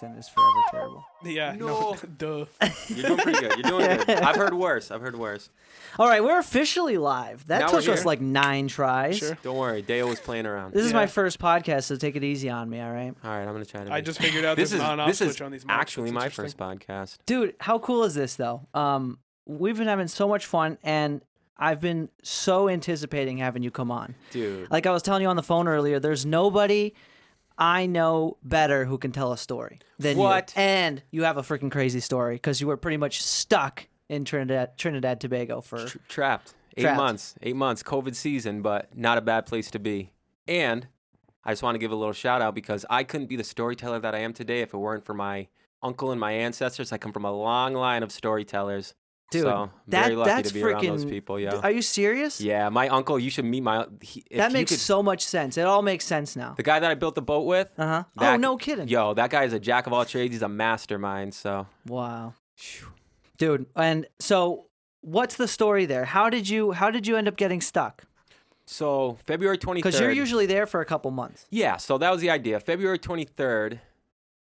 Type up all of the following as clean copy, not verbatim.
accent is forever terrible. Yeah. No. Duh. You're doing pretty good. You're doing good. I've heard worse. All right, we're officially live. That Now took we're us here. like 9 tries. Sure. Don't worry. Deo was playing around. This is Yeah. my first podcast, so take it easy on me, all right? All right, I'm gonna try to. I just figured out this there's is an on-off this switch is on these mics. actually That's my interesting. first podcast. Dude, how cool is this though? We've been having so much fun, and I've been so anticipating having you come on. Dude. Like I was telling you on the phone earlier, there's nobody I know better who can tell a story than What? you. And you have a freaking crazy story because you were pretty much stuck in Trinidad Tobago for Trapped. 8 Trapped. months. 8 months. COVID season, but not a bad place to be. And I just want to give a little shout out because I couldn't be the storyteller that I am today if it weren't for my uncle and my ancestors. I come from a long line of storytellers. Dude, so I'm very lucky that's to be around those freaking- people. Yeah. Are you serious? Yeah, my uncle. You should meet my. That makes so much sense. It all makes sense now. The guy that I built the boat with. Uh-huh. Oh, that- no kidding. Yo, that guy is a jack of all trades. He's a mastermind. So. Wow. Phew. Dude, and so what's the story there? How did you end up getting stuck? So February 23rd. Because you're usually there for a couple months. Yeah, so that was the idea. February 23rd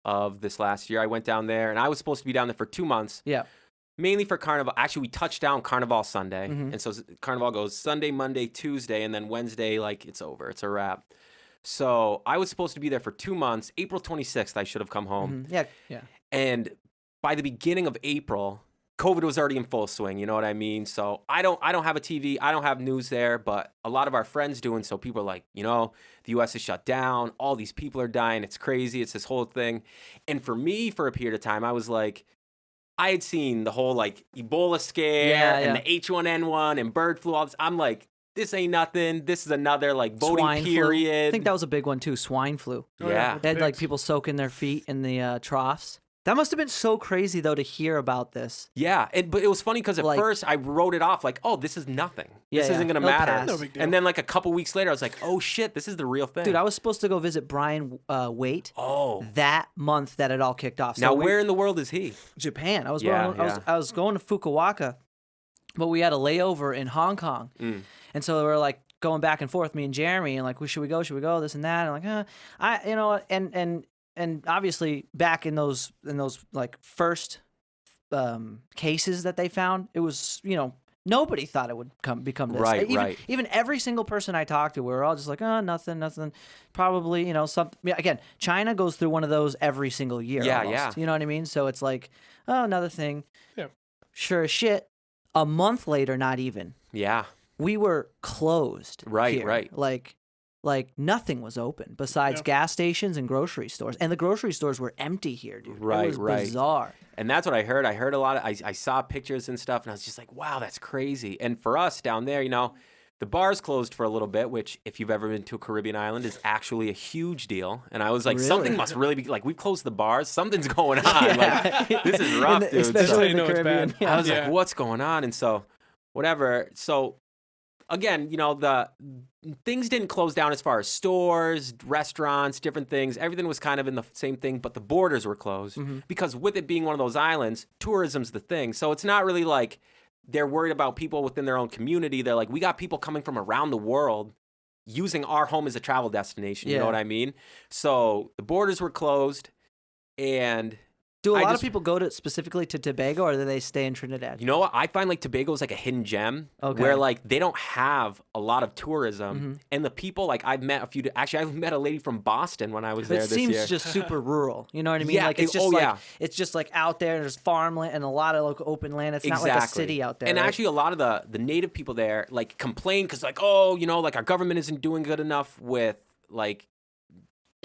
of this last year, I went down there, and I was supposed to be down there for 2 months, Yeah. mainly for Carnival. Actually, we touched down Carnival Sunday, Mhm. and so Carnival goes Sunday, Monday, Tuesday, and then Wednesday, like, it's over. It's a wrap. So I was supposed to be there for 2 months. April 26th, I should have come home. Mhm. Yeah. Yeah. And by the beginning of April, COVID was already in full swing, you know what I mean? So I don't have a TV, I don't have news there, but a lot of our friends do, and so people are like, the US is shut down, all these people are dying, it's crazy, it's this whole thing. And for me, for a period of time, I was like, I had seen the whole like Ebola scare Yeah, and yeah. the H1N1 and bird flu, all this. I'm like, this ain't nothing. This is another like voting Swine period. flu. I think that was a big one too. Swine flu. Oh, Yeah. They had like pigs. people soaking their feet in the troughs. That must have been so crazy though to hear about this. Yeah, but it was funny because at Like- first I wrote it off like, oh, this is nothing. Yeah, This yeah. isn't going to It'll matter. pass. No big deal. And then like a couple weeks later, I was like, oh shit, this is the real thing. Dude, I was supposed to go visit Brian Waite Oh. that month that it all kicked off. So Now, where in the world is he? Japan. I was Yeah, going, I was going to Fukuoka, but we had a layover in Hong Kong. Mm. And so we were like going back and forth, me and Jeremy, and like, should we go, this and that, and like, and obviously back in those like first cases that they found, it was nobody thought it would become this. Right, right. Even every single person I talked to, we were all just like, oh, nothing, probably something. Yeah, again, China goes through one of those every single year. Yeah, almost, yeah. You know what I mean? So it's like, oh, another thing. Yeah. Sure as shit. A month later, not even. Yeah. We were closed. Right, here. right. Like nothing was open besides Yeah. gas stations and grocery stores. And the grocery stores were empty here, dude. Right, It was right. bizarre. And that's what I heard. I heard a lot of, I saw pictures and stuff, and I was just like, wow, that's crazy. And for us down there, the bars closed for a little bit, which if you've ever been to a Caribbean island is actually a huge deal. And I was like, Really? something must really be, like, we've closed the bars. Something's going on. Like, this is rough, dude. Especially So- how in you the know it's Caribbean. bad. Yeah. I was Yeah. like, what's going on? And so, whatever. So, again, the things didn't close down as far as stores, restaurants, different things. Everything was kind of in the same thing, but the borders were closed because with it being one of those islands, tourism's the thing. So it's not really like they're worried about people within their own community. They're like, we got people coming from around the world using our home as a travel destination. You know Yeah. what I mean? So the borders were closed, and Do a I lot just- of people go specifically to Tobago, or do they stay in Trinidad? you know what? I find like Tobago is like a hidden gem Okay. where like they don't have a lot of tourism, and the people like I've met I've met a lady from Boston when I was there It this seems year. just super rural. You know what I mean? Yeah, Like it's it- just oh, like yeah. it's just like out there. There's farmland and a lot of like open land. It's not like a city out there. And right? actually, a lot of the native people there like complain because like, oh, like our government isn't doing good enough with like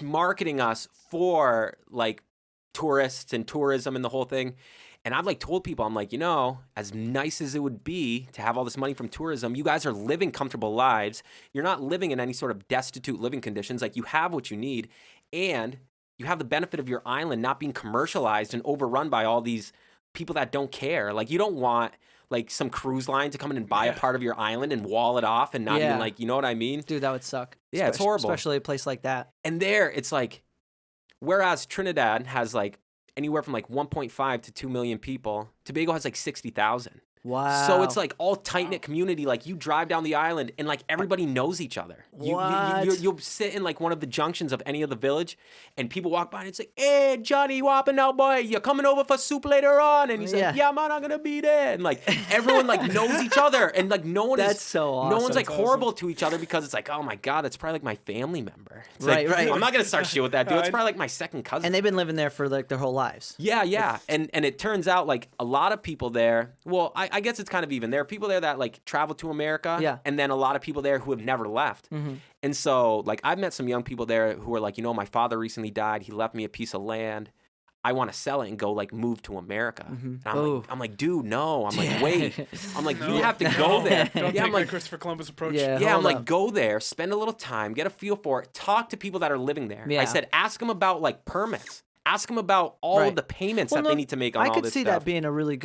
marketing us for like tourists and tourism and the whole thing. And I've like told people, I'm like, as nice as it would be to have all this money from tourism, you guys are living comfortable lives. You're not living in any sort of destitute living conditions. Like you have what you need, and you have the benefit of your island not being commercialized and overrun by all these people that don't care. Like you don't want like some cruise line to come in and buy a part of your island and wall it off and not Yeah. even like, you know what I mean? Dude, that would suck. Yeah, it's horrible. Especially a place like that. And there, it's like, whereas Trinidad has like anywhere from like 1.5 to 2 million people, Tobago has like 60,000. Wow. So it's like all tight-knit community. Like you drive down the island and like everybody knows each other. You'll sit in like one of the junctions of any of the village and people walk by and it's like, hey, Johnny Whopping out, boy, you coming over for soup later on? And he's like, yeah, man, I'm going to be there. And like everyone like knows each other and like no one That's so awesome. No one's like horrible to each other because it's like, oh my God, that's probably like my family member. It's Right. I'm not going to start shit with that dude. It's probably like my second cousin. And they've been living there for like their whole lives. Yeah. And it turns out like a lot of people there, well, I guess it's kind of even. There are people there that like travel to America and then a lot of people there who have never left. And so like I've met some young people there who are like, my father recently died. He left me a piece of land. I want to sell it and go like move to America. And I'm like, dude, no. I'm like, wait. I'm like, you have to go there. Don't take I'm like, Christopher Columbus approach. Yeah, I'm like, go there, spend a little time, get a feel for it, talk to people that are living there. I said, ask them about like permits. Ask them about all of the payments that they need to make on all this stuff. I could see that being a really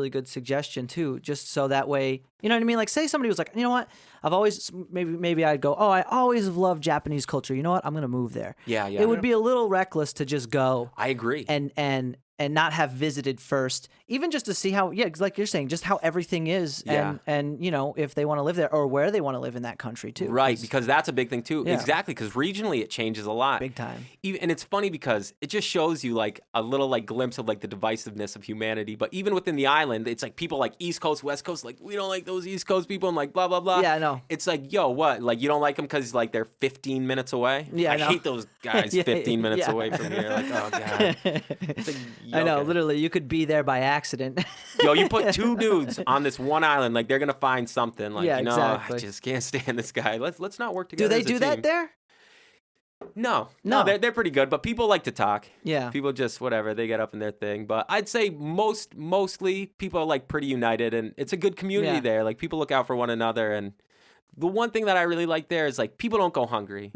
good suggestion too, just so that way, you know what I mean? Like say somebody was like, you know what? I've always, maybe I'd go, I always have loved Japanese culture. You know what? I'm going to move there. Yeah. It would be a little reckless to just go. I agree. And not have visited first, even just to see how, like you're saying, just how everything is, and if they want to live there or where they want to live in that country too. Right, because that's a big thing too. Yeah. Exactly, because regionally it changes a lot. Big time. And it's funny because it just shows you like a little like glimpse of like the divisiveness of humanity. But even within the island, it's like people like East Coast, West Coast, like we don't like those East Coast people, and like blah blah blah. Yeah, I know. It's like, yo, what? Like you don't like them because like they're 15 minutes away? Yeah, I hate those guys 15 minutes away from here. Like, oh god. It's like, I know, literally. You could be there by accident. Yo, you put two dudes on this one island, like they're gonna find something. Like, exactly. I just can't stand this guy. Let's not work together. Do they do that there? No, they're pretty good, but people like to talk. Yeah, people just whatever, they get up in their thing. But I'd say mostly people are like pretty united, and it's a good community there. Like people look out for one another, and the one thing that I really like there is like people don't go hungry.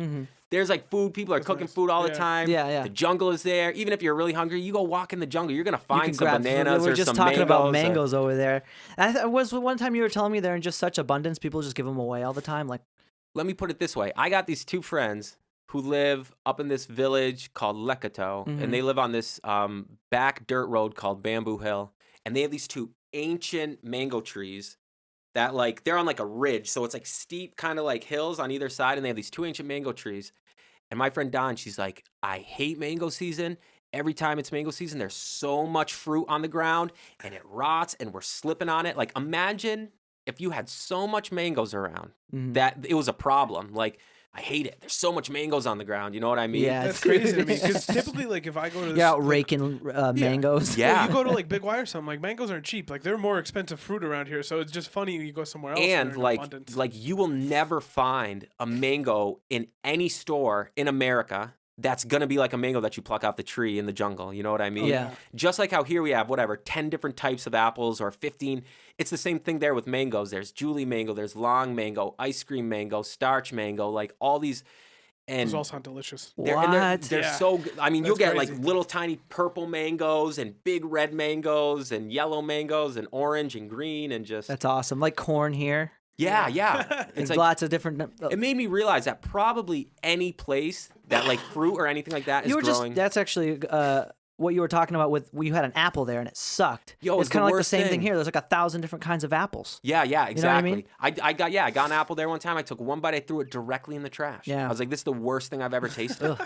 There's like food. People are cooking food all the time. Yeah. The jungle is there. Even if you're really hungry, you go walk in the jungle. You're going to find some bananas or some mangoes. We were just talking about mangoes over there. And was one time you were telling me they're in just such abundance, people just give them away all the time? Like, let me put it this way. I got these two friends who live up in this village called Lekato, and they live on this back dirt road called Bamboo Hill. And they have these two ancient mango trees that like they're on like a ridge, so it's like steep kind of like hills on either side, and they have these two ancient mango trees. And my friend Don, she's like, I hate mango season. Every time it's mango season, there's so much fruit on the ground and it rots and we're slipping on it. Like imagine if you had so much mangoes around that it was a problem. Like I hate it. There's so much mangoes on the ground. You know what I mean? Yeah, that's crazy to me. Because typically, like, if I go to this, you're out raking mangoes. Yeah, well, you go to like Big Y or something. Like mangoes aren't cheap. Like they're more expensive fruit around here. So it's just funny when you go somewhere else and like you will never find a mango in any store in America that's gonna be like a mango that you pluck off the tree in the jungle. You know what I mean? Yeah. Just like how here we have 10 different types of apples or 15. It's the same thing there with mangoes. There's Julie mango, there's long mango, ice cream mango, starch mango, like all these. And those all sound delicious. They're so good. I mean, you'll get like little tiny purple mangoes and big red mangoes and yellow mangoes and orange and green and just. That's awesome. Like corn here. Yeah. It's like lots of different. It made me realize that probably any place that like fruit or anything like that is growing. That's actually what you were talking about with you had an apple there and it sucked. Yo, it's kind of like the same thing here. There's like 1,000 different kinds of apples. Yeah, exactly. You know what I mean? I got an apple there one time. I took one bite, I threw it directly in the trash. Yeah. I was like, this is the worst thing I've ever tasted.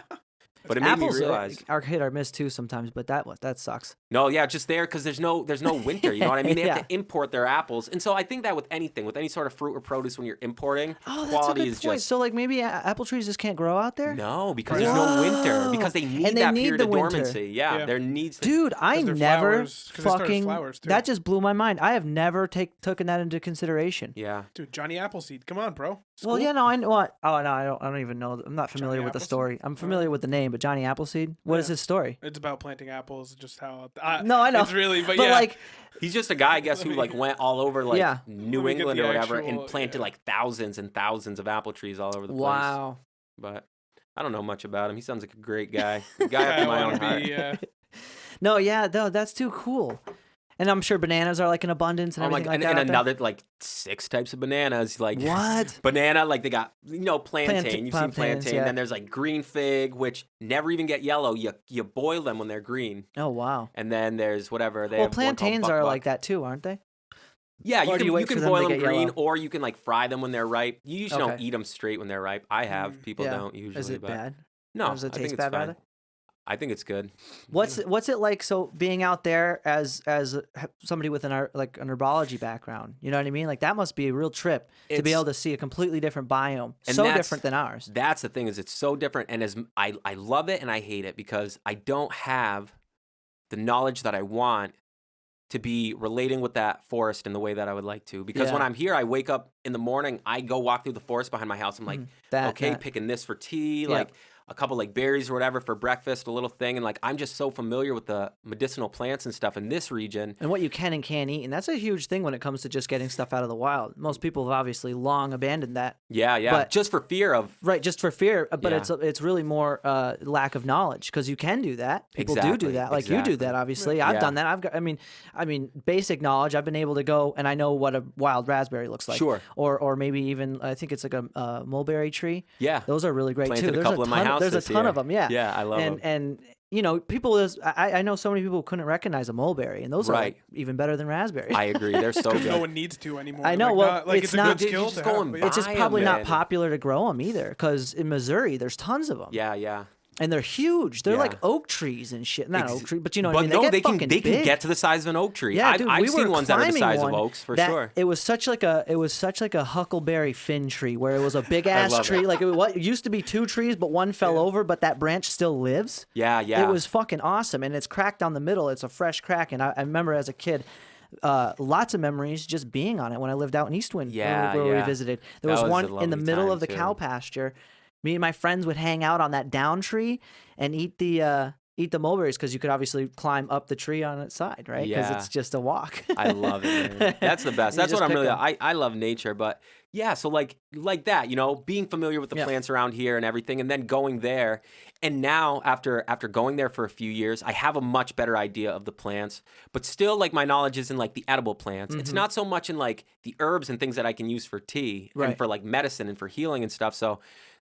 But it made apples me realize are hit or miss too sometimes, but that sucks. No, yeah, just there because there's no winter. You know what I mean? They have to import their apples, and so I think that with anything, with any sort of fruit or produce, when you're importing, quality is just. So like maybe apple trees just can't grow out there. No, because there's no winter. Because they need that period of dormancy. Yeah, there needs. Dude, I never fucking. That just blew my mind. I have never taken that into consideration. Yeah, dude, Johnny Appleseed, come on, bro. Well, yeah, no, I know what. Oh no, I don't even know. I'm not familiar with the story. I'm familiar with the name, but Johnny Appleseed. What is his story? It's about planting apples. Just how. No, I know. It's really, but yeah. like, he's just a guy, I guess, who like went all over like New England or whatever and planted like thousands and thousands of apple trees all over the place. Wow. But I don't know much about him. He sounds like a great guy. A guy after my own heart. No, that's too cool. And I'm sure bananas are like in abundance and everything like that. And another like 6 types of bananas. Like what? Banana, like they got plantain. You've seen plantain. Yeah. Then there's like green fig, which never even get yellow. You boil them when they're green. Oh wow. And then there's whatever they. Well, plantains are like that too, aren't they? Yeah, Or do you wait can for them boil to them get green, yellow? or you can like fry them when they're ripe. You usually don't Okay. eat them straight when they're ripe. I have. People Yeah. don't usually. Is it but bad? No, Or does it I think taste it's bad, fine. rather? I think it's good. What's it like? So being out there as somebody with an herbology background, you know what I mean? Like that must be a real trip to be able to see a completely different biome, And so different than ours. That's the thing, is it's so different, and I love it and I hate it because I don't have the knowledge that I want to be relating with that forest in the way that I would like to. Because when I'm here, I wake up in the morning, I go walk through the forest behind my house. I'm like, picking this for tea, like a couple like berries or whatever for breakfast, a little thing. And like, I'm just so familiar with the medicinal plants and stuff in this region. And what you can and can't eat. And that's a huge thing when it comes to just getting stuff out of the wild. Most people have obviously long abandoned that. Yeah. But, just for fear of. Right, just for fear. But it's really more lack of knowledge, because you can do that. People do that. Like you do that, obviously. I've done that. I've got, I mean, basic knowledge. I've been able to go and I know what a wild raspberry looks like. Sure. Or maybe even, I think it's like a mulberry tree. Yeah. Those are really great Planted too. a couple in my house There's a this ton year. of them. Yeah. Yeah, I love them. And you know, I know so many people who couldn't recognize a mulberry, and those are like even better than raspberries. I agree. They're so good. No one needs to anymore. I know. It's a good skill to have. It's just probably not popular to grow them either, because in Missouri there's tons of them. Yeah. And they're huge. They're like oak trees and shit. Not oak tree, but you know what I mean? No, they can get to the size of an oak tree. Yeah, dude, I've seen ones that are the size of oaks for sure. It was such like a huckleberry fin tree, where it was a big ass tree. Like it used to be two trees, but one fell over, but that branch still lives. Yeah. It was fucking awesome, and it's cracked down the middle. It's a fresh crack, and I remember as a kid. Lots of memories just being on it when I lived out in Eastwind, where we visited. There was one in the middle of the cow pasture. Me and my friends would hang out on that down tree and eat the mulberries, because you could obviously climb up the tree on its side, right? Because it's just a walk. I love it, man. That's the best. That's what I'm really. I love nature, but yeah. So like that, you know, being familiar with the plants around here and everything, and then going there, and now after going there for a few years, I have a much better idea of the plants. But still, like my knowledge is in like the edible plants. It's not so much in like the herbs and things that I can use for tea and for like medicine and for healing and stuff. So.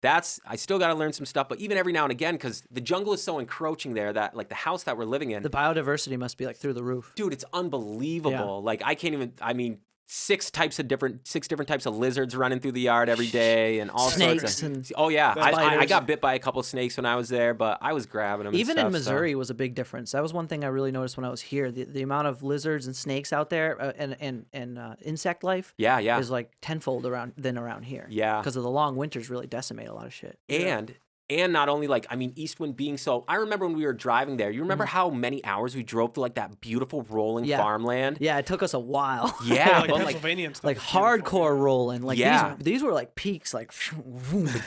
I still got to learn some stuff, but even every now and again, because the jungle is so encroaching there that like the house that we're living in. The biodiversity must be like through the roof. Dude, it's unbelievable. Yeah. Like I can't even, six different types of lizards running through the yard every day, and all snakes sorts of. Oh yeah, I got bit by a couple snakes when I was there, but I was grabbing them. Even in Missouri was a big difference. That was one thing I really noticed when I was here. The amount of lizards and snakes out there, and insect life. Yeah. Is like tenfold around here. Yeah. Because of the long winters, really decimate a lot of shit. And not only like, Eastwind being so, I remember when we were driving there, you remember how many hours we drove through like that beautiful rolling farmland? Yeah, it took us a while. Yeah. Like Pennsylvania and stuff. Like hardcore rolling. Like these were like peaks, like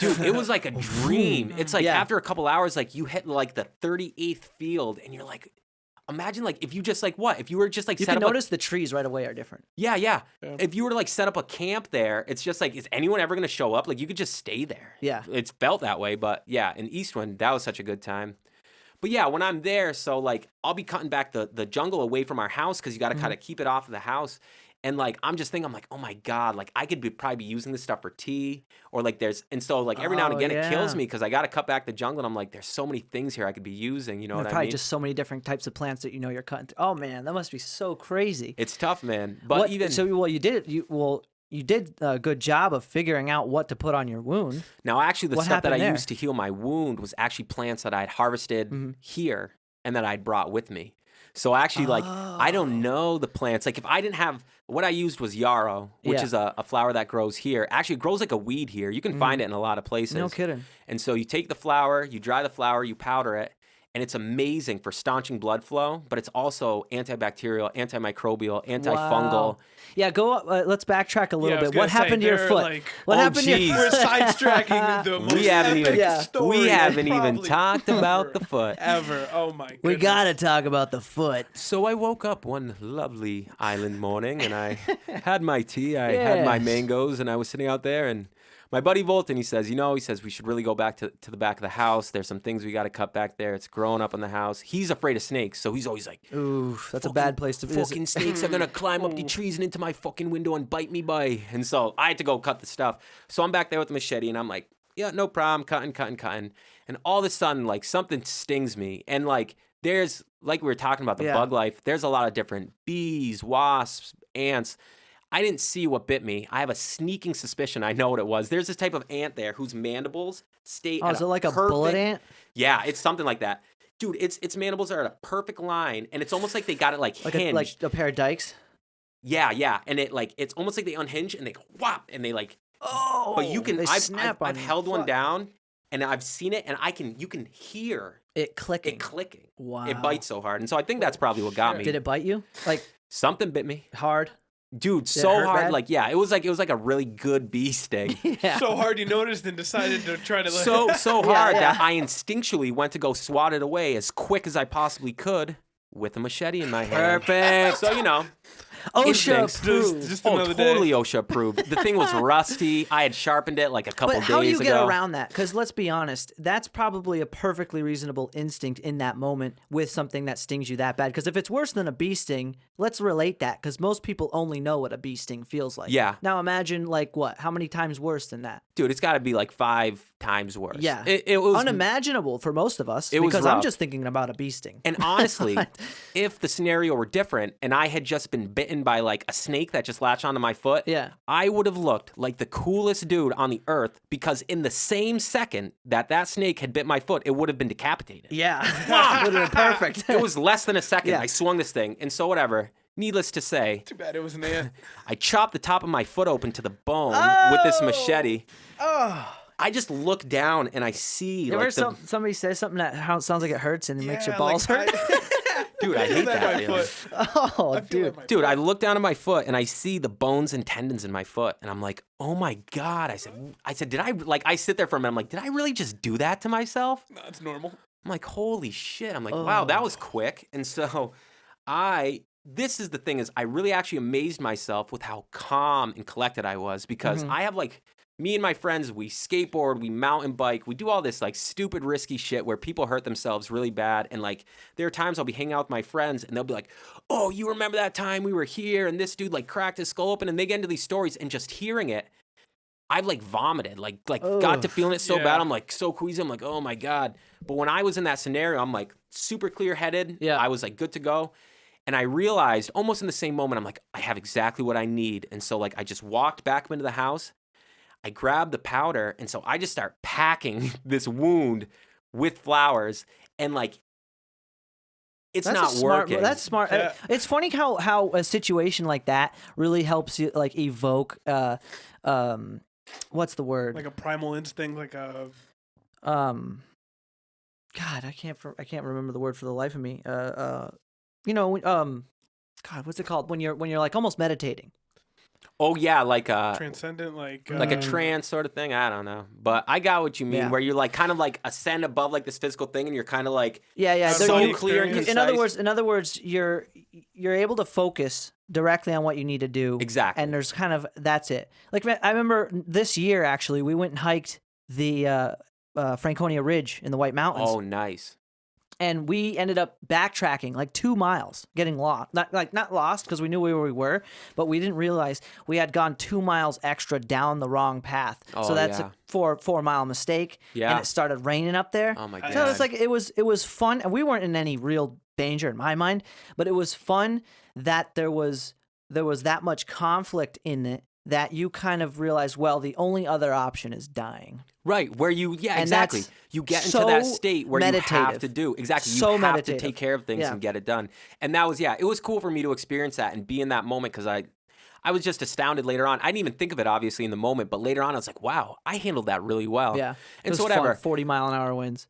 dude, it was like a dream. It's like after a couple hours, like you hit like the 38th field and you're like, imagine like if you just like if you were just like you can notice the trees right away are different. Yeah. If you were to like set up a camp there, it's just like, is anyone ever gonna show up? Like you could just stay there. Yeah, it's felt that way. But yeah, in Eastwind, that was such a good time. But yeah, when I'm there, so like I'll be cutting back the jungle away from our house, because you got to kind of keep it off of the house. And like I'm just thinking, I'm like, oh my god, like I could probably be using this stuff for tea, or like so like every now and again it kills me, because I got to cut back the jungle, and I'm like, there's so many things here I could be using, you know what I mean? Probably just so many different types of plants that you're cutting through. Oh man, that must be so crazy. It's tough, man. But you did a good job of figuring out what to put on your wound. Now actually the stuff that I used to heal my wound was actually plants that I'd harvested here and that I'd brought with me. So actually, like, I don't know the plants. Like, if I didn't have, what I used was yarrow, which is a flower that grows here. Actually, it grows like a weed here. You can find it in a lot of places. No kidding. And so you take the flower, you dry the flower, you powder it, and it's amazing for staunching blood flow, but it's also antibacterial, antimicrobial, antifungal. Wow. Yeah, let's backtrack a little bit. What happened to your foot? What happened to your foot? We're sidetracking the most epic story. We haven't even talked about the foot. Ever. Oh my goodness. We got to talk about the foot. So I woke up one lovely island morning, and I had my tea, I had my mangoes, and I was sitting out there, and my buddy Volton, he says, we should really go back to the back of the house. There's some things we got to cut back there. It's growing up in the house. He's afraid of snakes, so he's always like, ooh, that's a bad place to visit. Fucking snakes are going to climb up the trees and into my fucking window and bite me by. And so I had to go cut the stuff. So I'm back there with the machete, and I'm like, yeah, no problem, cutting. And all of a sudden, like, something stings me. And, like, there's, like we were talking about, the bug life, there's a lot of different bees, wasps, ants. I didn't see what bit me. I have a sneaking suspicion I know what it was. There's this type of ant there whose mandibles stay Oh, is it like a bullet ant? Yeah, it's something like that. Dude, its mandibles are at a perfect line, and it's almost like they got it like hinged. Like a pair of dikes? Yeah. And it's almost like they unhinge and they go whop and they like but you can I've held one down and I've seen it and you can hear it clicking. Wow. It bites so hard. And so I think that's probably what got me. Did it bite you? Like something bit me. Hard? Dude, so hard. Bad? Like, yeah, it was like a really good bee sting. Yeah. So hard you noticed and decided to try to so hard that I instinctually went to go swat it away as quick as I possibly could with a machete in my hand. Perfect. So, OSHA approved. Just another totally day. OSHA approved. The thing was rusty. I had sharpened it like a couple days ago. But how do you get around that? Because let's be honest, that's probably a perfectly reasonable instinct in that moment with something that stings you that bad. Because if it's worse than a bee sting, let's relate that. Because most people only know what a bee sting feels like. Yeah. Now imagine like what? How many times worse than that? Dude, it's got to be like 5 times worse. Yeah. It was unimaginable for most of us because I'm just thinking about a bee sting. And honestly, if the scenario were different and I had just been bitten by like a snake that just latched onto my foot, I would have looked like the coolest dude on the earth because in the same second that snake had bit my foot, it would have been decapitated. Yeah. It would have been perfect. It was less than a second. I swung this thing. And so whatever. Needless to say, too bad it was an ant. I chopped the top of my foot open to the bone with this machete. I just look down and I see you ever somebody says something that sounds like it hurts and it makes your balls hurt? Dude, I hate that. Oh, dude, I look down at my foot and I see the bones and tendons in my foot, and I'm like, oh my god! I said, did I I sit there for a minute. I'm like, did I really just do that to myself? No, it's normal. I'm like, holy shit! I'm like, wow, that was quick. And so, this is the thing is, I really actually amazed myself with how calm and collected I was because I have me and my friends, we skateboard, we mountain bike, we do all this stupid risky shit where people hurt themselves really bad. And there are times I'll be hanging out with my friends and they'll be like, oh, you remember that time we were here and this dude cracked his skull open, and they get into these stories and just hearing it, I've vomited, got to feeling it so bad. I'm so queasy. I'm like, oh my God. But when I was in that scenario, I'm super clear headed. Yeah. I was good to go. And I realized almost in the same moment, I'm I have exactly what I need. And so I just walked back into the house. I grabbed the powder, and so I just start packing this wound with flowers, and it's not working. That's smart. Yeah. It's funny how a situation like that really helps you evoke what's the word? Like a primal instinct, God, I can't remember the word for the life of me. God, what's it called when you're almost meditating? Oh yeah, transcendent, like a trance sort of thing. I don't know, but I got what you mean. Where you're kind of ascend above this physical thing, and you're kind of so clear and concise. In other words, you're able to focus directly on what you need to do. Exactly. And there's that's it. I remember this year actually, we went and hiked the Franconia Ridge in the White Mountains. Oh, nice. And we ended up backtracking 2 miles, getting lost. Not lost because we knew where we were, but we didn't realize we had gone 2 miles extra down the wrong path. Oh, so that's a 4-mile mistake. Yeah. And it started raining up there. Oh my God. So it's it was fun, and we weren't in any real danger in my mind, but it was fun that there was that much conflict in it that you kind of realize, well, the only other option is dying. Right, where exactly. You get into that state where you have to do. Exactly, you have to take care of things and get it done. And that was, it was cool for me to experience that and be in that moment because I was just astounded later on. I didn't even think of it, obviously, in the moment, but later on I was like, wow, I handled that really well. Yeah, and so whatever. 40-mile-an-hour winds.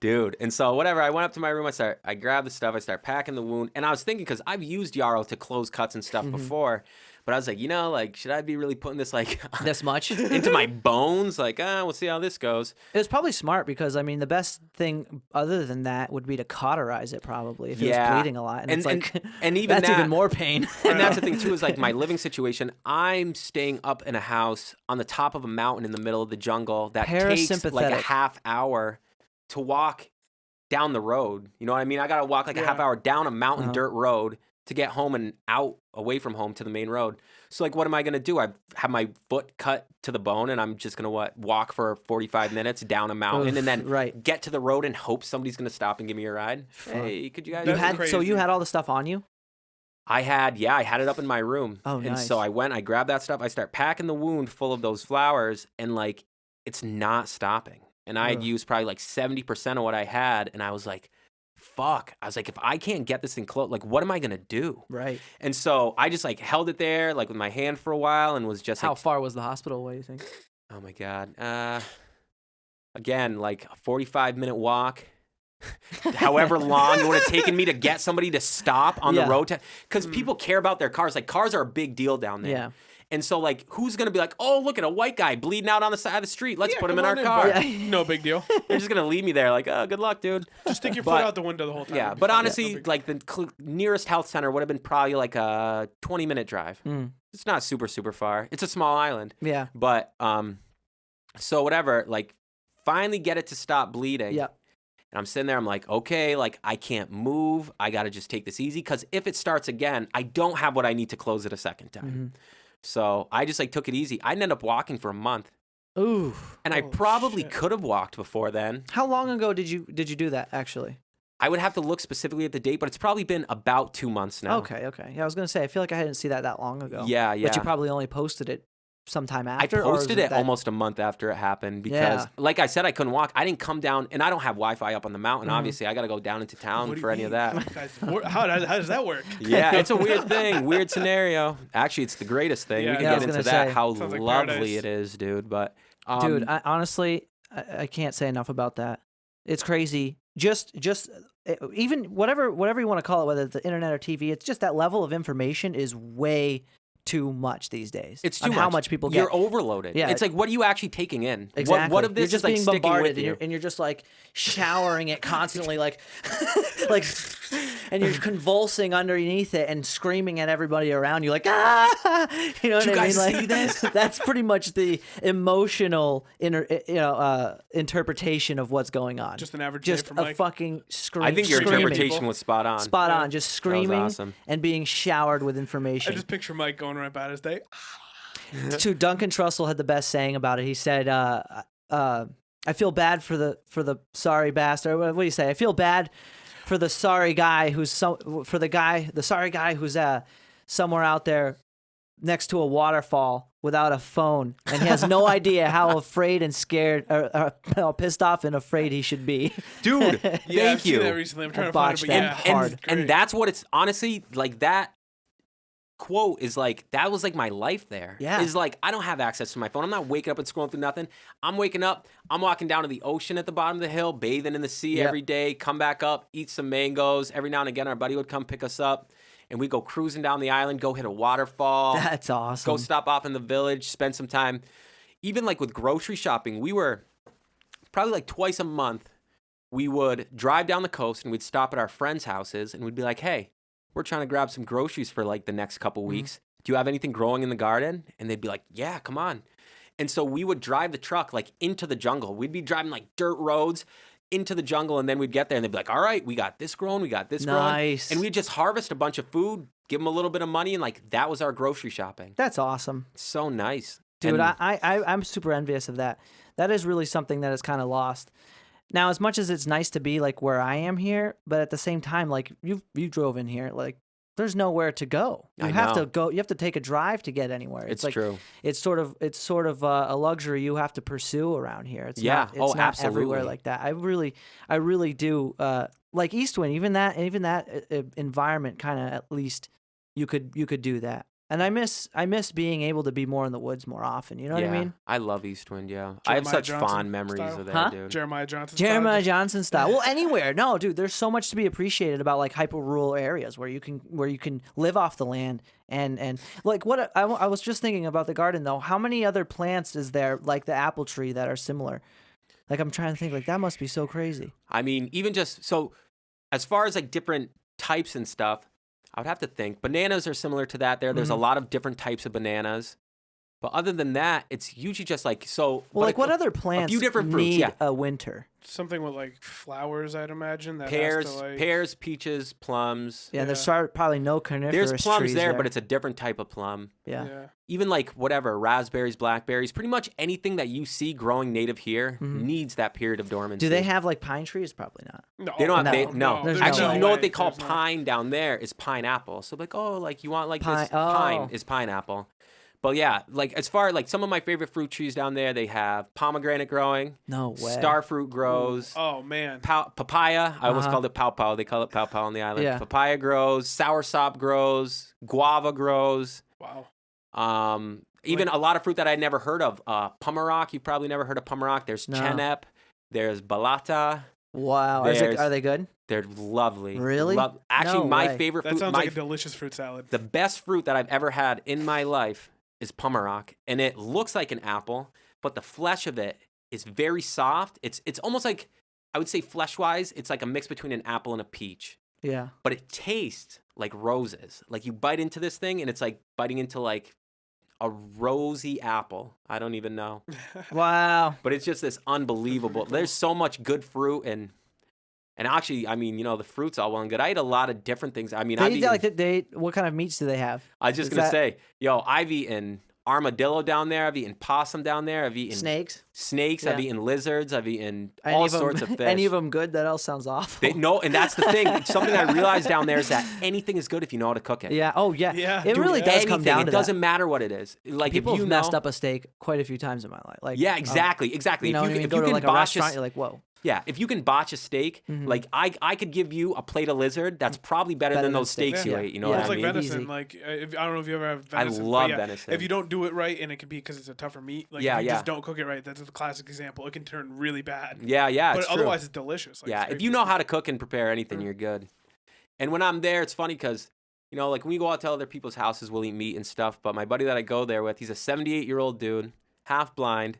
Dude, and so whatever, I went up to my room, I grabbed the stuff, I started packing the wound, and I was thinking, because I've used Yarrow to close cuts and stuff before, but I was like, should I be really putting this this much into my bones? We'll see how this goes. It was probably smart because the best thing other than that would be to cauterize it probably if it was bleeding a lot. And even that's even more pain. And that's the thing too is my living situation. I'm staying up in a house on the top of a mountain in the middle of the jungle that takes a half hour to walk down the road. You know what I mean? I got to walk a half hour down a mountain dirt road to get home and out away from home to the main road. So what am I going to do? I have my foot cut to the bone and I'm just going to walk for 45 minutes down a mountain and then get to the road and hope somebody's going to stop and give me a ride. Hey, could you guys? You had all the stuff on you? I had it up in my room. Oh, and nice. so I grabbed that stuff. I start packing the wound full of those flowers, and like it's not stopping. And I had used probably like 70% of what I had, and I was like, fuck. I was like, if I can't get this thing closed, like, what am I gonna do? Right. And so I just like held it there, like with my hand for a while, and was just How like, far was the hospital? What do you think? oh my God. Again, like a 45-minute walk. However long it would have taken me to get somebody to stop on the road, because people care about their cars. Like, cars are a big deal down there. Yeah. And so, like, who's going to be like, oh, look at a white guy bleeding out on the side of the street. Let's put him in our car. No big deal. They're just going to leave me there like, oh, good luck, dude. Just stick your foot out the window the whole time. Yeah, but honestly, like, the nearest health center would have been probably like a 20-minute drive. It's not super, super far. It's a small island. Yeah. But, so whatever, like, finally get it to stop bleeding. Yeah. And I'm sitting there, I'm like, okay, like, I can't move. I got to just take this easy, because if it starts again, I don't have what I need to close it a second time. So I just, like, took it easy. I ended up walking for a month. Ooh. And I probably could have walked before then. How long ago did you do that, actually? I would have to look specifically at the date, but it's probably been about 2 months now. Okay. Yeah, I was going to say, I feel like I didn't see that long ago. Yeah. But you probably only posted it sometime after? I posted it almost a month after it happened because, like I said, I couldn't walk. I didn't come down, and I don't have Wi-Fi up on the mountain, obviously. I got to go down into town for any of that. How does that work? Yeah, it's a weird thing, weird scenario. Actually, it's the greatest thing. We can get into that, how lovely it is, dude. But dude, honestly, I can't say enough about that. It's crazy. Just even whatever you want to call it, whether it's the internet or TV, it's just that level of information is way too much these days. It's too much. How much people get. You're overloaded. Yeah. It's like, what are you actually taking in? Exactly. What of this you're just is like being sticking bombarded, with you? and you're just like showering it constantly, like, like, and you're convulsing underneath it and screaming at everybody around you, like, ah, you know what I mean? Like, see this? That's pretty much the emotional, interpretation of what's going on. Just an average just day for Mike. A fucking scream. I think your interpretation was spot on. Spot on. Just screaming awesome. and being showered with information. I just picture Mike going right about his day. Dude, Duncan Trussell had the best saying about it. He said, I feel bad for the sorry bastard. What do you say? I feel bad for the sorry guy who's somewhere out there next to a waterfall without a phone, and he has no idea how afraid and scared, or pissed off and afraid he should be. Dude, I've thank you. seen that recently. I'm trying to find it, but hard. And that's what it's honestly like. That quote is like, that was like my life there. Yeah. Is like, I don't have access to my phone. I'm not waking up and scrolling through nothing. I'm waking up, I'm walking down to the ocean at the bottom of the hill, bathing in the sea every day, come back up, eat some mangoes. Every now and again, our buddy would come pick us up, and we go cruising down the island, go hit a waterfall. That's awesome. Go stop off in the village, spend some time. Even like with grocery shopping, we were probably like twice a month, we would drive down the coast and we'd stop at our friends' houses and we'd be like, hey, we're trying to grab some groceries for like the next couple weeks. Do you have anything growing in the garden? And they'd be like, yeah, come on. And so we would drive the truck like into the jungle. We'd be driving like dirt roads into the jungle, and then we'd get there and they'd be like, all right, we got this growing, we got this growing. And we'd just harvest a bunch of food, give them a little bit of money, and like that was our grocery shopping. That's awesome. So nice. Dude, I'm super envious of that. That is really something that is kind of lost. Now, as much as it's nice to be like where I am here, but at the same time, like you drove in here, like there's nowhere to go. You have to go. You have to take a drive to get anywhere. It's like, true. It's sort of a luxury you have to pursue around here. It's not absolutely. everywhere like that. I really do like Eastwind. Even that environment, kind of, at least you could do that. And I miss being able to be more in the woods more often. You know what I mean? I love Eastwind, I have such fond memories of that, dude. Jeremiah Johnson style. Well, anywhere. No, dude, there's so much to be appreciated about like hyper rural areas where you can live off the land and like what I was just thinking about the garden though. How many other plants is there like the apple tree that are similar? Like I'm trying to think, like that must be so crazy. I mean, even just so as far as like different types and stuff, I would have to think. Bananas are similar to that there. There's a lot of different types of bananas. But other than that, it's usually just like so. Well, like what other plants a few different fruits, need yeah. a winter? Something with like flowers, I'd imagine. That Pears, has to, like... pears, peaches, plums. Yeah, there's probably no coniferous There's plums trees there, but it's a different type of plum. Yeah. Even like whatever, raspberries, blackberries, pretty much anything that you see growing native here needs that period of dormancy. Do they have like pine trees? Probably not. No, they don't have. no. Actually, you know what they call pine down there is pineapple. So like, oh, like you want like this pine is pineapple. But yeah, like as far like some of my favorite fruit trees down there, they have pomegranate growing. No way. Starfruit grows. Oh man. Papaya. I almost called it pawpaw. They call it pawpaw on the island. Yeah. Papaya grows. Soursop grows. Guava grows. Wow. Even a lot of fruit that I'd never heard of. Pumarock. You've probably never heard of Pumarock. There's Chenep. There's Balata. Wow. Are they good? They're lovely. Really? Actually, my favorite fruit. That sounds like a delicious fruit salad. The best fruit that I've ever had in my life is Pumarock, and it looks like an apple, but the flesh of it is very soft. It's almost like, I would say flesh-wise, it's like a mix between an apple and a peach. Yeah. But it tastes like roses. Like you bite into this thing, and it's like biting into like a rosy apple. I don't even know. Wow. But it's just this unbelievable. There's so much good fruit, and actually, I mean, you know, the fruit's all well and good. I eat a lot of different things. I mean, what kind of meats do they have? I was just going to say, I've eaten armadillo down there. I've eaten possum down there. I've eaten snakes. Yeah. I've eaten lizards. I've eaten all sorts of fish. Any of them good? That all sounds awful. No, and that's the thing. Something I realized down there is that anything is good if you know how to cook it. Yeah. Oh, yeah. Yeah. It really does come down to that. It doesn't matter what it is. Like people if you have messed up a steak quite a few times in my life. Like yeah, exactly. You know, if you go to like a restaurant, you're like, whoa. Yeah, if you can botch a steak, like I could give you a plate of lizard that's probably better than those steaks you ate. You know what I mean? It's like venison. Easy. Like I don't know if you ever have venison. I love venison. If you don't do it right, and it could be because it's a tougher meat. Like if you just don't cook it right, that's a classic example. It can turn really bad. Yeah, but otherwise it's delicious. Like, yeah, if you know how to cook and prepare anything, you're good. And when I'm there, it's funny because, you know, like when we go out to other people's houses, we'll eat meat and stuff. But my buddy that I go there with, he's a 78-year-old dude, half blind.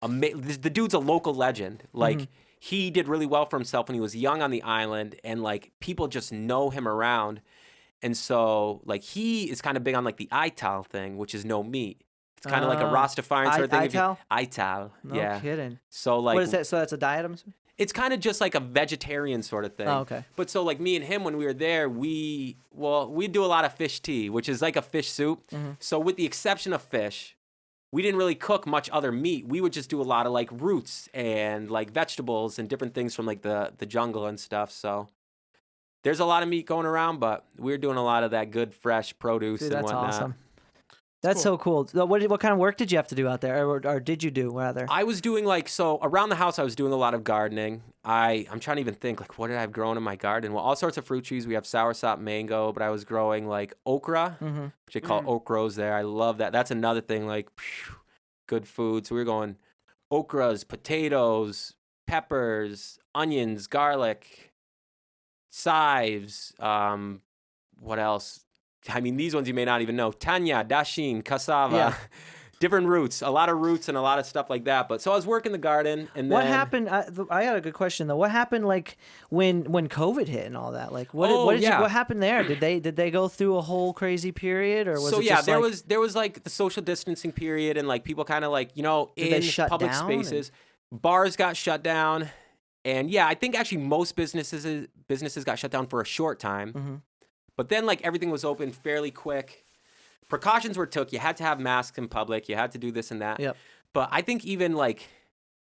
The dude's a local legend. Like he did really well for himself when he was young on the island, and like people just know him around. And so like he is kind of big on like the ital thing, which is no meat. It's kind of like a Rastafarian sort of thing. Ital? Ital, no kidding. So like, what is that? So that's a diet, I'm assuming? It's kind of just like a vegetarian sort of thing. Oh, okay. But so like me and him, when we were there, we do a lot of fish tea, which is like a fish soup. So with the exception of fish, we didn't really cook much other meat. We would just do a lot of like roots and like vegetables and different things from like the jungle and stuff. So there's a lot of meat going around, but we're doing a lot of that good fresh produce and whatnot. That's awesome. That's so cool. So what kind of work did you have to do out there, or did you do rather? I was doing around the house. I was doing a lot of gardening. I'm trying to even think like what did I have grown in my garden? Well, all sorts of fruit trees. We have soursop, mango, but I was growing like okra, which they call okros there. I love that. That's another thing. Like good food. So we were going okras, potatoes, peppers, onions, garlic, chives. What else? I mean, these ones you may not even know. Tanya, dashin, cassava, different roots, a lot of roots and a lot of stuff like that. But so I was working the garden, and then... What happened? I got a good question though. What happened like when COVID hit and all that? Like what happened there? Did they go through a whole crazy period, or was it just there was like the social distancing period, and like people kind of like, you know, in public spaces, bars got shut down, and I think actually most businesses got shut down for a short time. But then, like, everything was open fairly quick. Precautions were took. You had to have masks in public. You had to do this and that. Yep. But I think even, like,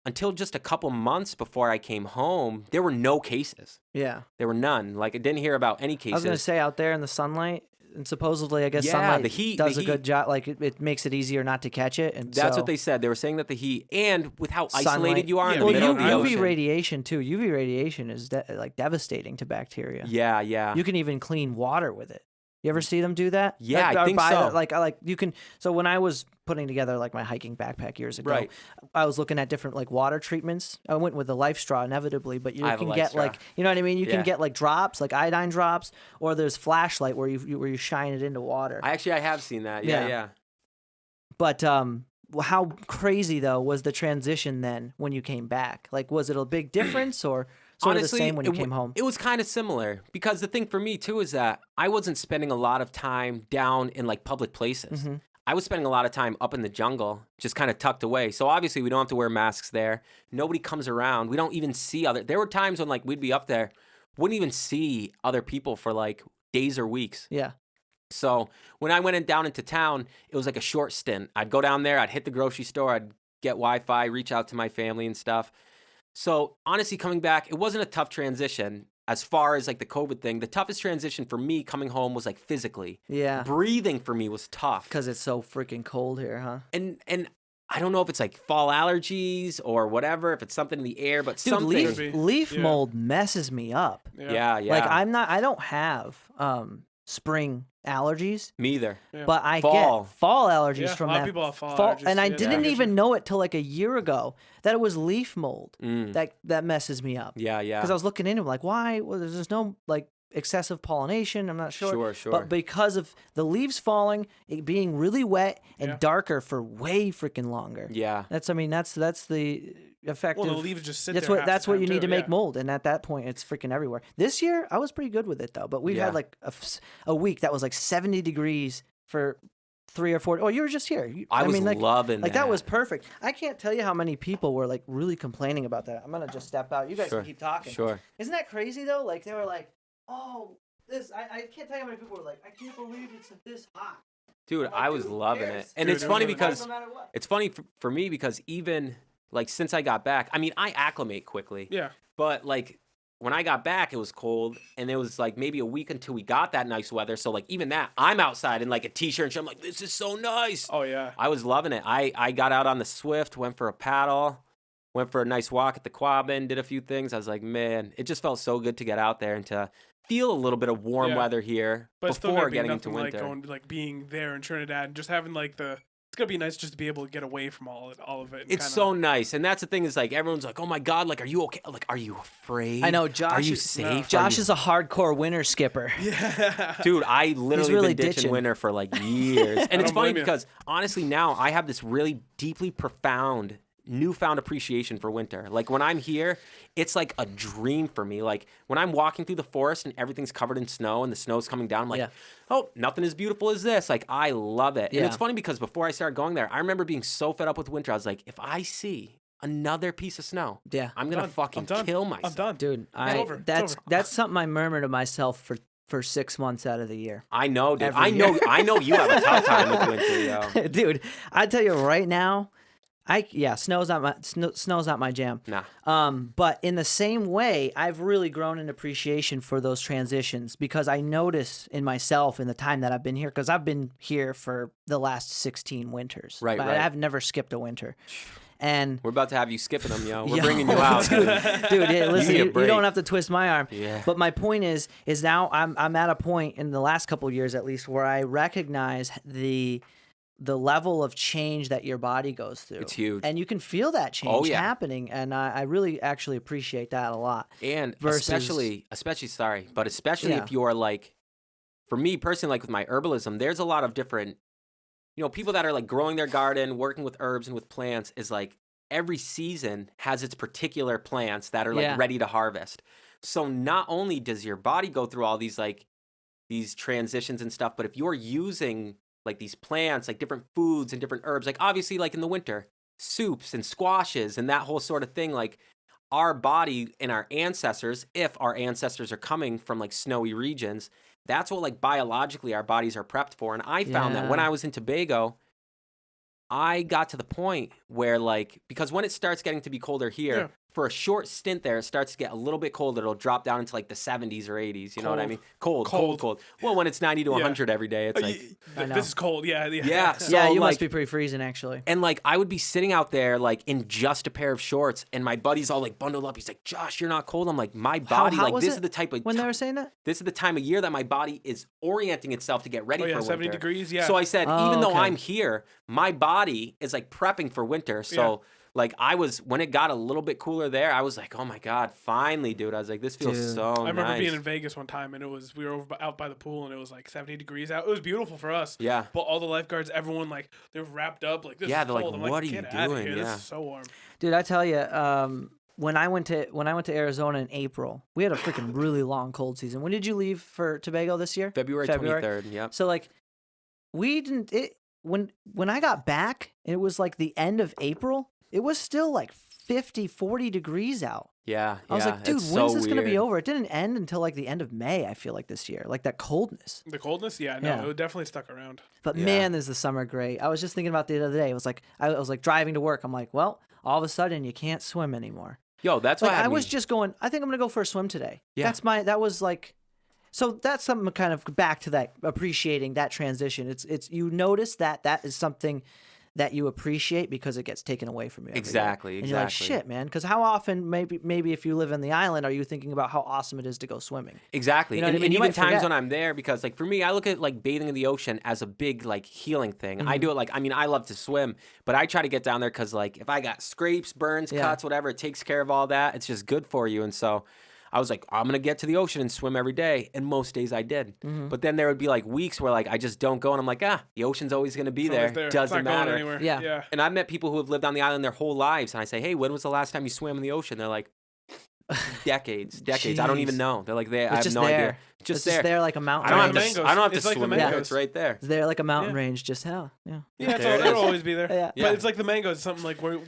until just a couple months before I came home, there were no cases. Yeah. There were none. Like, I didn't hear about any cases. I was going to say, out there in the sunlight, and supposedly, I guess sunlight does a good job. Like, it makes it easier not to catch it. And that's what they said. They were saying that the heat, and with how isolated you are in the middle of the ocean. UV radiation, too. UV radiation is devastating to bacteria. Yeah. You can even clean water with it. You ever see them do that? Yeah, I think so. You can. So when I was putting together like my hiking backpack years ago, right. I was looking at different like water treatments. I went with the Life Straw inevitably, but you can get like, you know what I mean? You can get like drops, like iodine drops, or there's flashlight where you shine it into water. I have seen that. Yeah. But how crazy though was the transition then when you came back? Like, was it a big difference or? Sort Honestly, of the same when you came home. It was kind of similar because the thing for me too is that I wasn't spending a lot of time down in like public places. I was spending a lot of time up in the jungle, just kind of tucked away. So obviously we don't have to wear masks there. Nobody comes around. We don't even see there were times when like we'd be up there, wouldn't even see other people for like days or weeks. Yeah. So when I went down into town, it was like a short stint. I'd go down there, I'd hit the grocery store, I'd get Wi-Fi, reach out to my family and stuff. So honestly, coming back, it wasn't a tough transition. As far as like the COVID thing, the toughest transition for me coming home was like physically. Yeah. Breathing for me was tough. Because it's so freaking cold here, huh? And I don't know if it's like fall allergies or whatever, if it's something in the air, but dude, something. Leaf mold messes me up. Yeah. Like I don't have spring allergies. Me either. Yeah. But I get fall allergies from that. A lot of people have fall allergies. And I didn't even know it till like a year ago that it was leaf mold that messes me up. Yeah. Because I was looking into it, like, why? Well, there's no like excessive pollination. I'm not sure. Sure. But because of the leaves falling, it being really wet and darker for way freaking longer. Yeah. That's the effective. Well, the leaves just sit there. That's what you need to make mold, and at that point, it's freaking everywhere. This year, I was pretty good with it though. But we've had like a week that was like 70 degrees for 3 or 4. Oh, you were just here. I was loving like that was perfect. I can't tell you how many people were like really complaining about that. I'm gonna just step out. You guys can keep talking. Sure. Isn't that crazy though? Like they were like, oh, this. I can't tell you how many people were like, I can't believe it's this hot. Dude, I was loving it. And it's funny because it's funny for me because even like since I got back, I mean, I acclimate quickly. Yeah. But like when I got back, it was cold and it was like maybe a week until we got that nice weather. So like even that, I'm outside in like a t-shirt and shit. I'm like, this is so nice. Oh yeah. I was loving it. I got out on the Swift, went for a paddle, went for a nice walk at the Quabbin, did a few things. I was like, man, it just felt so good to get out there and to feel a little bit of warm weather here before getting into winter. Like being there in Trinidad and just having like it's gonna be nice just to be able to get away from all of it. It's so nice, and that's the thing is like everyone's like, oh my god, like are you okay? Like are you afraid? I know Josh. Are you safe? No. Josh is a hardcore winter skipper. Yeah, dude, I literally really been ditching winter for like years, and it's funny because honestly now I have this really deeply profound newfound appreciation for winter. Like when I'm here, it's like a dream for me. Like when I'm walking through the forest and everything's covered in snow and the snow's coming down, I'm like, oh, nothing as beautiful as this. Like I love it. And it's funny because before I started going there, I remember being so fed up with winter. I was like, if I see another piece of snow, I'm gonna fucking kill myself. I'm done. Dude, that's something I murmur to myself for 6 months out of the year. I know, dude. I know you have a tough time with winter, yo. Dude, I tell you right now, snow's not my jam. Nah. But in the same way, I've really grown in appreciation for those transitions because I notice in myself in the time that I've been here, because I've been here for the last 16 winters. Right. I've never skipped a winter. And we're about to have you skipping them, yo. We're bringing you out, dude. Hey, listen, you don't have to twist my arm. Yeah. But my point is now I'm at a point in the last couple of years at least where I recognize the level of change that your body goes through. It's huge. And you can feel that change happening. And I really actually appreciate that a lot. And especially if you're like, for me personally, like with my herbalism, there's a lot of different, people that are like growing their garden, working with herbs and with plants is like every season has its particular plants that are like ready to harvest. So not only does your body go through all these like these transitions and stuff, but if you're using like these plants, like different foods and different herbs, like obviously like in the winter, soups and squashes and that whole sort of thing, like our body and our ancestors, if our ancestors are coming from like snowy regions, that's what like biologically our bodies are prepped for. And I found that when I was in Tobago, I got to the point where like, because when it starts getting to be colder here, for a short stint there, it starts to get a little bit colder. It'll drop down into like the 70s or 80s. You know what I mean? Cold. Well, when it's 90 to 100 every day, it's like... This is cold. Yeah. So, you must be pretty freezing, actually. And like, I would be sitting out there like in just a pair of shorts and my buddy's all like bundled up. He's like, Josh, you're not cold. I'm like, my body, like this is the type of... When they were saying that? This is the time of year that my body is orienting itself to get ready for winter. 70 degrees, So I said, even though I'm here, my body is like prepping for winter. So... Like when it got a little bit cooler there, I was like, oh my God, finally, dude. I was like, this feels so nice. I remember being in Vegas one time and we were out by the pool and it was like 70 degrees out. It was beautiful for us. Yeah. But all the lifeguards, everyone like, they're wrapped up like this is they're cold. like, what are you doing? This is so warm. Dude, I tell you, when I went to Arizona in April, we had a freaking really long cold season. When did you leave for Tobago this year? February 23rd, yep. So like, we when I got back, it was like the end of April. It was still like 50, 40 degrees out. Yeah, I was like, dude, when's this going to be over? It didn't end until like the end of May, I feel like, this year. Like that coldness. The coldness? Yeah, no, it definitely stuck around. But man, is the summer great. I was just thinking about the other day. It was like, I was like driving to work. I'm like, well, all of a sudden you can't swim anymore. Yo, that's like, why I was just going, I think I'm going to go for a swim today. Yeah. That was like, so that's something kind of back to that, appreciating that transition. It's you notice that is something that you appreciate because it gets taken away from you. Exactly. And you're like, shit, man. Because how often, maybe if you live in the island, are you thinking about how awesome it is to go swimming? Exactly. You know what I mean? And You even might times forget. when I'm there, because like for me, I look at like bathing in the ocean as a big like healing thing. I do it like, I mean, I love to swim, but I try to get down there because like if I got scrapes, burns, cuts, whatever, it takes care of all that. It's just good for you. And so I was like, I'm going to get to the ocean and swim every day. And most days I did. But then there would be like weeks where like I just don't go. And I'm like, the ocean's always going to be there. Doesn't matter. Yeah. And I've met people who have lived on the island their whole lives. And I say, hey, when was the last time you swam in the ocean? They're like, decades. I don't even know. They're like, I have no idea. It's just there like a mountain. I range. don't have to It's like swim the in there. mangoes. It's right there. It's there like a mountain range. Just how? Yeah, There it it'll is. always be there. Yeah. But it's like the mangoes. Something like where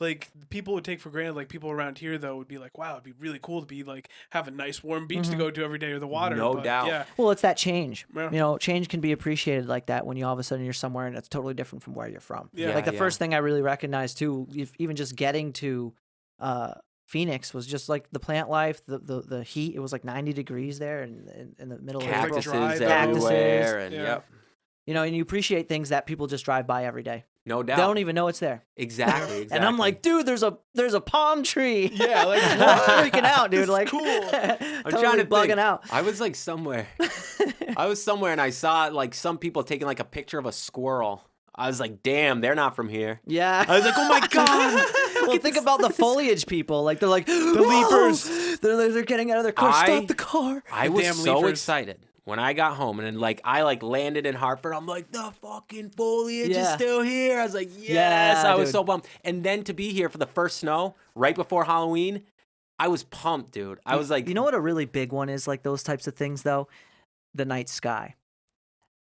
like people would take for granted. Like people around here though would be like, wow, it'd be really cool to be like have a nice warm beach to go to every day or the water. No doubt. Yeah. Well, it's that change. Yeah. You know, change can be appreciated like that when you all of a sudden you're somewhere and it's totally different from where you're from. Yeah. Like the first thing I really recognized too, even just getting to Phoenix was just like the plant life, the heat. It was like 90 degrees there in the middle of April. Cactuses April. everywhere. And yep. You know, and you appreciate things that people just drive by every day. No doubt. They don't even know it's there. Exactly. And I'm like, dude, there's a palm tree. Yeah, like I'm freaking out, dude. Like, cool. I'm totally trying to bugging think. out. I was like somewhere. And I saw like some people taking like a picture of a squirrel. I was like, damn, they're not from here. Yeah. I was like, oh my God. Well, think about the foliage people. Like, they're like, The leafers. They're getting out of their car. Stop the car. I The was damn so leafers. excited when I got home and then like I like landed in Hartford. I'm like, the fucking foliage is still here. I was like, yes. Yeah, I was dude. so bummed. And then to be here for the first snow right before Halloween, I was pumped, dude. I was like, You know what a really big one is, like those types of things, though? The night sky.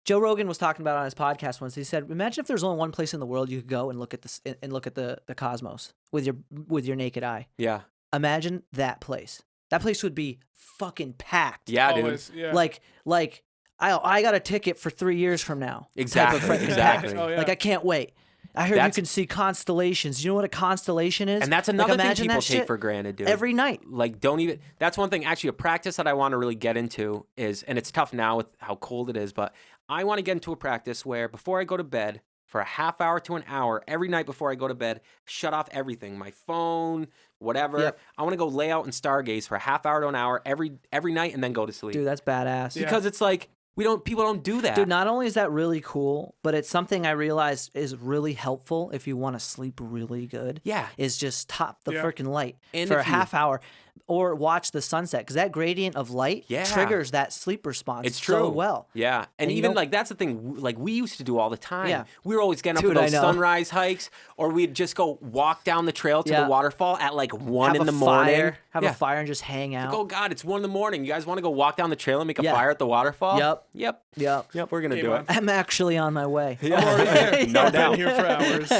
Joe Rogan was talking about it on his podcast once. He said, imagine if there's only one place in the world you could go and look at this and look at the cosmos with your naked eye. yeah. Imagine that place. That place would be fucking packed. Yeah, Always, dude. yeah. Like I got a ticket for 3 years from now. Exactly, Type of freaking exactly. packed. Oh, yeah. Like I can't wait. I heard you can see constellations. You know what a constellation is? And that's Like, another thing imagine people that take shit for granted, dude. every night. Like, don't even. That's one thing. Actually, a practice that I want to really get into is, and it's tough now with how cold it is, but I want to get into a practice where before I go to bed, for a half hour to an hour every night before I go to bed, shut off everything, my phone, whatever. Yep. I want to go lay out and stargaze for a half hour to an hour every night and then go to sleep. Dude, that's badass. Because it's like people don't do that. Dude, not only is that really cool, but it's something I realized is really helpful if you want to sleep really good. Yeah. Is just top the Yeah. freaking light And for a if you- half hour or watch the sunset because that gradient of light triggers that sleep response It's true. so well. Yeah. And you even know- like that's the thing like we used to do all the time. Yeah. We were always getting up Dude, for I those know. sunrise hikes or we'd just go walk down the trail to Yeah. the waterfall at like 1 Have in a the morning. fire, have Yeah. a fire and just hang out. Like, oh God, it's 1 in the morning. You guys want to go walk down the trail and make a Yeah. fire at the waterfall? Yep. Yep, we're gonna Hey, do man. it. I'm actually on my way. I'm already there. No I've doubt. been here for hours.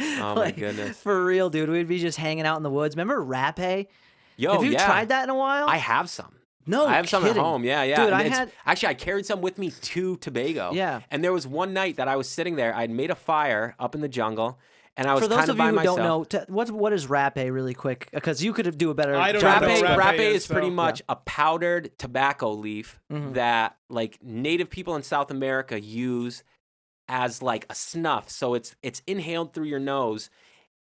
Oh my Like, goodness. For real, dude. We'd be just hanging out in the woods. Remember Rapé? Yo, Have you yeah. tried that in a while? I have some. No, I have some at kidding. home. Yeah. Dude, And actually I carried some with me to Tobago. Yeah. And there was one night that I was sitting there. I'd made a fire up in the jungle, and I was For those kind of by you who myself. don't know, what is Rapé really quick? Because you could do a better I don't job. know what explaining. Rapé Rapé is, is pretty so- much a powdered tobacco leaf Mhm. that like native people in South America use as like a snuff. So it's inhaled through your nose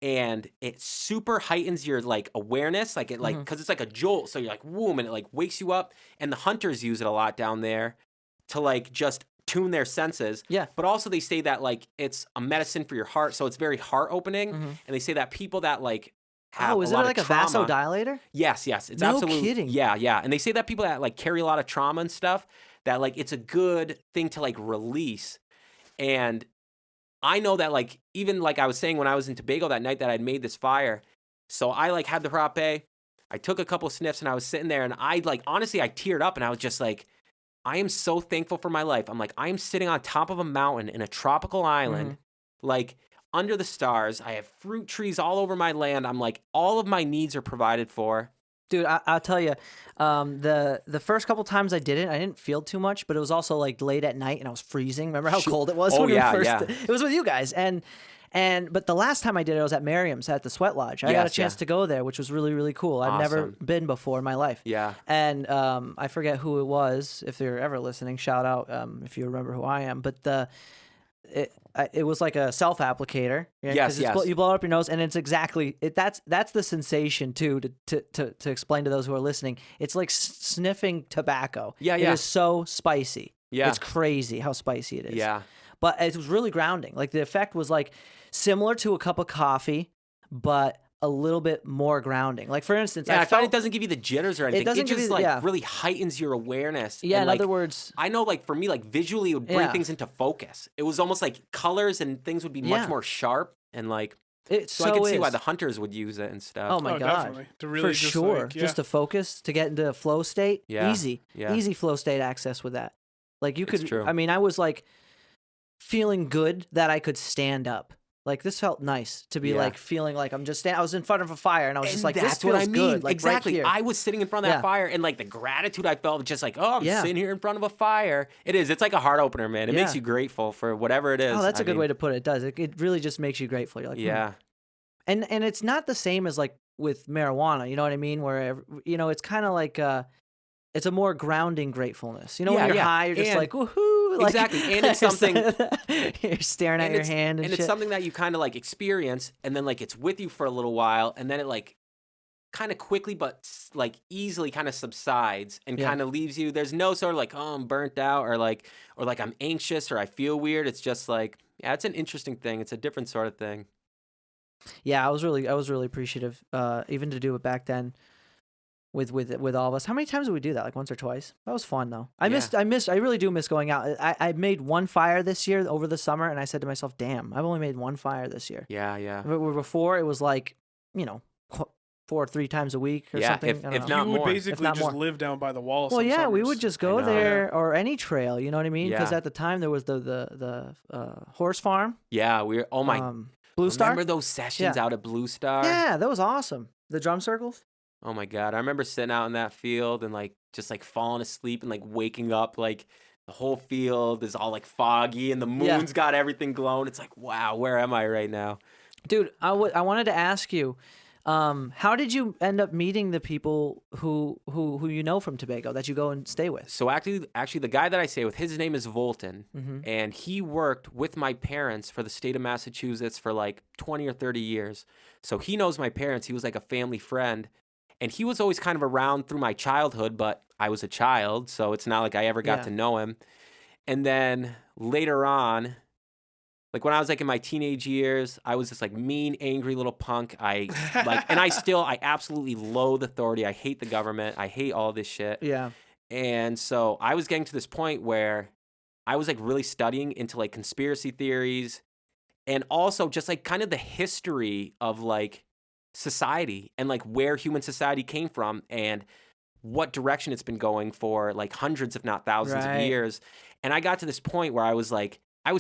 and it super heightens your like awareness, like it like because it's like a jolt. So you're like whoom, and it like wakes you up. And the hunters use it a lot down there to like just tune their senses. Yeah. But also they say that like it's a medicine for your heart, so it's very heart opening. And they say that people that like have Oh, is a it lot like of a trauma, vasodilator? Yes, it's No absolutely kidding. Yeah. And they say that people that like carry a lot of trauma and stuff, that like it's a good thing to like release. And I know that like even like I was saying when I was in Tobago that night that I'd made this fire. So I like had the rapé. I took a couple sniffs and I was sitting there and I like honestly I teared up and I was just like I am so thankful for my life. I'm like, I am sitting on top of a mountain in a tropical island, like under the stars. I have fruit trees all over my land. I'm like, all of my needs are provided for. Dude, I'll tell you, the first couple times I did it, I didn't feel too much, but it was also like late at night and I was freezing. Remember how cold it was? Oh, when yeah, we first, yeah. It was with you guys. But the last time I did it, I was at Merriam's at the Sweat Lodge. I got a chance to go there, which was really, really cool. I've never been before in my life. Yeah. And I forget who it was. If they're ever listening, shout out if you remember who I am. But it was like a self-applicator. Yes. You blow it up your nose, and it's exactly that's the sensation too. To explain to those who are listening, it's like sniffing tobacco. Yeah. It is so spicy. Yeah. It's crazy how spicy it is. Yeah. But it was really grounding. Like the effect was like similar to a cup of coffee, but a little bit more grounding. Like for instance, I find it doesn't give you the jitters or anything. It just really heightens your awareness. Yeah, and in other words, I know like for me, like visually it would bring things into focus. It was almost like colors and things would be much more sharp and like I can see why the hunters would use it and stuff. Oh my god. Definitely. To really for sure. Just to focus, to get into a flow state. Yeah. Easy flow state access with that. Like you could true. I mean, I was like feeling good that I could stand up. Like this felt nice to be like feeling like I'm just I was in front of a fire and I was just like, this feels good. Like exactly. Right here. I was sitting in front of that fire and like the gratitude I felt just like, oh, I'm sitting here in front of a fire. It's like a heart opener, man. It makes you grateful for whatever it is. Oh, that's a good way to put it. It does. It really just makes you grateful. You're like, And it's not the same as like with marijuana, you know what I mean? Where it's kind of like it's a more grounding gratefulness. You know, when you're high, you're just like, woohoo. Like, exactly. And it's something you're staring at your hand and it's something that you kind of like experience and then like it's with you for a little while and then it like kind of quickly but like easily kind of subsides and kind of leaves you. There's no sort of like, oh, I'm burnt out or like I'm anxious or I feel weird. It's just like, it's an interesting thing. It's a different sort of thing. Yeah, I was really appreciative, even to do it back then with all of us. How many times did we do that? Like once or twice? That was fun though. I really do miss going out. I made one fire this year over the summer, and I said to myself, "Damn, I've only made one fire this year." Yeah. Before it was like, 4 or 3 times a week or something. If not you more. would basically just more. live down by the wall. Well, yeah, we would just go there or any trail. You know what I mean? Because Yeah. at the time there was the horse farm. Yeah, Blue Star. Remember those sessions out at Blue Star? Yeah, that was awesome. The drum circles. Oh my God. I remember sitting out in that field and like just like falling asleep and like waking up like the whole field is all like foggy and the moon's got everything glowing. It's like, wow, where am I right now? Dude, I wanted to ask you, how did you end up meeting the people who you know from Tobago that you go and stay with? So actually the guy that I stay with, his name is Volton, and he worked with my parents for the state of Massachusetts for like 20 or 30 years. So he knows my parents. He was like a family friend. And he was always kind of around through my childhood, but I was a child, so it's not like I ever got to know him. And then later on, like when I was like in my teenage years, I was this like mean, angry little punk. I absolutely loathe authority. I hate the government. I hate all this shit. Yeah. And so I was getting to this point where I was like really studying into like conspiracy theories and also just like kind of the history of like society and like where human society came from and what direction it's been going for like hundreds if not thousands of years. And I got to this point where I was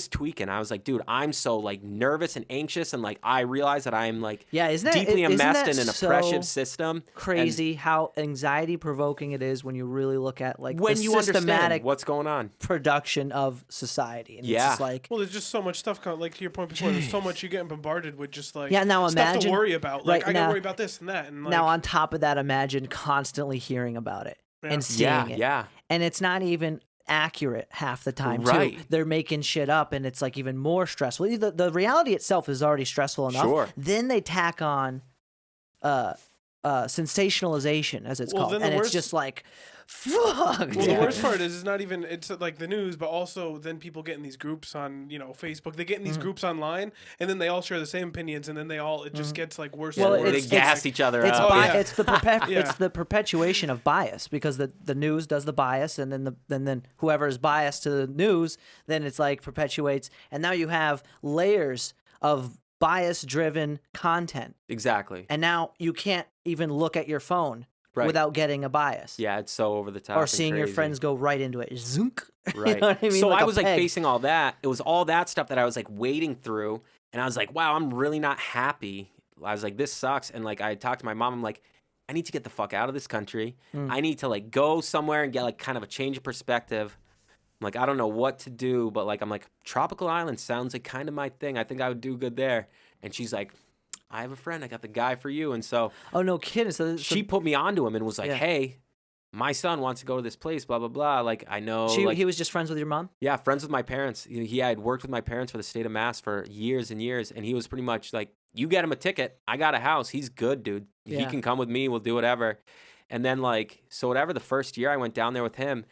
tweaking. I was like, dude, I'm so like nervous and anxious and like I realize that I'm like deeply enmeshed in an oppressive system. Crazy how anxiety provoking it is when you really look at like when the you systematic understand what's going on production of society. And it's just like, well, there's just so much stuff like to your point before, there's so much you're getting bombarded with just like now stuff imagine to worry about. Like I gotta worry about this and that. And like, now on top of that, imagine constantly hearing about it and seeing it. Yeah. And it's not even accurate half the time Right. too. They're making shit up and it's like even more stressful. The reality itself is already stressful enough. Sure. Then they tack on sensationalization, as it's called. And it's just like, fuck. Well, the worst part is it's not even, it's like the news, but also then people get in these groups on, Facebook. They get in these groups online, and then they all share the same opinions, and then it just gets like worse and worse. They gas each other it's up. It's the perpetuation of bias because the news does the bias, and then whoever is biased to the news, then it's like perpetuates, and now you have layers of bias-driven content. Exactly. And now you can't even look at your phone without getting a bias. Yeah, it's so over the top. Or seeing crazy. your friends go right into it. Zunk. Right. You know what I mean? So like I was like peg. facing all that. It was all that stuff that I was like wading through. And I was like, wow, I'm really not happy. I was like, this sucks. And like I talked to my mom. I'm like, I need to get the fuck out of this country. I need to like go somewhere and get like kind of a change of perspective. I'm like, I don't know what to do, but like I'm like, tropical island sounds like kind of my thing. I think I would do good there. And she's like, I have a friend. I got the guy for you. And so Oh, no kidding. So she put me onto him and was like, hey, my son wants to go to this place, blah, blah, blah. Like, I know. He was just friends with your mom? Yeah, friends with my parents. He had worked with my parents for the state of Mass for years and years. And he was pretty much like, you get him a ticket. I got a house. He's good, dude. He can come with me. We'll do whatever. And then like, so whatever, the first year I went down there with him.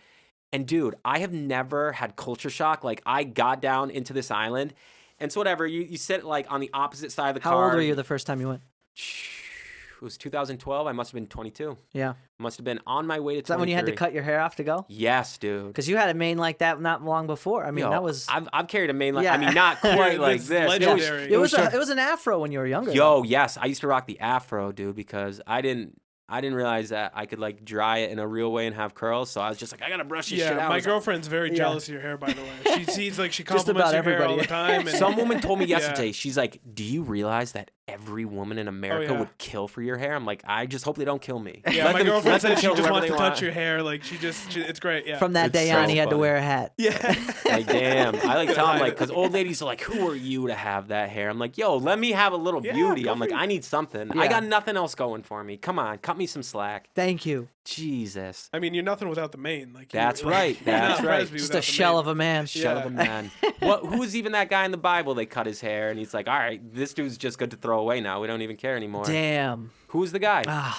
And dude, I have never had culture shock. Like I got down into this island. And so whatever, you sit like on the opposite side of the car. How old were you the first time you went? It was 2012. I must have been 22. Yeah. Must have been on my way to 23. Is that when you had to cut your hair off to go? Yes, dude. Because you had a mane like that not long before. I mean, that was... I've carried a mane like... I mean, not quite like this. Legendary. It was an afro when you were younger. Yo, yes. I used to rock the afro, dude, because I didn't realize that I could like dry it in a real way and have curls. So I was just like, I gotta brush this shit out. My girlfriend's very jealous of your hair, by the way. She sees like she compliments your hair all the time. And some woman told me yesterday, she's like, do you realize that every woman in America would kill for your hair? I'm like, I just hope they don't kill me. Yeah, my girlfriend said she just wants to touch your hair. Like it's great. Yeah. From that day on, he had to wear a hat. Yeah. Like, damn. I like tell him like, because old ladies are like, who are you to have that hair? I'm like, yo, let me have a little beauty. I'm like, I need something. I got nothing else going for me. Come on, cut me some slack. Thank you. Jesus. I mean, you're nothing without the mane. Like that's right. That's right. Just a shell of a man. Shell of a man. Who's even that guy in the Bible? They cut his hair, and he's like, all right, this dude's just good to throw away now. We don't even care anymore. Damn. Who's the guy?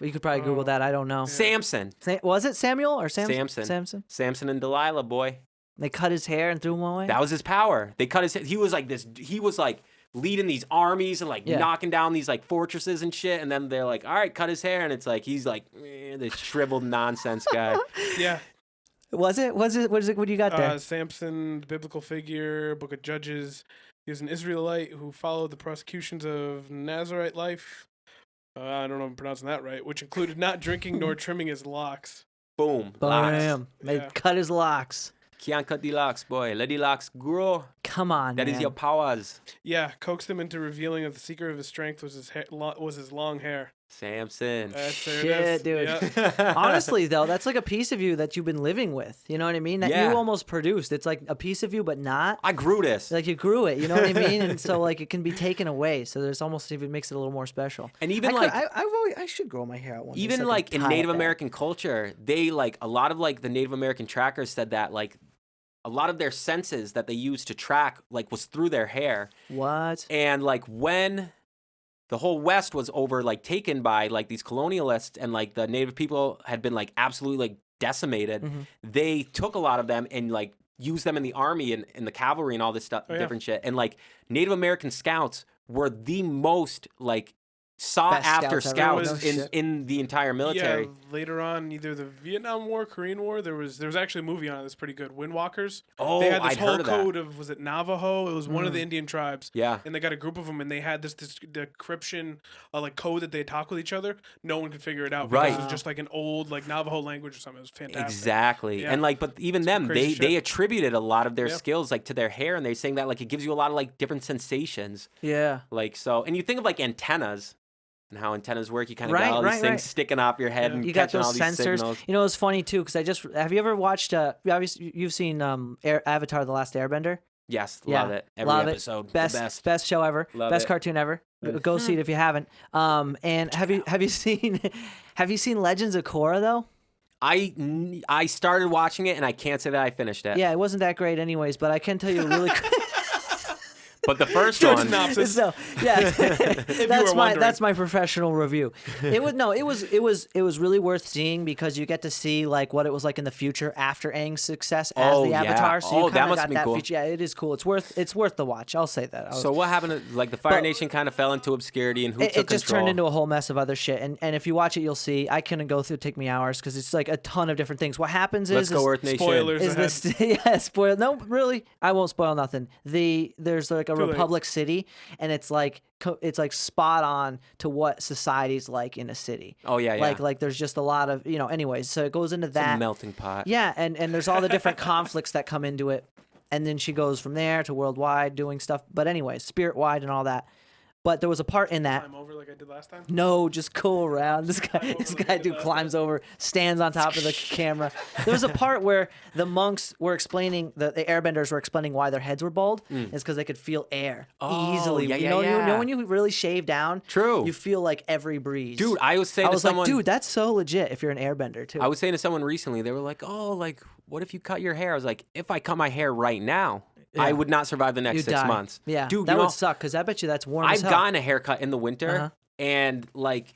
You could probably Google that. I don't know. Samson. Was it Samuel or Samson? Samson and Delilah, boy. They cut his hair and threw him away? That was his power. They cut his hair. He was like leading these armies and like knocking down these like fortresses and shit. And then they're like, all right, cut his hair. And it's like, he's like this shriveled nonsense guy. Yeah. Was it? What do you got there? Samson, the biblical figure, Book of Judges. He was an Israelite who followed the prosecutions of Nazarite life. I don't know if I'm pronouncing that right, which included not drinking nor trimming his locks. Boom. Bam. They cut his locks. Can't cut the locks, boy. Let the locks grow. Come on, That man. is your powers. Yeah, coaxed him into revealing that the secret of his strength was his long hair. Samson. Shit, dude. Yeah. Honestly, though, that's like a piece of you that you've been living with. You know what I mean? That you almost produced. It's like a piece of you, but not. I grew this. Like you grew it. You know what I mean? And so like it can be taken away. So there's almost even makes it a little more special. And even I should grow my hair out one day. Even so like in Native American culture, they like a lot of like the Native American trackers said that like a lot of their senses that they used to track like was through their hair. What? And like when the whole West was over like taken by like these colonialists and like the Native people had been like absolutely like decimated, they took a lot of them and like used them in the army and in the cavalry and all this stuff, different shit. And like Native American scouts were the most like sought after scouts in the entire military. Yeah, later on, either the Vietnam War, Korean War, there was actually a movie on it that's pretty good, Windwalkers. Oh, they had this I'd whole heard of code of, was it Navajo? It was one of the Indian tribes. Yeah. And they got a group of them, and they had this decryption like code that they talk with each other. No one could figure it out. Right. Because it was just like an old like Navajo language or something. It was fantastic. Exactly. Yeah. And like, but even them, they attributed a lot of their skills like to their hair, and they're saying that like it gives you a lot of like different sensations. Yeah. Like so, and you think of like antennas. And how antennas work, you kind of got all these things sticking off your head and you got catching those all these sensors. signals. You know, it's funny too because have you ever watched? Obviously, you've seen Avatar: The Last Airbender. Yes, love it. Every episode, best show ever, best cartoon ever. Go see it if you haven't. And have you seen Legends of Korra though? I started watching it and I can't say that I finished it. Yeah, it wasn't that great anyways, but I can tell you really. But the first one, so, yeah, that's my professional review. It was really worth seeing because you get to see like what it was like in the future after Aang's success as the Avatar. So you that must be cool. Feature. Yeah, it is cool. It's worth the watch. I'll say that. So what happened? Like the Fire Nation kind of fell into obscurity, and who took control? It just turned into a whole mess of other shit. And if you watch it, you'll see. I couldn't go through. Take me hours because it's like a ton of different things. What happens Let's go Earth Nation. Spoilers. Spoil? No, really. I won't spoil nothing. There's like Too late. republic city, and it's like spot on to what society's like in a city. Oh yeah, yeah. Like there's just a lot of anyways. So it goes into It's that a melting pot. Yeah, and there's all the different conflicts that come into it, and then she goes from there to worldwide doing stuff. But anyways, spirit wide and all that. But there was a part in that. Climb over like I did last time? No, just go around. This guy dude climbs over, stands on top of the camera. There was a part where the monks were explaining, the airbenders were explaining why their heads were bald. It's because they could feel air easily. Yeah, you know when you really shave down? True. You feel like every breeze. Dude, I was saying to someone, like, dude, that's so legit if you're an airbender too. I was saying to someone recently, they were like, oh, like, what if you cut your hair? I was like, if I cut my hair right now, I would not survive the next You'd 6 die. months. Yeah, dude, that would suck because I bet you that's warm as I've hell. gotten a haircut in the winter, and like,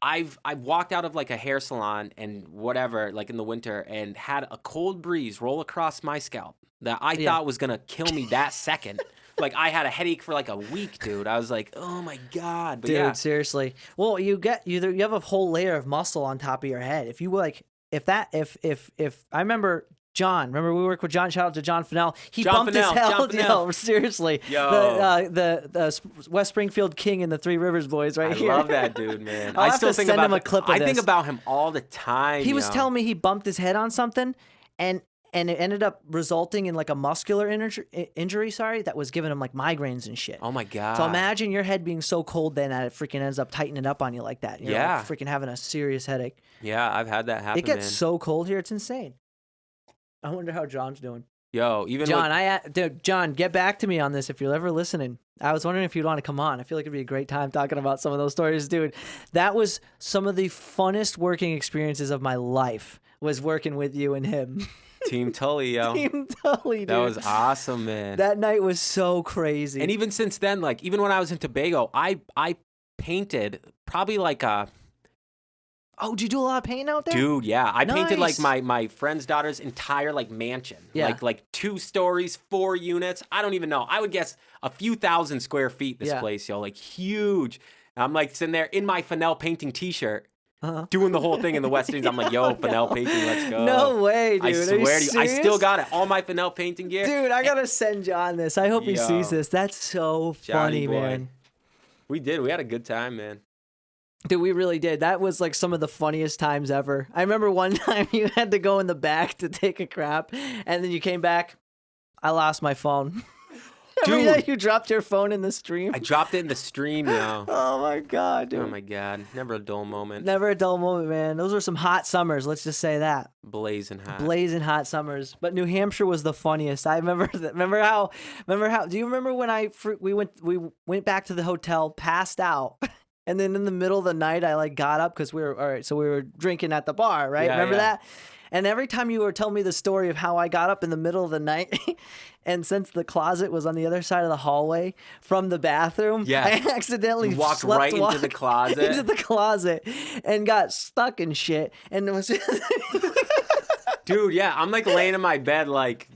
I've walked out of like a hair salon and whatever, like in the winter, and had a cold breeze roll across my scalp that I thought was gonna kill me that second. Like I had a headache for like a week, dude. I was like, oh my god, but dude, seriously. Well, you have a whole layer of muscle on top of your head. If you like, if I remember. John, remember we worked with John? Shout out to John Fennell. He bumped his head. Yo, seriously. Yo. The West Springfield King and the Three Rivers boys right here. I love that dude, man. I still think about him a clip of I this. think about him all the time. He was telling me he bumped his head on something, and it ended up resulting in like a muscular injury. Sorry, that was giving him like migraines and shit. Oh my god. So imagine your head being so cold then that it freaking ends up tightening up on you like that. You're like freaking having a serious headache. Yeah, I've had that happen. It gets so cold here, it's insane. I wonder how John's doing. Yo, even John, John, get back to me on this if you're ever listening. I was wondering if you'd want to come on. I feel like it'd be a great time talking about some of those stories, dude. That was some of the funnest working experiences of my life. Was working with you and him. Team Tully, yo. Team Tully, dude. That was awesome, man. That night was so crazy. And even since then, like even when I was in Tobago, I painted probably like a. Oh, did you do a lot of painting out there? Dude, yeah. I painted like Nice. my friend's daughter's entire like mansion. Yeah. Like 2 stories, 4 units. I don't even know. I would guess a few thousand square feet this place, yo. Like huge. And I'm like sitting there in my Fennell painting t-shirt. Doing the whole thing in the West Indies. I'm like, yo, Fennell painting, let's go. No way, dude. I swear to you. I serious? still got it. All my Fennell painting gear. Dude, I gotta send John this. I hope he Yo. sees this. That's so Johnny funny, boy. man. We did. We had a good time, man. Dude, we really did. That was like some of the funniest times ever. I remember one time you had to go in the back to take a crap, and then you came back. I lost my phone. Dude. Remember that you dropped your phone in the stream? I dropped it in the stream, yo. Oh my god, dude. Oh my god. Never a dull moment. Never a dull moment, man. Those were some hot summers. Let's just say that. Blazing hot. Blazing hot summers. But New Hampshire was the funniest. I remember. Remember how? Do you remember when we went back to the hotel, passed out, and then in the middle of the night I like got up because we were drinking at the bar, right? Yeah, Remember yeah. that? And every time you were telling me the story of how I got up in the middle of the night, and since the closet was on the other side of the hallway from the bathroom, I accidentally walked right into the closet. Into the closet and got stuck in shit. And it was Dude, yeah, I'm like laying in my bed, like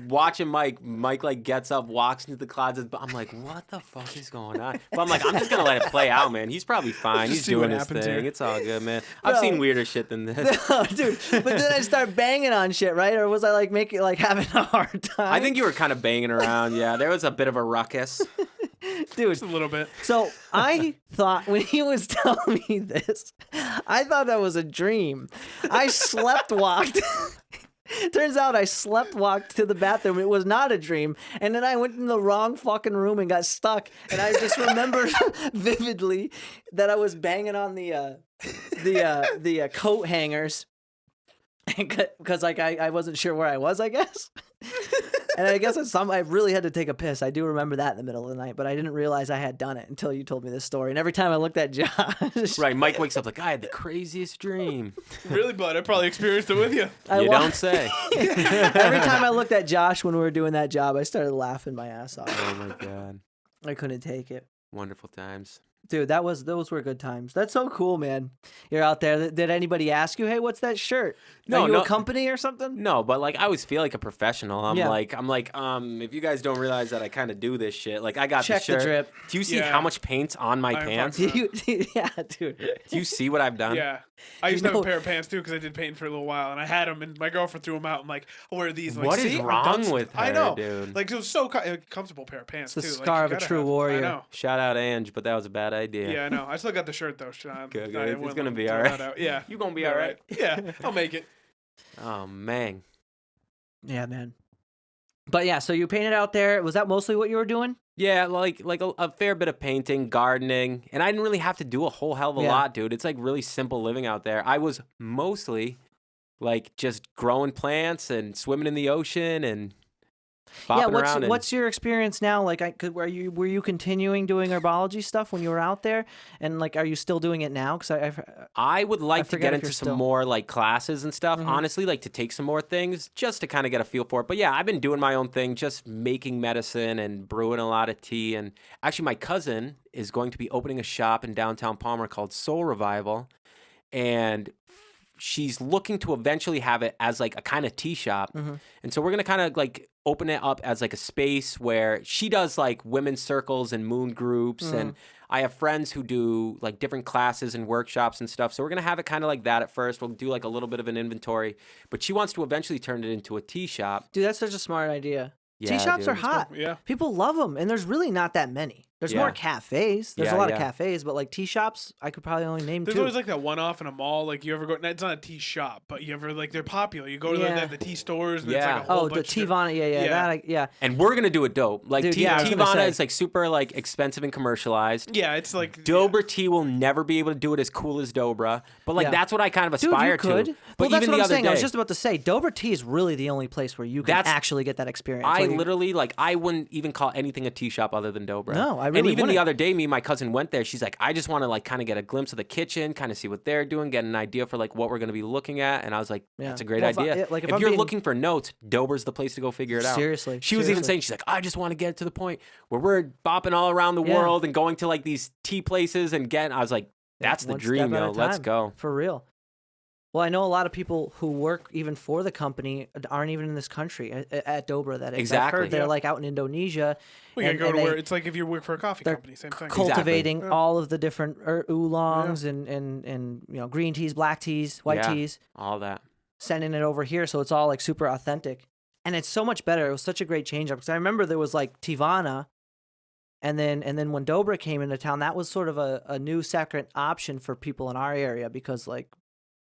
watching Mike. Mike like gets up, walks into the closet, but I'm like, what the fuck is going on? But I'm like, I'm just gonna let it play out, man. He's probably fine. He's doing his thing. Here. It's all good, man. I've seen weirder shit than this. No, dude. But then I start banging on shit, right? Or was I like having a hard time? I think you were kind of banging around. Yeah, there was a bit of a ruckus. Dude, Just a little bit. So I thought when he was telling me this, I thought that was a dream. I slept walked. Turns out I slept walked to the bathroom. It was not a dream. And then I went in the wrong fucking room and got stuck. And I just remember vividly that I was banging on the coat hangers. Because like I wasn't sure where I was, I guess. And I guess I really had to take a piss. I do remember that in the middle of the night, but I didn't realize I had done it until you told me this story. And every time I looked at Josh, Right, Mike wakes up like, I had the craziest dream. Really, bud? I probably experienced it with you. You don't say. Every time I looked at Josh when we were doing that job, I started laughing my ass off. Oh my god, I couldn't take it. wonderful times. Dude, those were good times. That's so cool, man. You're out there. Did anybody ask you, hey, what's that shirt? No, Are you no. a company or something? No, but like I always feel like a professional. I'm Yeah. like, if you guys don't realize that I kind of do this shit, like I got Check the shirt. the drip. Do you see Yeah. how much paint's on my I'm pants? fucking Yeah, dude. Do you see what I've done? Yeah. I used to have a pair of pants too because I did painting for a little while, and I had them, and my girlfriend threw them out. I'm like, I'll wear these. I'm What like, is see, I'm wrong done. with her, I know, dude? Like it was so comfortable pair of pants It's the too. scar like, of a true warrior. I know. Shout out Ange, but that was a bad idea. Yeah, I know. I still got the shirt though. Good. I It's wouldn't gonna be throw all right. that out. Yeah, You gonna be All all right. Yeah, I'll make it. Oh man. Yeah, man. But yeah, so you painted out there. Was that mostly what you were doing? Yeah, like a fair bit of painting, gardening, and I didn't really have to do a whole hell of a Yeah. lot, dude. It's like really simple living out there. I was mostly like just growing plants and swimming in the ocean and bopping around. What's your experience now? Like, were you continuing doing herbology stuff when you were out there, and like, are you still doing it now? Because I would like to forget get if into you're some still- more like classes and stuff. Mhm. Honestly, like to take some more things just to kind of get a feel for it. But yeah, I've been doing my own thing, just making medicine and brewing a lot of tea. And actually, my cousin is going to be opening a shop in downtown Palmer called Soul Revival, and she's looking to eventually have it as like a kind of tea shop. Mhm. And so we're gonna kind of like open it up as like a space where she does like women's circles and moon groups, and I have friends who do like different classes and workshops and stuff. So we're gonna have it kind of like that at first. We'll do like a little bit of an inventory, but she wants to eventually turn it into a tea shop. dude, that's such a smart idea. Yeah, Tea shops dude. are hot. Yeah. People love them, and there's really not that many. There's Yeah. more cafes. There's Yeah, a lot yeah. of cafes, but like tea shops, I could probably only name There's two. always like that one-off in a mall. Like you ever go? It's not a tea shop, but you ever like they're popular. You go to Yeah. the tea stores. And Yeah. It's like a whole the bunch of Tivana, yeah. Yeah. And we're gonna do it dope. Like Dude, yeah, I was gonna Tivana say. is like super like expensive and commercialized. Yeah, it's like Dobra tea will never be able to do it as cool as Dobra, but like Yeah. that's what I kind of Dude, aspire you could. to. Well, But that's even what the I'm other saying. day, I was just about to say, Dobra tea is really the only place where you can That's- actually get that experience. I where you- literally like I wouldn't even call anything a tea shop other than Dobra. No, I And really even the wouldn't. other day, me and my cousin went there. She's like, I just want to like kind of get a glimpse of the kitchen, kind of see what they're doing, get an idea for like what we're gonna be looking at. And I was like, Yeah. that's a great Well, if I- idea. yeah, like, if if I'm you're being- looking for notes, Dobra's the place to go figure it out. Seriously, She was even seriously. saying, she's like, I just want to get to the point where we're bopping all around the Yeah. world and going to like these tea places and getting. I was like, that's the One dream, step at a yo. Let's time. go. For real. Well, I know a lot of people who work even for the company aren't even in this country at Dobra. That is. I've Exactly. heard they're Yeah. like out in Indonesia. we gotta and- go and to they- where it's like if you work for a coffee they're company, same thing. cultivating Yeah. all of the different oolongs and green teas, black teas, white Yeah. teas, All that. sending it over here, so it's all like super authentic, and it's so much better. It was such a great change up because I remember there was like Tivana, and then when Dobra came into town, that was sort of a new second option for people in our area because like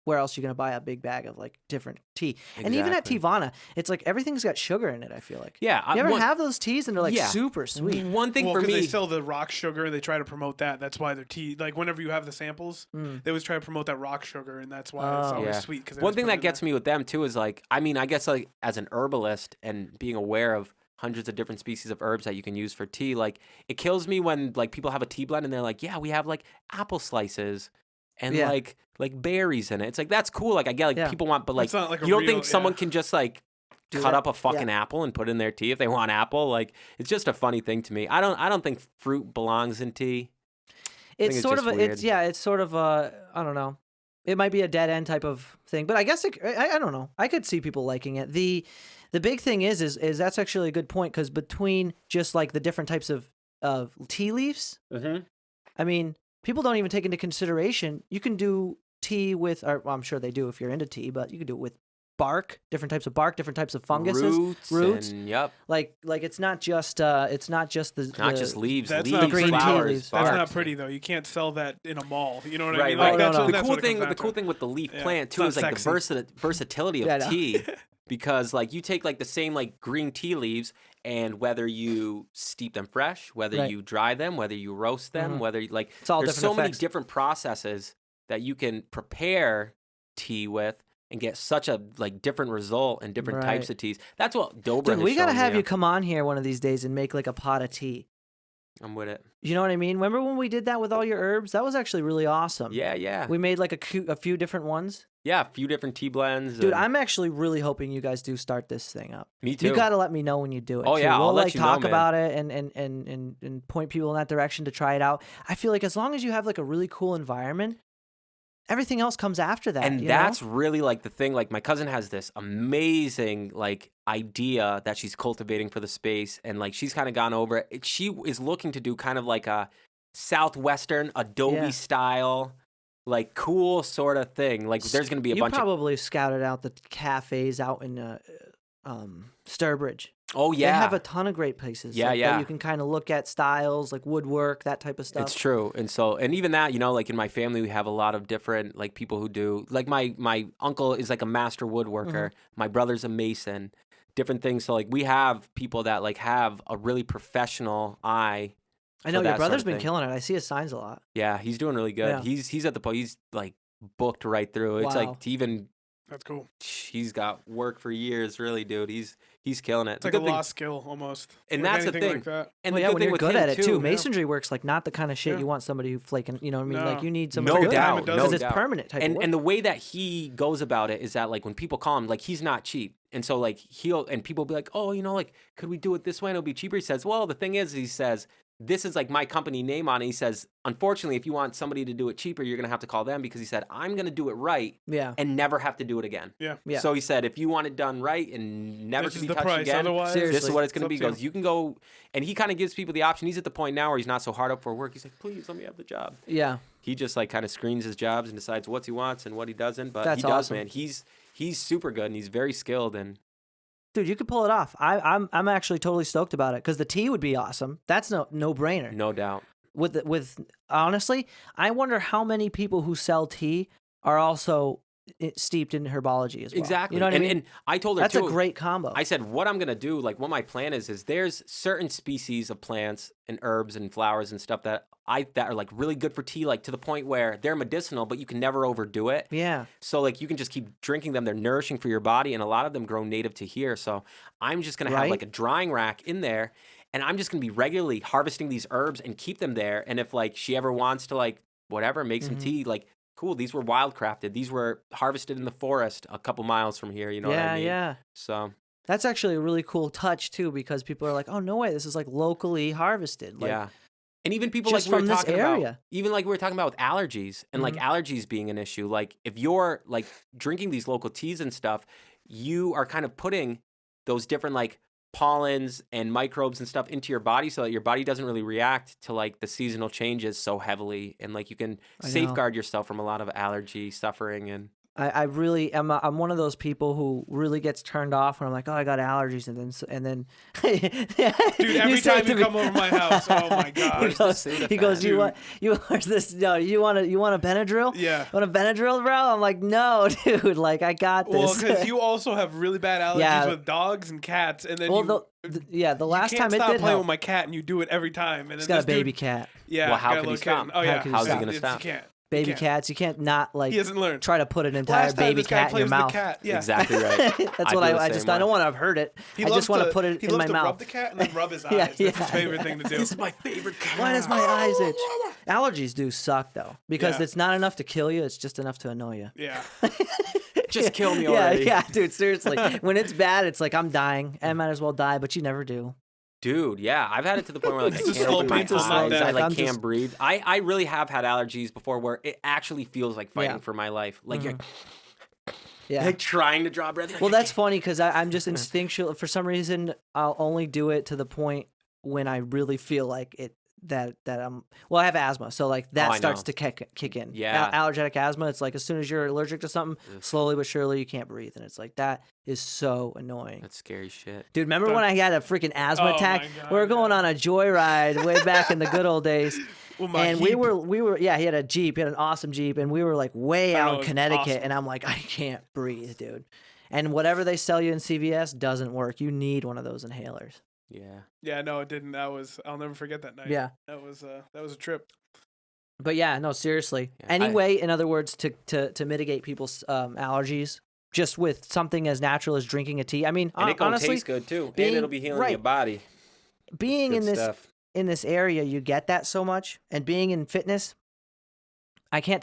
where else are you gonna buy a big bag of like different tea? And even at Exactly. Tivana, it's like everything's got sugar in it. I feel like. Yeah. You ever have those teas and they're like Yeah. super sweet? One thing Well, for because me. they sell the rock sugar and they try to promote that. That's why their tea, like whenever you have the samples, they always try to promote that rock sugar, and that's why it's Oh. always Yeah. sweet. Cause One thing that gets me with them too is like, I mean, I guess like as an herbalist and being aware of hundreds of different species of herbs that you can use for tea, like it kills me when like people have a tea blend and they're like, yeah, we have like apple slices and Yeah. like berries in it. It's like that's cool. Like I get like Yeah. people want, but like It's not like a you don't real- think someone yeah. can just like Do cut that. up a fucking apple and put in their tea if they want apple? Like it's just a funny thing to me. I don't think fruit belongs in tea. It's it's sort just of weird. it's sort of a I don't know. It might be a dead end type of thing, but I guess I don't know. I could see people liking it. The big thing is that's actually a good point because between just like the different types of tea leaves, I mean, people don't even take into consideration you can do tea with, or well, I'm sure they do if you're into tea, but you can do it with bark, different types of bark, different types of funguses, roots. And, yep. Like it's not just the Not just leaves, That's leaves, not green tea flowers, leaves. That's bark. not pretty though. You can't sell that in a mall. You know what I Right, mean? right. Like, that's, No, no. The that's cool what it thing, comes the down cool to. thing with the leaf Yeah, plant it's too not is like sexy. the versatility of Yeah, I know. tea, because like you take like the same like green tea leaves, and whether you steep them fresh, whether Right. you dry them, whether you roast them, Mhm. whether you, like It's all there's different so many effects. different processes that you can prepare tea with and get such a like different result and different types Right. of teas. That's what Dobra Dude, has we gotta shown have me. you come on here one of these days and make like a pot of tea. I'm with it. You know what I mean? Remember when we did that with all your herbs? That was actually really awesome. Yeah. We made like a few different ones. Yeah, a few different tea blends. Dude, I'm actually really hoping you guys do start this thing up. Me too. You got to let me know when you do it. Oh, too. yeah, we'll I'll let like you talk know, about it and point people in that direction to try it out. I feel like as long as you have like a really cool environment, everything else comes after that. And that's really like the thing. Like my cousin has this amazing like idea that she's cultivating for the space, and like she's kind of gone over it. She is looking to do kind of like a Southwestern Adobe style, like cool sort of thing. Like there's going to be a bunch. You probably scouted out the cafes out in Sturbridge. Oh yeah, they have a ton of great places. Yeah, that you can kind of look at styles like woodwork, that type of stuff. It's true, and even that, like in my family, we have a lot of different like people who do. Like my uncle is like a master woodworker. My brother's a mason. Different things. So like we have people that like have a really professional eye. I know your brother's been killing it. I see his signs a lot. Yeah, he's doing really good. Yeah. He's at the point. He's like booked right through. It's like to even. That's cool. He's got work for years, really, dude. He's killing it. It's like a lost skill almost. And that's the thing. Like that. And well, when you're good at it too, yeah. masonry work's like not the kind of shit you want somebody who flaking. You know what I mean? Like you need somebody no doubt, because it's permanent type of work. And the way that he goes about it is that like when people call him, like he's not cheap, and so like people be like, oh, like could we do it this way and it'll be cheaper? He says, well, the thing is, he says, this is like my company name on it. He says, unfortunately, if you want somebody to do it cheaper, you're going to have to call them, because he said, I'm going to do it right and never have to do it again. Yeah. So he said, if you want it done right and never to be touched price. again, Otherwise, this is what it's going to be. He goes, you can go, and he kind of gives people the option. He's at the point now where he's not so hard up for work. He's like, please let me have the job. Yeah. He just like kind of screens his jobs and decides what he wants and what he doesn't. But That's he does, awesome. man. He's super good and he's very skilled and. Dude, you could pull it off. I'm actually totally stoked about it because the tea would be awesome. That's no brainer. No doubt. With honestly, I wonder how many people who sell tea are also steeped in herbology as well. Exactly. You know what I mean? And I told her that's too. a great combo. I said, what I'm gonna do, like what my plan is there's certain species of plants and herbs and flowers and stuff that are like really good for tea, like to the point where they're medicinal, but you can never overdo it. Yeah. So like you can just keep drinking them. They're nourishing for your body, and a lot of them grow native to here. So I'm just gonna have like a drying rack in there, and I'm just gonna be regularly harvesting these herbs and keep them there. And if like she ever wants to like whatever make some tea, like cool, these were wildcrafted. These were harvested in the forest a couple miles from here. You know what I mean? Yeah. So. That's actually a really cool touch too, because people are like, "Oh no way, this is like locally harvested." Like, yeah, and even people just like we from were this talking area. about, even like we were talking about with allergies and like allergies being an issue. Like if you're like drinking these local teas and stuff, you are kind of putting those different like pollens and microbes and stuff into your body, so that your body doesn't really react to like the seasonal changes so heavily, and like you can safeguard yourself from a lot of allergy suffering. And I really am. I'm one of those people who really gets turned off when I'm like, "Oh, I got allergies," and then dude, every time you come over my house, oh my god, he goes, "You want this? No, you want a Benadryl? Yeah, want a Benadryl, bro?" I'm like, "No, dude, like I got this." Well, because you also have really bad allergies with dogs and cats, and then the last time it stop did playing with my cat, and you do it every time. And he's got a baby cat. Yeah, well, how can he stop? Oh yeah, how's he gonna stop? You can't. Baby cats, you can't not like. He hasn't learned. Try to put an entire baby cat in your mouth. Yeah. Exactly right. That's what I just. I don't want to hurt it. I just want to put it in my mouth. He loves to rub the cat and then rub his eyes. That's his favorite thing to do. This is my favorite cat. Why does my eyes itch? Allergies do suck though, because it's not enough to kill you. It's just enough to annoy you. Yeah. Just kill me already. Yeah, dude. Seriously, when it's bad, it's like I'm dying. I might as well die, but you never do. Dude, yeah, I've had it to the point where like I can't open my eyes. I like can't breathe. I really have had allergies before where it actually feels like fighting for my life. Like you're like trying to draw breath. Like, well, that's funny because I'm just instinctual. For some reason, I'll only do it to the point when I really feel like it. That I'm I have asthma, so like that starts to kick in. Yeah, allergic asthma. It's like as soon as you're allergic to something, slowly but surely you can't breathe, and it's like that is so annoying. That's scary shit, dude. Remember when I had a freaking asthma attack? We were going on a joyride way back in the good old days. And we were he had a Jeep, he had an awesome Jeep, and we were like way out in Connecticut, and I'm like, I can't breathe, dude. And whatever they sell you in CVS doesn't work. You need one of those inhalers. Yeah. Yeah, no, it didn't. I'll never forget that night. Yeah. That was a trip. But yeah, no, seriously. Yeah, anyway, in other words, to mitigate people's allergies, just with something as natural as drinking a tea. I mean, and it honestly, taste good too, and it'll be healing your body. Being good in this stuff. in this area, you get that so much. And being in fitness, I can't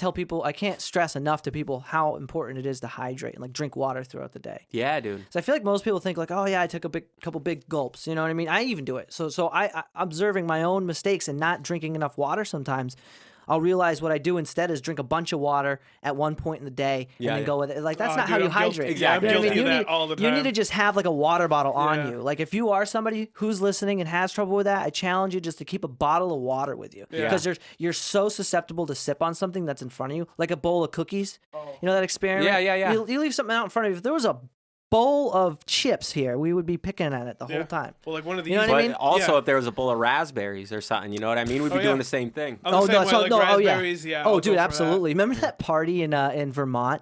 stress enough to people how important it is to hydrate and like drink water throughout the day. Yeah, dude. So I feel like most people think like, oh yeah, I took a couple big gulps. You know what I mean? I even do it. So I observing my own mistakes and not drinking enough water sometimes. I'll realize what I do instead is drink a bunch of water at one point in the day and then go with it. Like, that's not how you hydrate. Exactly. I'm guilty of that all the time. You need to just have like a water bottle on you. Like, if you are somebody who's listening and has trouble with that, I challenge you just to keep a bottle of water with you. Because you're so susceptible to sip on something that's in front of you, like a bowl of cookies. You know that experiment? Yeah. You leave something out in front of you. If there was a bowl of chips here, we would be picking at it the whole time. Well, like one of these. You know what I mean? Also, if there was a bowl of raspberries or something, you know what I mean? We'd be doing the same thing. Raspberries, Oh, dude, absolutely. Remember that party in Vermont?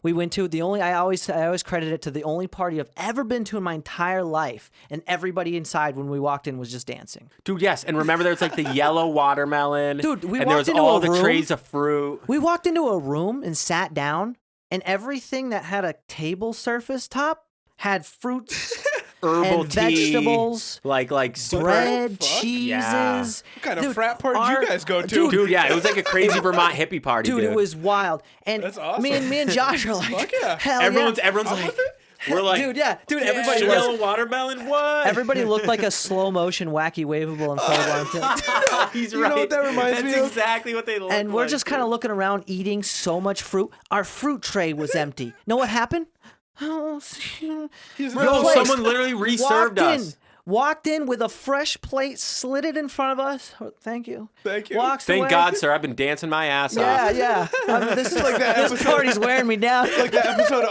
We went to I always credit it to the only party I've ever been to in my entire life, and everybody inside when we walked in was just dancing. Dude, yes, and remember there's like the yellow watermelon. Dude, and there was all the trays of fruit. We walked into a room and sat down, and everything that had a table surface top had fruits, herbal and tea, vegetables, like super bread, cheeses. Yeah. What kind of frat party did you guys go to? Dude, yeah, it was like a crazy Vermont hippie party, dude. It was wild. And that's awesome. me and Josh are like, fuck yeah. hell everyone's yeah. like, we're like, dude, everybody yellow watermelon, what? Everybody looked like a slow motion wacky waveable in front of them. He's You right. know what that reminds me of? That's exactly what they look like. And we're just kind of looking around, eating so much fruit. Our fruit tray was empty. Know what happened? Yo, someone literally reserved us. Walked in with a fresh plate, slid it in front of us. Oh, thank you. Thank you. Walks Thank away. God, sir. I've been dancing my ass off. Yeah. This is like that. This party's wearing me down. Like that episode of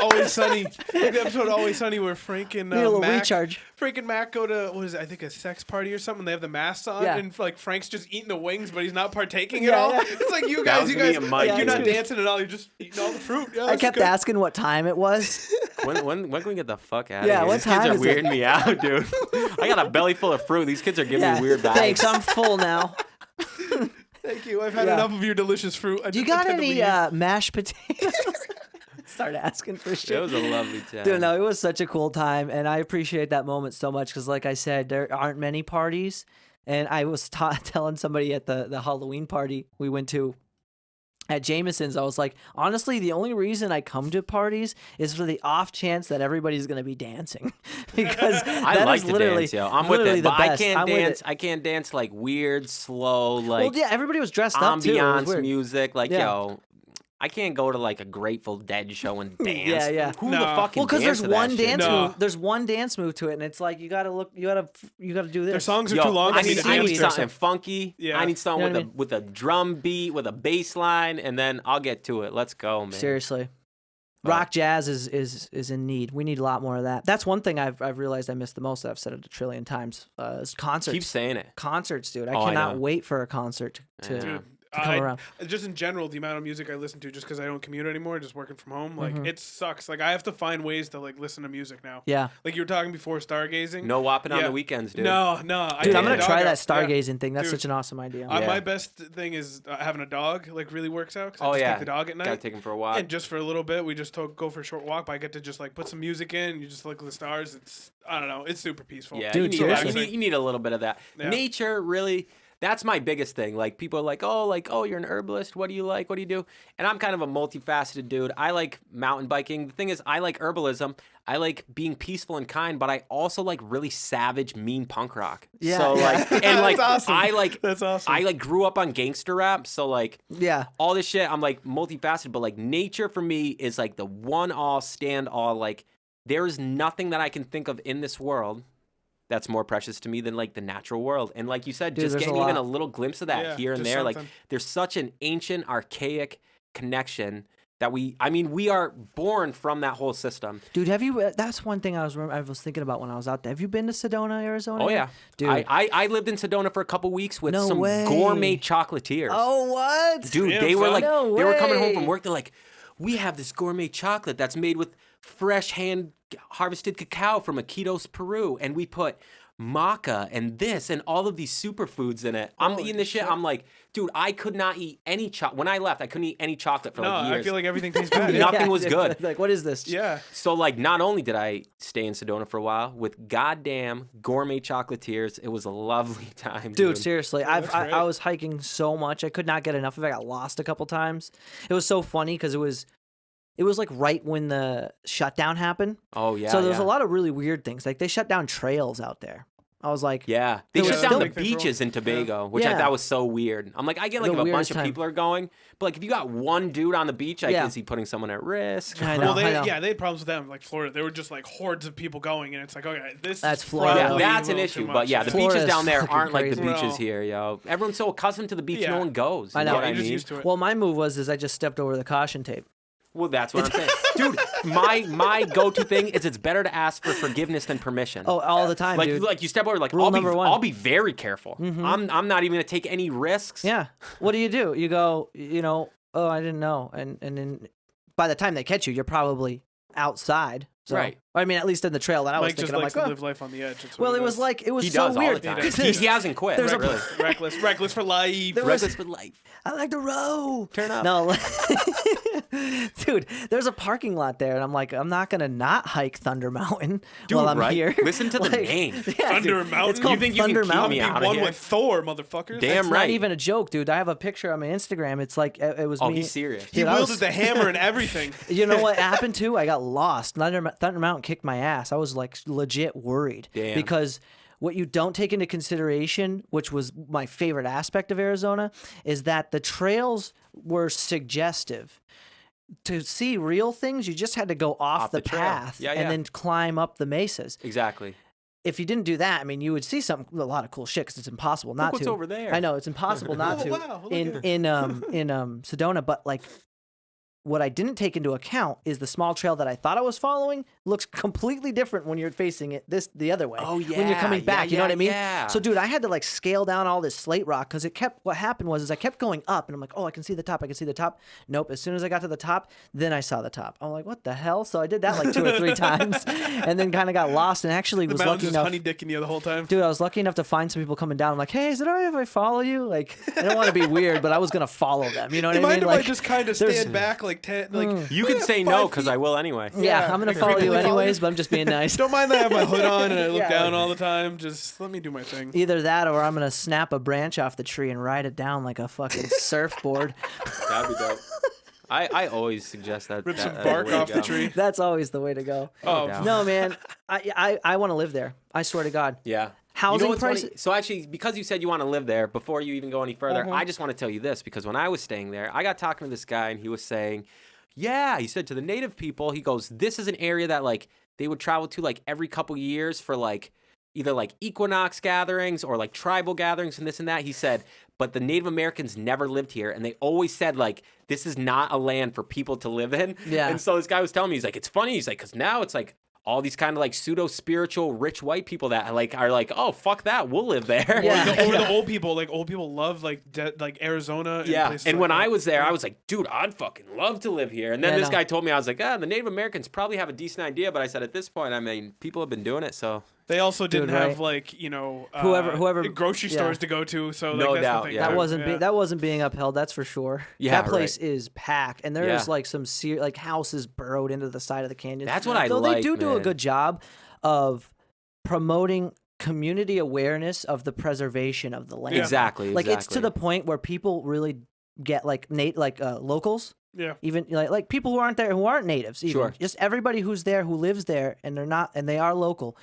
Always Sunny. Where Frank and Need a little Mac, recharge. Frank and Mac go to I think a sex party or something. They have the masks on, and like Frank's just eating the wings, but he's not partaking at all. Yeah. It's like you That guys, was me and Mike, you're not dude. dancing at all. You're just eating all the fruit. Yeah, I kept asking what time it was. When can we get the fuck out of Yeah, here? what These kids time are is it? weirding me out, dude. I got a belly full of fruit. These kids are giving me weird vibes. Thanks, I'm full now. Thank you. I've had enough of your delicious fruit. Do you got any mashed potatoes? Start asking for shit. It was a lovely time. Dude, no, it was such a cool time, and I appreciate that moment so much because, like I said, there aren't many parties, and I was telling somebody at the Halloween party we went to at Jameson's, I was like, honestly, the only reason I come to parties is for the off chance that everybody's going to be dancing. Because I like to dance, yo. I'm with it, but I can't dance. I can't dance like weird, slow, like well, yeah, everybody was dressed up too. ambiance music. Like, yo, I can't go to like a Grateful Dead show and dance. Yeah. Who the fuck can well, because dance there's to one that shit? dance move. There's one dance move to it, and it's like you gotta do this. Their songs are too long. I need something funky. Yeah. I need something You know with a drum beat, with a bass line, and then I'll get to it. Let's go, man. Seriously. Rock jazz is in need. We need a lot more of that. That's one thing I've realized I miss the most. I've said it a trillion times. Is concerts. Keep saying it. Concerts, dude. I I cannot know. wait for a concert to come around. Just in general, the amount of music I listen to, just because I don't commute anymore, just working from home, like it sucks. Like I have to find ways to like listen to music now. Yeah. Like you were talking before, stargazing. No whopping on the weekends, dude. No. Dude, I'm gonna try that stargazing thing. That's Dude, such an awesome idea. My best thing is having a dog. Like really works out. 'Cause I just take the dog at night. Gotta take him for a walk. And just for a little bit, we just go for a short walk. But I get to just like put some music in. You just look at the stars. I don't know. It's super peaceful. Yeah, Dude, you need that. seriously. You need a little bit of that. Yeah. Nature, really. That's my biggest thing. Like people are like, oh, you're an herbalist. What do you like? What do you do? And I'm kind of a multifaceted dude. I like mountain biking. The thing is, I like herbalism. I like being peaceful and kind, but I also like really savage, mean punk rock. Yeah. So like, and like, That's awesome. That's awesome. I like grew up on gangster rap. So like, Yeah. all this shit, I'm like multifaceted, but like nature for me is like the one all stand all. Like there is nothing that I can think of in this world that's more precious to me than like the natural world. And like you said, Dude, just there's getting a even lot. a little glimpse of that here and just there. Like something. there's such an ancient, archaic connection that we are born from that whole system. Dude, have you? That's one thing I was thinking about when I was out there. Have you been to Sedona, Arizona? Oh yet? yeah. Dude. I lived in Sedona for a couple weeks with No some way. gourmet chocolatiers. Oh, what? Dude, Damn, they were son. like, No they were coming home way. from work. They're like, we have this gourmet chocolate that's made with fresh hand harvested cacao from Iquitos, Peru, and we put maca and this and all of these superfoods in it. I'm eating this shit. I'm like, dude, I could not eat any chocolate. When I left, I couldn't eat any chocolate for like years. I feel like everything tastes bad. Nothing was good. Like, what is this? Yeah. So, like, not only did I stay in Sedona for a while with goddamn gourmet chocolatiers, it was a lovely time, dude. Seriously, I was hiking so much. I could not get enough of it. I got lost a couple times. It was so funny because it was like right when the shutdown happened. Oh, yeah. So there was a lot of really weird things. Like they shut down trails out there. I was like, yeah, they shut down the beaches in Tobago, which I Yeah. thought was so weird. I'm like, I get like if a bunch of people are going, but like if you got one dude on the beach, is he putting someone at risk? I know, Well, I know. they had problems with them, like Florida. They were just like hordes of people going, and it's like, okay, That's is Florida. probably Yeah, that's a an little issue. too But much. yeah, the Florida's beaches down there fucking aren't like the crazy. beaches No. here, yo. Everyone's so accustomed to the beach, Yeah. no one goes. I know. You know what I You're just mean? used to it. Well, my move was I just stepped over the caution tape. Well, that's what I'm saying. Dude, my go-to thing is it's better to ask for forgiveness than permission. Oh, all the time, like, dude. like you step over, like Rule number one. I'll be very careful. I'm not even gonna take any risks. Yeah. What do? You go, oh, I didn't know. And then by the time they catch you, you're probably outside. So, Right. I mean, at least in the trail that I was Mike just thinking, I'm likes like, to oh. live life on the edge. That's Well, what it was does. like, it was He so does weird. all the time. because He hasn't quit. there's a- really. reckless for life. There was- Reckless for life. I like to row. Turn up. No, dude, there's a parking lot there, and I'm like, I'm not gonna not hike Thunder Mountain Dude, while I'm right? here. Listen to the name. Yeah, Thunder dude. Mountain? It's called You think you can Thunder keep Mountain. me out of One here? with Thor, motherfuckers. Damn It's right. not even a joke, dude. I have a picture on my Instagram. It's like it was Oh, me. he's serious. He Dude, I wielded was- the hammer and everything. You know what happened too? I got lost. Thunder Mountain kicked my ass. I was like legit worried. Damn. Because what you don't take into consideration, which was my favorite aspect of Arizona, is that the trails were suggestive. To see real things, you just had to go off the trail. path Yeah, and yeah. then climb up the mesas. Exactly. If you didn't do that, I mean, you would see a lot of cool shit because it's impossible not Look what's to. over there. I know it's impossible not Oh, to wow, look in Sedona, but like. What I didn't take into account is the small trail that I thought I was following looks completely different when you're facing it the other way. Oh, When you're coming yeah, back, you know yeah, what I mean? yeah. So dude, I had to like scale down all this slate rock because what happened was I kept going up and I'm like, oh, I can see the top. Nope. As soon as I got to the top, then I saw the top. I'm like, what the hell? So I did that like 2 or 3 times and then kind of got lost and actually The was mountain's lucky just enough. honey dicking you the whole time. Dude, I was lucky enough to find some people coming down. I'm like, hey, is it all right if I follow you? Like, I don't want to be weird, but I was gonna follow them. You know what You I mean? mind if Like, I just kind of there's- stand back like 10, like You can say 5 no because feet? I will anyway. yeah, I'm gonna I follow you frequently follow anyways, you. but I'm just being nice. Don't mind that I have my hood on and I look Yeah. down all the time. Just let me do my thing. Either that or I'm gonna snap a branch off the tree and ride it down like a fucking surfboard. That'd be dope. I always suggest that. Rip some that's bark the way to off the go. tree. That's always the way to go. Oh, doubt. No, man, I want to live there. I swear to God. Yeah. Housing what's funny? prices- So actually, because you said you want to live there, before you even go any further, I just want to tell you this, because when I was staying there, I got talking to this guy, and he was saying, yeah, he said to the native people, he goes, this is an area that, like, they would travel to, like, every couple years for, like, either, like, equinox gatherings or, like, tribal gatherings and this and that. He said, but the Native Americans never lived here, and they always said, like, this is not a land for people to live in. Yeah. And so this guy was telling me, he's like, it's funny. He's like, because now it's, like, all these kind of like pseudo spiritual rich white people that like are like, oh fuck that, we'll live there. Yeah. Or the old people, like old people love like Arizona. And Yeah, places and like when that. I was there, I was like, dude, I'd fucking love to live here. And then Yeah, this no. guy told me, I was like, the Native Americans probably have a decent idea. But I said, at this point, I mean, people have been doing it, so. They also didn't Dude, have right. like Whoever- grocery yeah. stores to go to. So like, No that's doubt, the thing. yeah. That wasn't being upheld. That's for sure. Yeah, that place right. is packed, and there's Yeah. like some like houses burrowed into the side of the canyon. That's what I Though like, they do a man. good job of promoting community awareness of the preservation of the land. Yeah. Exactly. Like it's to the point where people really get like locals. Yeah. Even like people who aren't there, who aren't natives, even Sure. just everybody who's there, who lives there, and they are local,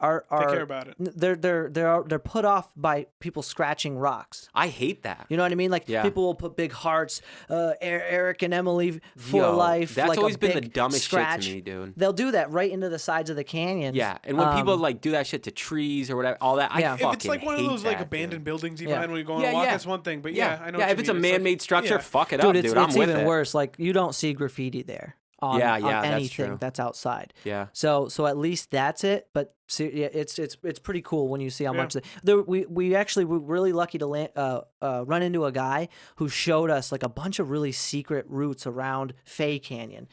are They care about it. they're put off by people scratching rocks. I hate that. You know what I mean? Like Yeah. people will put big hearts, Eric and Emily for Yo, life. That's like always a been the big dumbest scratch. shit to me, dude. They'll do that right into the sides of the canyons. Yeah, and when people like do that shit to trees or whatever, all that, Yeah. I If fucking If it's like one of hate those like that, abandoned dude. buildings you Yeah. find when you go on Yeah, a walk, yeah. that's one thing. But yeah, I know. Yeah, what if you it's a mean. Like, man-made structure, yeah. fuck it Dude, up, dude. I'm it's with even it. worse. Like you don't see graffiti there. on that's anything true. that's outside. Yeah. So at least that's it. But yeah, it's pretty cool when you see how much we actually were really lucky to run into a guy who showed us like a bunch of really secret routes around Fay Canyon.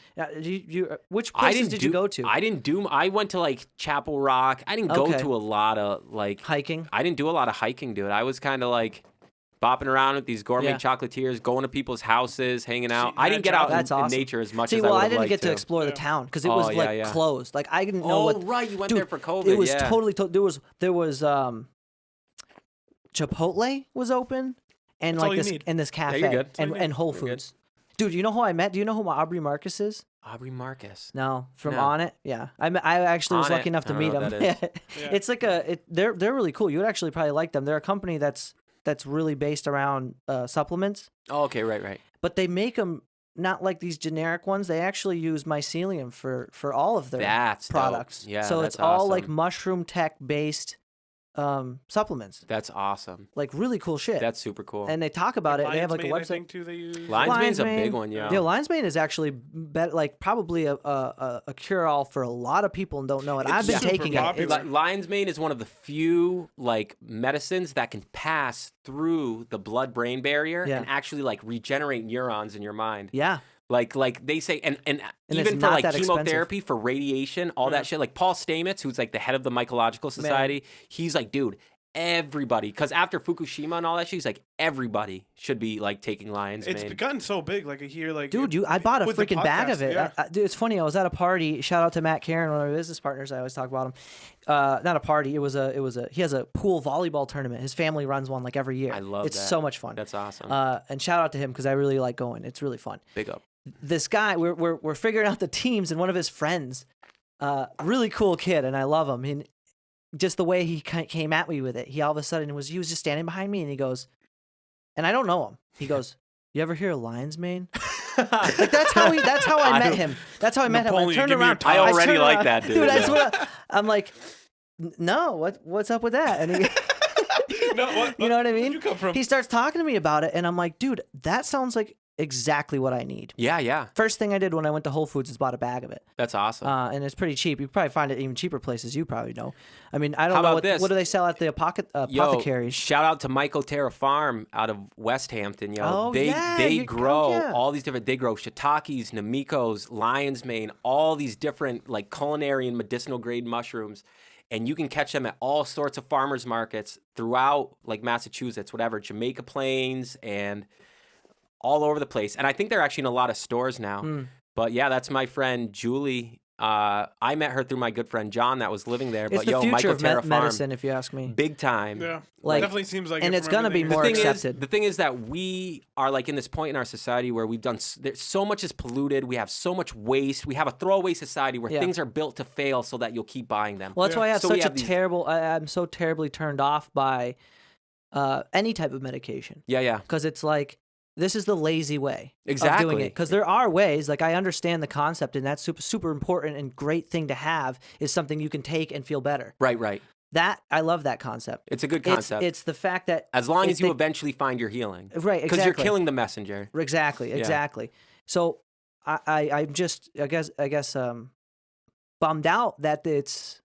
Which places did you go to? I went to like Chapel Rock. I didn't go to a lot of like hiking. I didn't do a lot of hiking, dude. I was kind of like bopping around with these gourmet chocolatiers, going to people's houses, hanging out. I didn't get out in nature as much as I would I didn't get to explore the town because it was closed. Like I didn't know right, you went there for COVID. It was totally there was Chipotle was open and this cafe and Whole Foods. Dude, you know who I met? Do you know who Aubrey Marcus is? Aubrey Marcus. No, from On It. Yeah, I actually was lucky enough to meet him. It's like they're really cool. You would actually probably like them. They're a company that's really based around supplements. Oh, okay, right. But they make them not like these generic ones. They actually use mycelium for all of their products. Dope. Yeah, so it's all like mushroom tech based supplements. That's awesome. Like really cool shit. That's super cool. And they talk about it. They have like a website. I think too, they use. Lion's Mane's a big one, yeah. Yeah, Lion's Mane is actually like probably a cure all for a lot of people and don't know it. I've been taking it. Lion's Mane is one of the few like medicines that can pass through the blood-brain barrier and actually like regenerate neurons in your mind. Yeah. Like they say, and even for like chemotherapy, for radiation, all that shit. Like Paul Stamets, who's like the head of the Mycological Society, he's like, dude, everybody, because after Fukushima and all that shit, he's like, everybody should be like taking Lion's Mane. It's gotten so big, like here, like dude, I bought a freaking bag of it. Yeah. Dude, it's funny. I was at a party. Shout out to Matt Karen, one of our business partners. I always talk about him. Not a party. He has a pool volleyball tournament. His family runs one like every year. I love It's so much fun. That's awesome. And shout out to him because I really like going. It's really fun. Big up. This guy, we're figuring out the teams, and one of his friends, really cool kid, and I love him. And just the way he came at me with it, he all of a sudden he was just standing behind me, and he goes, and I don't know him. He goes, "You ever hear of Lion's Mane?" Like that's how I met him. That's how I met him. I turned around. I already like that dude. I'm like, no, what's up with that? And he. You know what I mean? Where'd you come from? He starts talking to me about it, and I'm like, dude, that sounds like exactly what I need. Yeah. First thing I did when I went to Whole Foods is bought a bag of it. That's awesome. And it's pretty cheap. You can probably find it even cheaper places. You probably know. I mean, I don't know what do they sell at the apothecaries. Shout out to Michael Terra Farm out of West Hampton. They grow all these different. They grow shiitakes, namikos, lion's mane, all these different like culinary and medicinal grade mushrooms. And you can catch them at all sorts of farmers markets throughout like Massachusetts, whatever, Jamaica Plains, and all over the place. And I think they're actually in a lot of stores now. But yeah, that's my friend Julie. I met her through my good friend John that was living there. It's but the future Michael of Terra medicine, if you ask me. Big time. Yeah. Like, definitely seems like and it's going to be more accepted. The thing is that we are like in this point in our society where we've done so much is polluted. We have so much waste. We have a throwaway society where things are built to fail so that you'll keep buying them. Well, that's why I have terrible. I'm so terribly turned off by any type of medication. Yeah. Because it's like, this is the lazy way of Exactly. doing it. Because there are ways, like I understand the concept, and that's super, super important and great thing to have is something you can take and feel better. Right. That I love that concept. It's a good concept. It's the fact that as long as you eventually find your healing, right? Exactly. Because you're killing the messenger. Exactly. So I'm just I guess bummed out that it's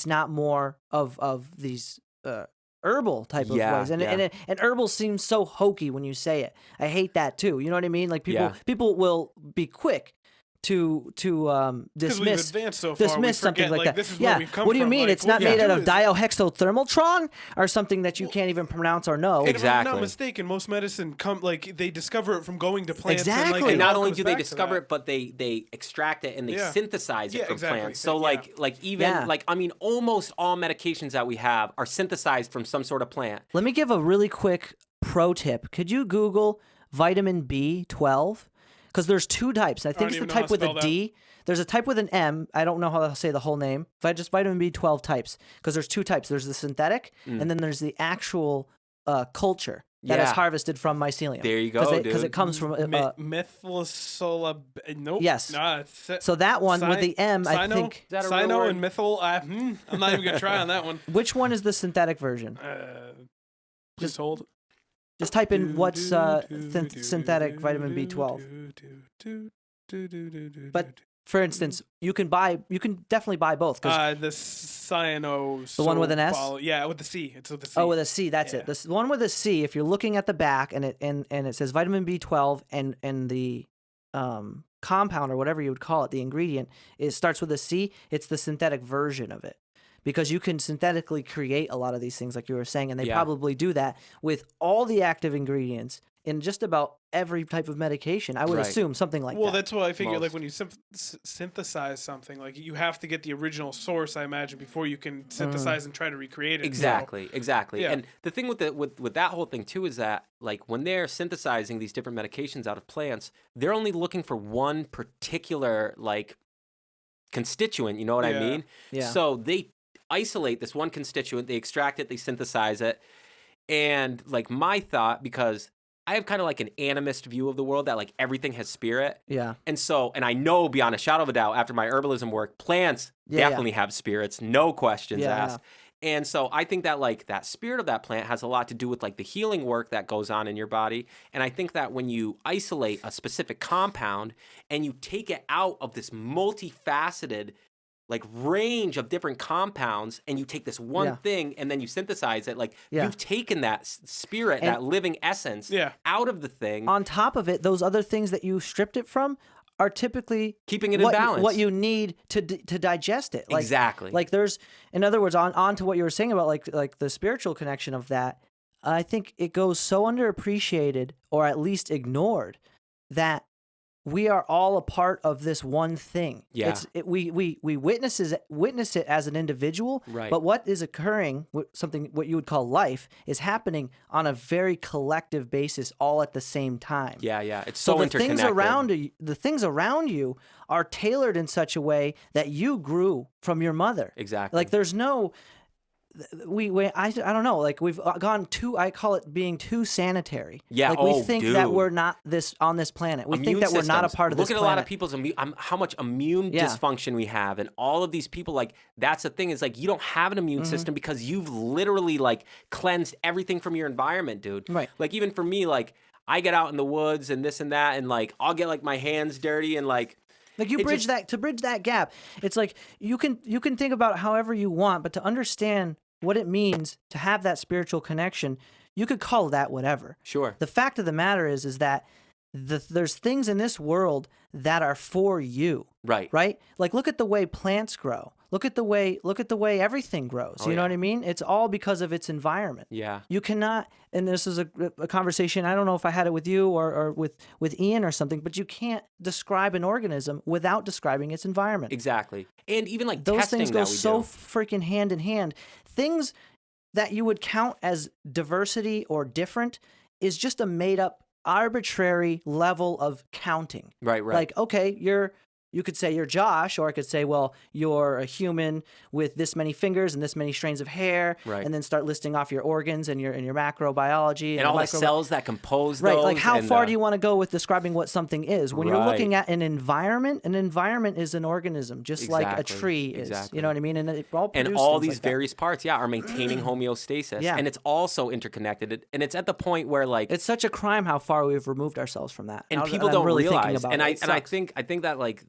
not more of these herbal type of ways, and herbal seems so hokey when you say it. I hate that too. You know what I mean? Like people will be quick to dismiss something like that. This is where we've come what do you from. mean? Like, it's not made out of dihexothermaltron or something that you can't even pronounce or know. Exactly. If I'm not mistaken, most medicine they discover it from going to plants. Exactly. And And not only do they discover it, but they extract it and they synthesize it from exactly. plants. So like I mean, almost all medications that we have are synthesized from some sort of plant. Let me give a really quick pro tip. Could you Google vitamin B12? Because there's two types. I think it's the type with a D. There's a type with an M. I don't know how to say the whole name. Just vitamin B12 types. Because there's two types. There's the synthetic, and then there's the actual culture that is harvested from mycelium. There you go, Because it comes from methylosola. Nope. Yes. So that one with the M, I think. Is that a real Cyno word? and methyl. I'm not even gonna try on that one. Which one is the synthetic version? Just hold. Just type in what's synthetic vitamin B12. But For instance, you can definitely buy both. The cyano. The one with an S? Yeah, with the C. It's with the C. Oh, with a C. That's it. The one with a C. If you're looking at the back and it says vitamin B12 and the compound or whatever you would call it, the ingredient, it starts with a C. It's the synthetic version of it, because you can synthetically create a lot of these things, like you were saying, and they probably do that with all the active ingredients in just about every type of medication. I would assume something like that. Well, that's why I figure, like, when you synthesize something, like, you have to get the original source, I imagine, before you can synthesize and try to recreate it. Exactly. Yeah. And the thing with that whole thing too is that, like, when they're synthesizing these different medications out of plants, they're only looking for one particular, like, constituent. You know what I mean? Yeah. So they isolate this one constituent, they extract it, they synthesize it, and, like, my thought, because I have kind of like an animist view of the world, that, like, everything has spirit. Yeah. And so, and I know beyond a shadow of a doubt, after my herbalism work, plants definitely have spirits, no questions asked. And so I think that, like, that spirit of that plant has a lot to do with, like, the healing work that goes on in your body. And I think that when you isolate a specific compound and you take it out of this multifaceted, like, range of different compounds, and you take this one thing and then you synthesize it, like, you've taken that spirit, that living essence out of the thing. On top of it, those other things that you stripped it from are typically keeping it in balance. What you need to digest it. Like, exactly. Like, there's, in other words, on to what you were saying about, like the spiritual connection of that, I think it goes so underappreciated, or at least ignored, that we are all a part of this one thing. Yeah. We witness it as an individual, right. But what is occurring, what you would call life, is happening on a very collective basis, all at the same time. Yeah. It's so interconnected. The things around you are tailored in such a way that you grew from your mother. Exactly. Like, there's no... I don't know, like, we've gone too, I call it being too sanitary. Yeah. Like, we think that we're not on this planet. We think that we're not a part of this planet. Look at a lot of people's how much immune dysfunction we have, and all of these people, like, that's the thing, is, like, you don't have an immune system because you've literally, like, cleansed everything from your environment, dude. Right. Like, even for me, like, I get out in the woods and this and that, and, like, I'll get, like, my hands dirty and, like you bridge that gap. It's like you can think about however you want, but to understand what it means to have that spiritual connection, you could call that whatever. Sure. The fact of the matter is that there's things in this world that are for you. Right. Right? Like, look at the way plants grow. Look at the way everything grows. You know what I mean? It's all because of its environment. Yeah. You cannot, and this is a conversation, I don't know if I had it with you or with Ian or something, but you can't describe an organism without describing its environment. Exactly. And even, like, those testing things go that we so do. freaking hand in hand. Things that you would count as diversity or different is just a made up arbitrary level of counting. Right. Like, okay, you could say you're Josh, or I could say, well, you're a human with this many fingers and this many strands of hair, right. And then start listing off your organs and your macrobiology and all the cells that compose right. those. Like, how far do you want to go with describing what something is? When you're looking at an environment is an organism, just like a tree is. You know what I mean? And all these various parts, are maintaining homeostasis. Yeah. And it's also interconnected. And it's at the point where, like, it's such a crime how far we've removed ourselves from that. And people don't really realize. And I think that, like,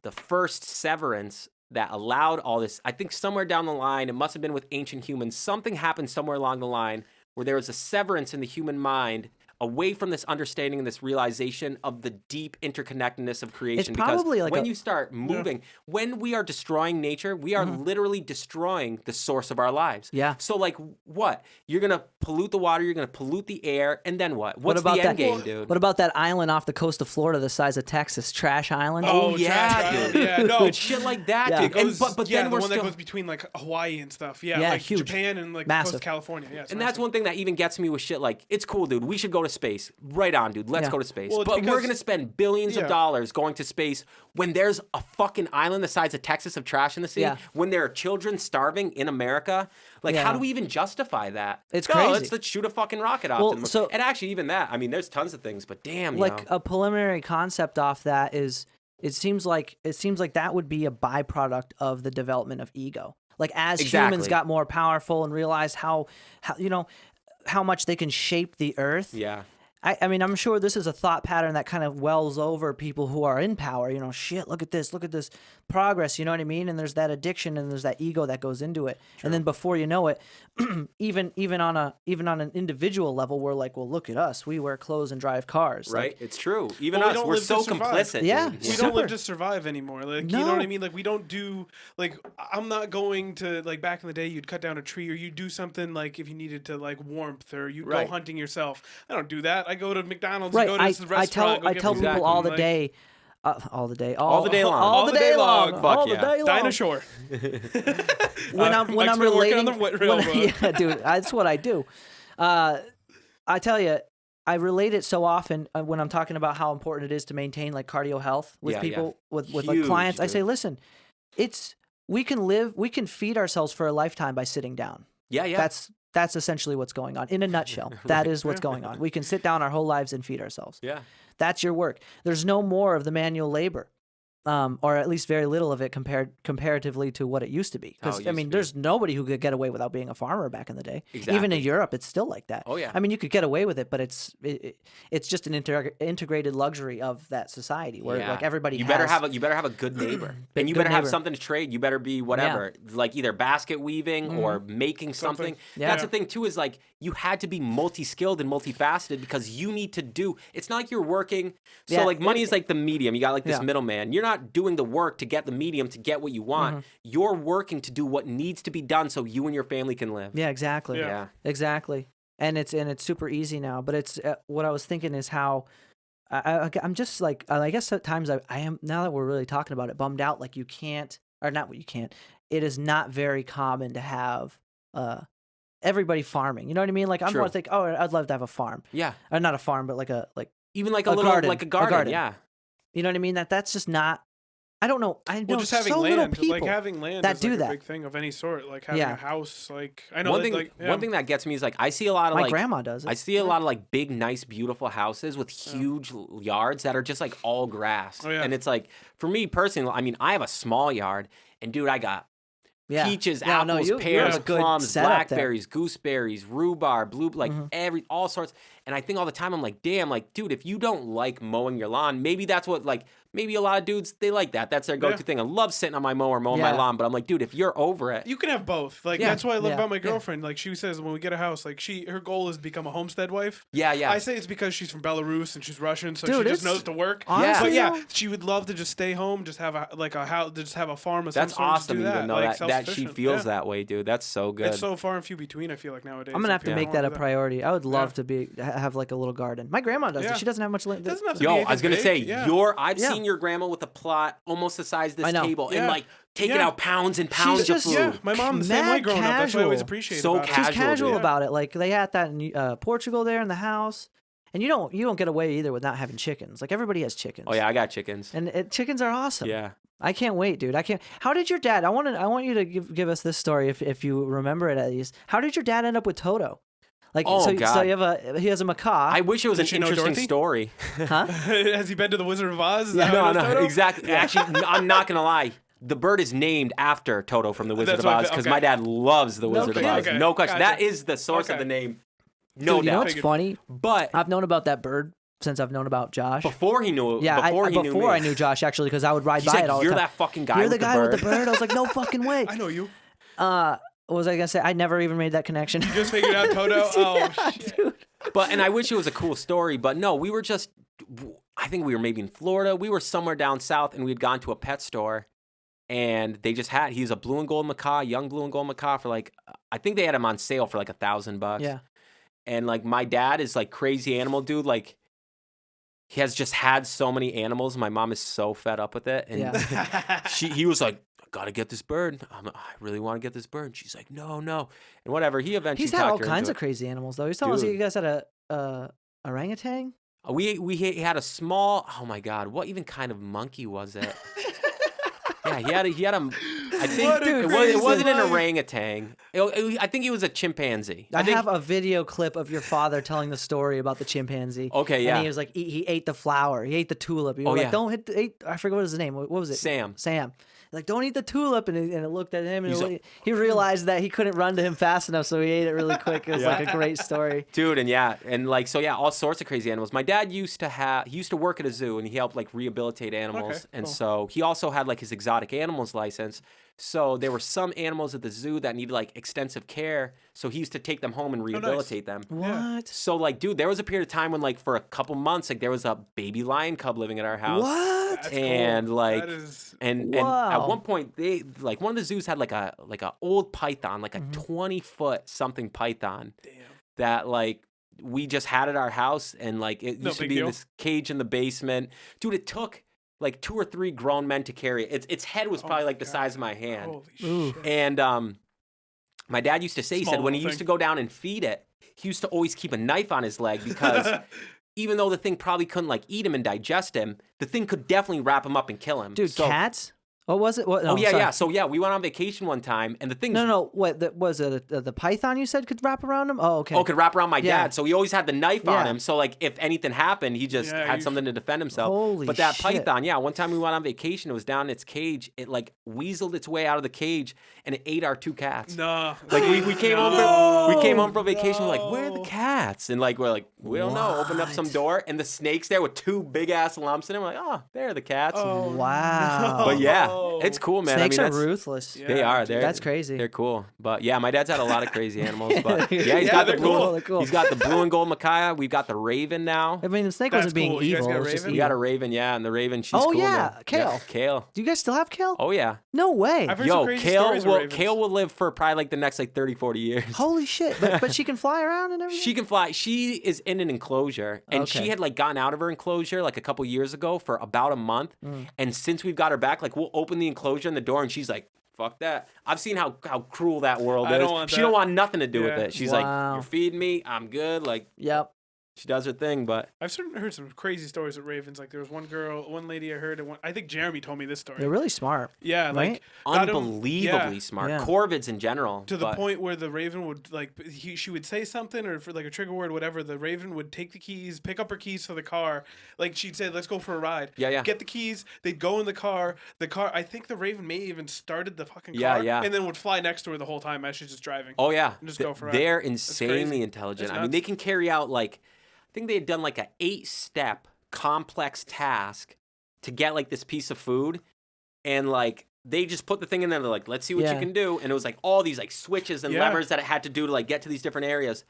the first severance that allowed all this, I think somewhere down the line, it must have been with ancient humans, something happened somewhere along the line where there was a severance in the human mind away from this understanding and this realization of the deep interconnectedness of creation. It's probably because like when you start moving, when we are destroying nature, we are literally destroying the source of our lives. Yeah. So, like, what? You're going to pollute the water, you're going to pollute the air, and then what? What's about the end game, dude? What about that island off the coast of Florida the size of Texas, Trash Island? Oh yeah, dude. Yeah, no. Shit like that, Yeah. dude. But then the we're one still... that goes between, like, Hawaii and stuff. Yeah, Yeah, like huge. Japan and, like, Massive. coast of California. Yeah, And that's one thing that even gets me with shit like, it's cool, dude. We should go to space. Right on, dude. Let's go to space. Well, but because, we're going to spend billions of dollars going to space when there's a fucking island the size of Texas of trash in the sea, when there are children starving in America. Like, how do we even justify that? It's crazy. Let's shoot a fucking rocket off. Well, and actually, even that, I mean, there's tons of things, but damn, like, a preliminary concept off that is, it seems like that would be a byproduct of the development of ego. Like, as humans got more powerful and realized how much they can shape the earth. Yeah. I mean, I'm sure this is a thought pattern that kind of wells over people who are in power. You know, shit, look at this progress. You know what I mean? And there's that addiction and there's that ego that goes into it. True. And then before you know it, even on an individual level, we're like, well, look at us. We wear clothes and drive cars. Right. Like, it's true. Even us, we're so complicit. Yeah. We don't live to survive anymore. Like, you know what I mean? Like, we don't do, like, I'm not going to, like, back in the day, you'd cut down a tree or you'd do something, like, if you needed to, like, warmth or you'd go hunting yourself. I don't do that. I go to McDonald's, go to this restaurant. I tell people all the day, all the day long. Fuck yeah. Dinosaur. when I'm relating, on the railroad. Yeah, dude, that's what I do. I tell you, I relate it so often when I'm talking about how important it is to maintain like cardio health with people, with Huge, like clients. dude. I say, listen, we can feed ourselves for a lifetime by sitting down. Yeah. That's essentially what's going on. In a nutshell, that is what's going on. We can sit down our whole lives and feed ourselves. Yeah. That's your work. There's no more of the manual labor, or at least very little of it comparatively to what it used to be. Because, I mean, there's nobody who could get away without being a farmer back in the day. Exactly. Even in Europe, it's still like that. Oh, yeah. I mean, you could get away with it, but it's just an integrated luxury of that society where like everybody you better have a good neighbor. And you better have something to trade. You better be whatever. Like either basket weaving or making something. Yeah. That's the thing too, is like you had to be multi-skilled and multifaceted because you need to do, it's not like you're working. So like money is like the medium. You got like this middleman. You're not doing the work to get the medium to get what you want. You're working to do what needs to be done so you and your family can live. Yeah, exactly. Yeah. Exactly. And it's super easy now. But it's what I was thinking is how I'm just like, I guess at times I am, now that we're really talking about it, bummed out. Like you can't, or not what you can't. It is not very common to have everybody farming. You know what I mean? Like I'm going to think, oh, I'd love to have a farm. Yeah. Or not a farm, but even like a little garden, like a garden. Yeah. You know what I mean? That's just not. I don't know. I know just having so land, little people like having land that is do like that. a big thing of any sort. Like having a house. Like I know one thing that gets me is like I see a lot of my grandma does it. I see a lot of like big, nice, beautiful houses with huge yards that are just like all grass. And it's like for me personally, I mean, I have a small yard, and dude, I got peaches, apples, pears, plums, blackberries, gooseberries, rhubarb, blue, like all sorts. And I think all the time, I'm like, damn, like, dude, if you don't like mowing your lawn, maybe that's what, like, maybe a lot of dudes, they like that. That's their go-to thing. I love sitting on my mower, mowing my lawn. But I'm like, dude, if you're over it. You can have both. Like, that's what I love about my girlfriend. Like, she says when we get a house, like, her goal is to become a homestead wife. Yeah. I say it's because she's from Belarus and she's Russian, so dude, she just knows to work. Honestly, but she would love to just stay home, just have a house, just have a farm of some That's sort. awesome Just do even though like, that she feels that way, dude. That's so good. It's so far and few between, I feel like, nowadays. I'm going to have to make that a priority. I would love to have like a little garden. My grandma does it. She doesn't have much land. I was going to say, I've seen your grandma with a plot almost the size of this table and like taking out pounds and pounds of food. Yeah, my mom the same way growing up. That's what I always appreciate. So about casual, she's casual about it. Like they had that in Portugal there in the house, and you don't get away either with not having chickens. Like everybody has chickens. Oh yeah, I got chickens. And chickens are awesome. Yeah. I can't wait, dude. I can't. How did your dad? I want you to give us this story if you remember it at least. How did your dad end up with Toto? Like, God. So he has a macaw. I wish it was an interesting story. Huh? Has he been to the Wizard of Oz? No, exactly. Actually, I'm not gonna lie. The bird is named after Toto from the Wizard of Oz because my dad loves the Wizard of Oz. No question. That is the source of the name. No doubt. You know what's funny? But I've known about that bird since I've known about Josh. Before he knew. Yeah, before I knew Josh actually, because I would ride by it all the time. You're that fucking guy. You're the guy with the bird. I was like, no fucking way. I know you. What was I gonna say? I never even made that connection. You just figured out Toto? Oh, shit. Dude. And I wish it was a cool story, but no, we were just, I think we were maybe in Florida. We were somewhere down south, and we had gone to a pet store, and they just he's a blue and gold macaw, young blue and gold macaw for like, I think they had him on sale for like $1,000. Yeah. And like my dad is like crazy animal dude. Like he has just had so many animals. My mom is so fed up with it. And he was like, gotta get this bird. I really want to get this bird. And she's like, no. And whatever. He eventually He's had all kinds of crazy animals though. He's telling us you guys had a orangutan. We had a small. Oh my God! What even kind of monkey was it? Yeah, he had a. I think it wasn't an orangutan. I think he was a chimpanzee. I have a video clip of your father telling the story about the chimpanzee. Okay, yeah. And he was like, he ate the flower. He ate the tulip. He was like, don't hit I forget what his name. What was it? Sam. Like, don't eat the tulip. And it looked at him, and he realized that he couldn't run to him fast enough, so he ate it really quick. It was like a great story. Dude, and like, so yeah, all sorts of crazy animals. My dad used to work at a zoo, and he helped like rehabilitate animals. And so he also had like his exotic animals license. So there were some animals at the zoo that needed like extensive care. So he used to take them home and rehabilitate them. What? So like, dude, there was a period of time when like for a couple months, like there was a baby lion cub living at our house. What? That's and cool. like, that is... and at one point they like one of the zoos had like a old python, like a 20-foot something python. Damn. That like we just had at our house, and like it used to be in this cage in the basement. Dude, it took like 2 or 3 grown men to carry it. Its head was probably like the size of my hand. Holy shit. And my dad used to say, he said when he used to go down and feed it, he used to always keep a knife on his leg because even though the thing probably couldn't like eat him and digest him, the thing could definitely wrap him up and kill him. Dude, cats? What was it? What? No, yeah. So yeah, we went on vacation one time, and the thing. No. What was it? The python you said could wrap around him? Oh, okay. Oh, could wrap around my dad. So he always had the knife on him. So like, if anything happened, he just had something to defend himself. Holy but that shit. python, yeah. One time we went on vacation. It was down in its cage. It like weaseled its way out of the cage, and it ate our 2 cats. No. Like we came home from vacation. We're like, where are the cats? And like we're like, we don't know. Opened up some door, and the snake's there with 2 big ass lumps in it. We're like, oh, there are the cats. Oh, wow. But yeah, it's cool, man. Snakes are ruthless. They are. That's crazy. They're cool. But yeah, my dad's had a lot of crazy animals. But yeah, he's got the blue. Cool. He's got the blue and gold macaw. We've got the raven now. I mean, the snake That's wasn't being cool. You guys evil. got a It was just raven? We got a raven, yeah, and the raven, she's Oh, cool. yeah, man. Kale. Yeah, Kale. Do you guys still have Kale? Oh yeah. No way. I've heard some crazy stories with ravens. Kale will live for probably like the next like 30, 40 years. Holy shit! But she can fly around and everything. She can fly. She is in an enclosure, and she had like gotten out of her enclosure like a couple years ago for about a month. And since we've got her back, like we'll open the enclosure and the door, and she's like, fuck that. I've seen how cruel that world is. She don't want nothing to do with it. She's like, you're feeding me. I'm good. Like, yep. She does her thing, but I've certainly heard some crazy stories with ravens. Like there was one lady I heard, and I think Jeremy told me this story. They're really smart. Yeah, right? like unbelievably smart. Yeah. Corvids in general. To the point where the raven would she would say something or for like a trigger word, whatever. The raven would take the keys, pick up her keys for the car. Like she'd say, "Let's go for a ride." Yeah. Get the keys. They'd go in the car. I think the raven may even started the fucking car. Yeah. And then would fly next to her the whole time as she's just driving. Oh yeah. And just go for a ride. They're insanely intelligent. I mean, they can carry out like. I think they had done like a 8-step complex task to get like this piece of food, and like they just put the thing in there. They're like, let's see what you can do, and it was like all these like switches and levers that it had to do to like get to these different areas.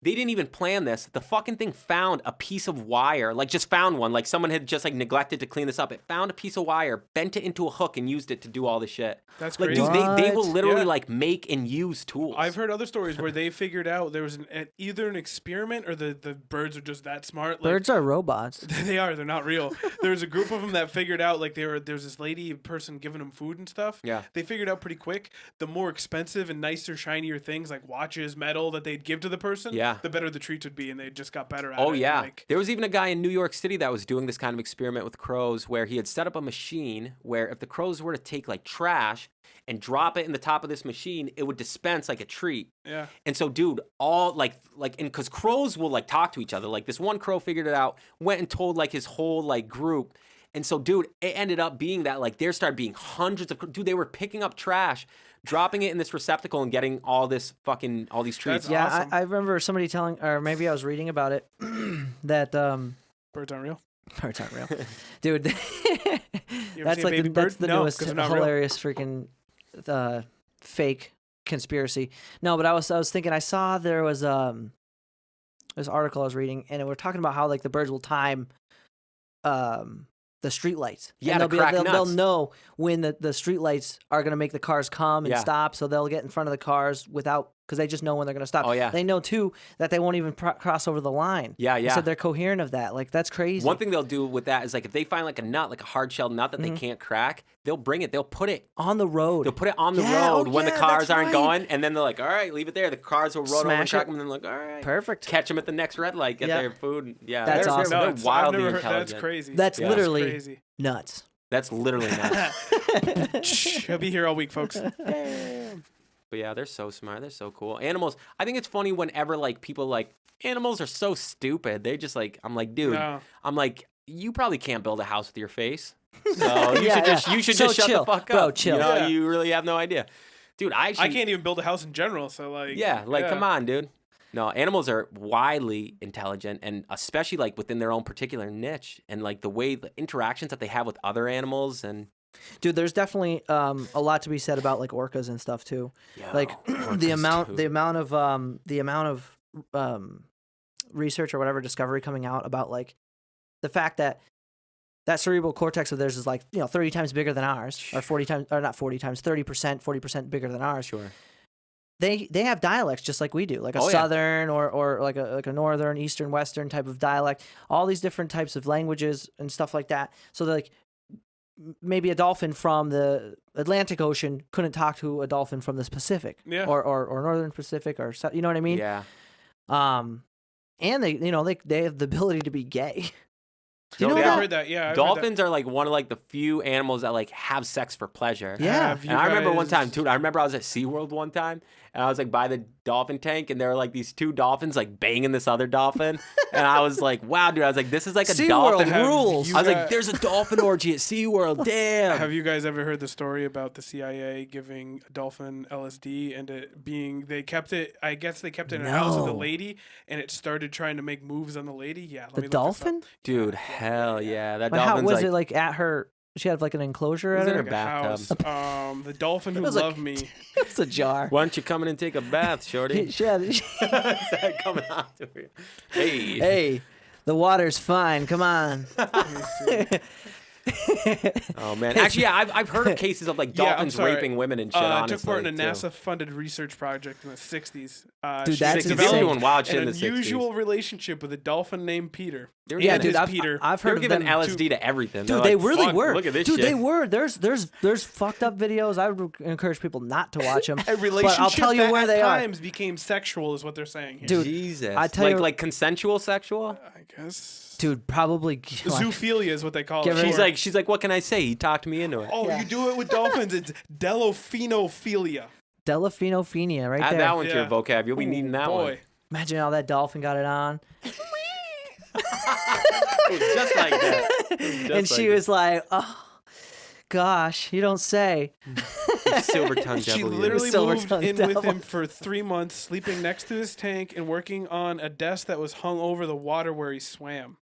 They didn't even plan this. The fucking thing found a piece of wire, like just found one. Like someone had just like neglected to clean this up. It found a piece of wire, bent it into a hook, and used it to do all this shit. That's like, crazy. Dude, they will literally like make and use tools. I've heard other stories where they figured out there was either an experiment or the birds are just that smart. Like, birds are robots. They are. They're not real. There was a group of them that figured out like there's this person giving them food and stuff. Yeah. They figured out pretty quick the more expensive and nicer, shinier things like watches, metal that they'd give to the person. Yeah. The better the treats would be, and they just got better at it. Oh yeah. Like, there was even a guy in New York City that was doing this kind of experiment with crows, where he had set up a machine where if the crows were to take like trash and drop it in the top of this machine, it would dispense like a treat. Yeah. And so, dude, all and because crows will like talk to each other. Like this one crow figured it out, went and told like his whole like group. And so, dude, it ended up being that like there started being hundreds of they were picking up trash, dropping it in this receptacle and getting all these treats. That's yeah, awesome. I remember somebody telling, or maybe I was reading about it, that birds aren't real. Birds aren't real, dude. That's like that's the newest hilarious freaking fake conspiracy. No, but I was thinking I saw there was this article I was reading, and we're talking about how like the birds will time the street lights. Yeah, and they'll know when the street lights are going to make the cars come and stop, so they'll get in front of the cars because they just know when they're going to stop. Oh, yeah. They know, too, that they won't even cross over the line. Yeah. So they're coherent of that. Like, that's crazy. One thing they'll do with that is, like, if they find, like, a nut, like a hard-shelled nut that they can't crack, they'll bring it. They'll put it on the road. They'll put it on the road when the cars aren't going, and then they're like, all right, leave it there. The cars will roll over and track them, and then like, all right. Perfect. Catch them at the next red light, get their food. Yeah. That's awesome. They're wildly intelligent. That's crazy. That's literally crazy. Nuts. That's literally nuts. He'll be here all week, folks. But yeah, they're so smart. They're so cool. Animals. I think it's funny whenever like people like animals are so stupid. They just like I'm like, dude. No. I'm like, you probably can't build a house with your face. So you should just shut the fuck up. Bro, chill. You know, you really have no idea. Dude, I can't even build a house in general, so like come on, dude. No, animals are widely intelligent, and especially like within their own particular niche, and like the interactions that they have with other animals, and dude, there's definitely a lot to be said about like orcas and stuff too. Like the amount of research or whatever discovery coming out about like the fact that cerebral cortex of theirs is like 30 times bigger than ours, or 40 times, or not 40 times, 40% bigger than ours. Sure. They have dialects just like we do, like a southern or like a northern, eastern, western type of dialect. All these different types of languages and stuff like that. So like maybe a dolphin from the Atlantic Ocean couldn't talk to a dolphin from the Pacific, or Northern Pacific, or you know what I mean? Yeah. And they have the ability to be gay. Do you know that? I've heard that. Yeah, dolphins are like one of like the few animals that like have sex for pleasure. Yeah. And I remember one time, dude. I remember I was at SeaWorld one time, and I was like by the dolphin tank, and there were like these two dolphins like banging this other dolphin, and I was like, wow, dude. I was like, this is like a dolphin rules. I was like, there's a dolphin orgy at SeaWorld. Damn. Have you guys ever heard the story about the CIA giving a dolphin LSD and it being they kept it? I guess they kept it in a house with a lady, and it started trying to make moves on the lady. Yeah, let me look dolphin, this up. Dude. Hell yeah, that dolphin's dolphin's was it like at her? She had like an enclosure at her bathtub. The dolphin who loved me. It's a jar. Why don't you come in and take a bath, shorty? Coming out to you. Hey, the water's fine. Come on. Oh man, actually, yeah, I've heard of cases of like dolphins raping women and shit. Honestly, took part in a NASA-funded research project in the '60s. Dude, that's doing wild shit in the '60s. An unusual relationship with a dolphin named Peter. Yeah, dude, I've heard of giving them LSD to everything. Dude, they really were. Look at this shit. Dude, they were. There's fucked up videos. I would encourage people not to watch them. A relationship but I'll tell you where they are. Times became sexual, is what they're saying here. Dude, Jesus, I tell you, like consensual sexual. I guess. Dude, probably zoophilia is what they call it. She's like, what can I say? He talked me into it. Oh, you do it with dolphins. It's delphinophilia. Delphinophilia, right there. Add that one to your vocab. You'll be needing that one. Imagine how that dolphin got it on. Just like that. And she was like, "Oh, gosh, you don't say." Silver tongue devil. She literally moved in with him for 3 months, sleeping next to his tank and working on a desk that was hung over the water where he swam.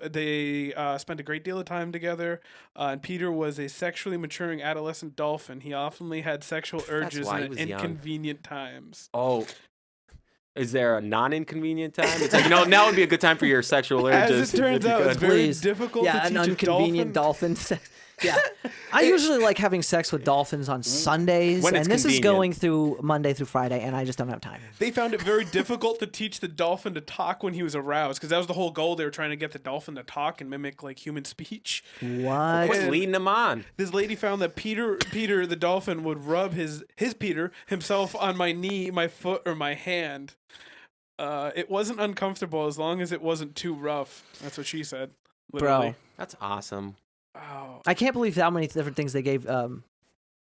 They spent a great deal of time together, and Peter was a sexually maturing adolescent dolphin. He often had sexual urges at inconvenient times. Oh. Is there a non-inconvenient time? It's like, now would be a good time for your sexual urges. As it turns out, it's very difficult to teach an inconvenient dolphin sex. Yeah. I usually like having sex with dolphins on Sundays, and this is going through Monday through Friday, and I just don't have time. They found it very difficult to teach the dolphin to talk when he was aroused, because that was the whole goal. They were trying to get the dolphin to talk and mimic like human speech. What? What's leading them on? This lady found that Peter the dolphin would rub his Peter himself on my knee, my foot, or my hand. It wasn't uncomfortable as long as it wasn't too rough. That's what she said. Literally. Bro, that's awesome. Oh. I can't believe how many different things they gave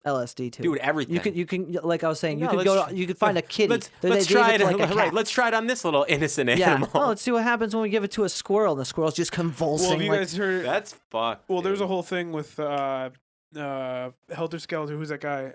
LSD to. Dude, everything. You can like I was saying, you could find a kitty. Let's try it. Right, let's try it on this little innocent animal. Oh, let's see what happens when we give it to a squirrel, and the squirrel's just convulsing. Well, have you guys heard? That's fucked. Well, there's a whole thing with Helter Skelter. Who's that guy?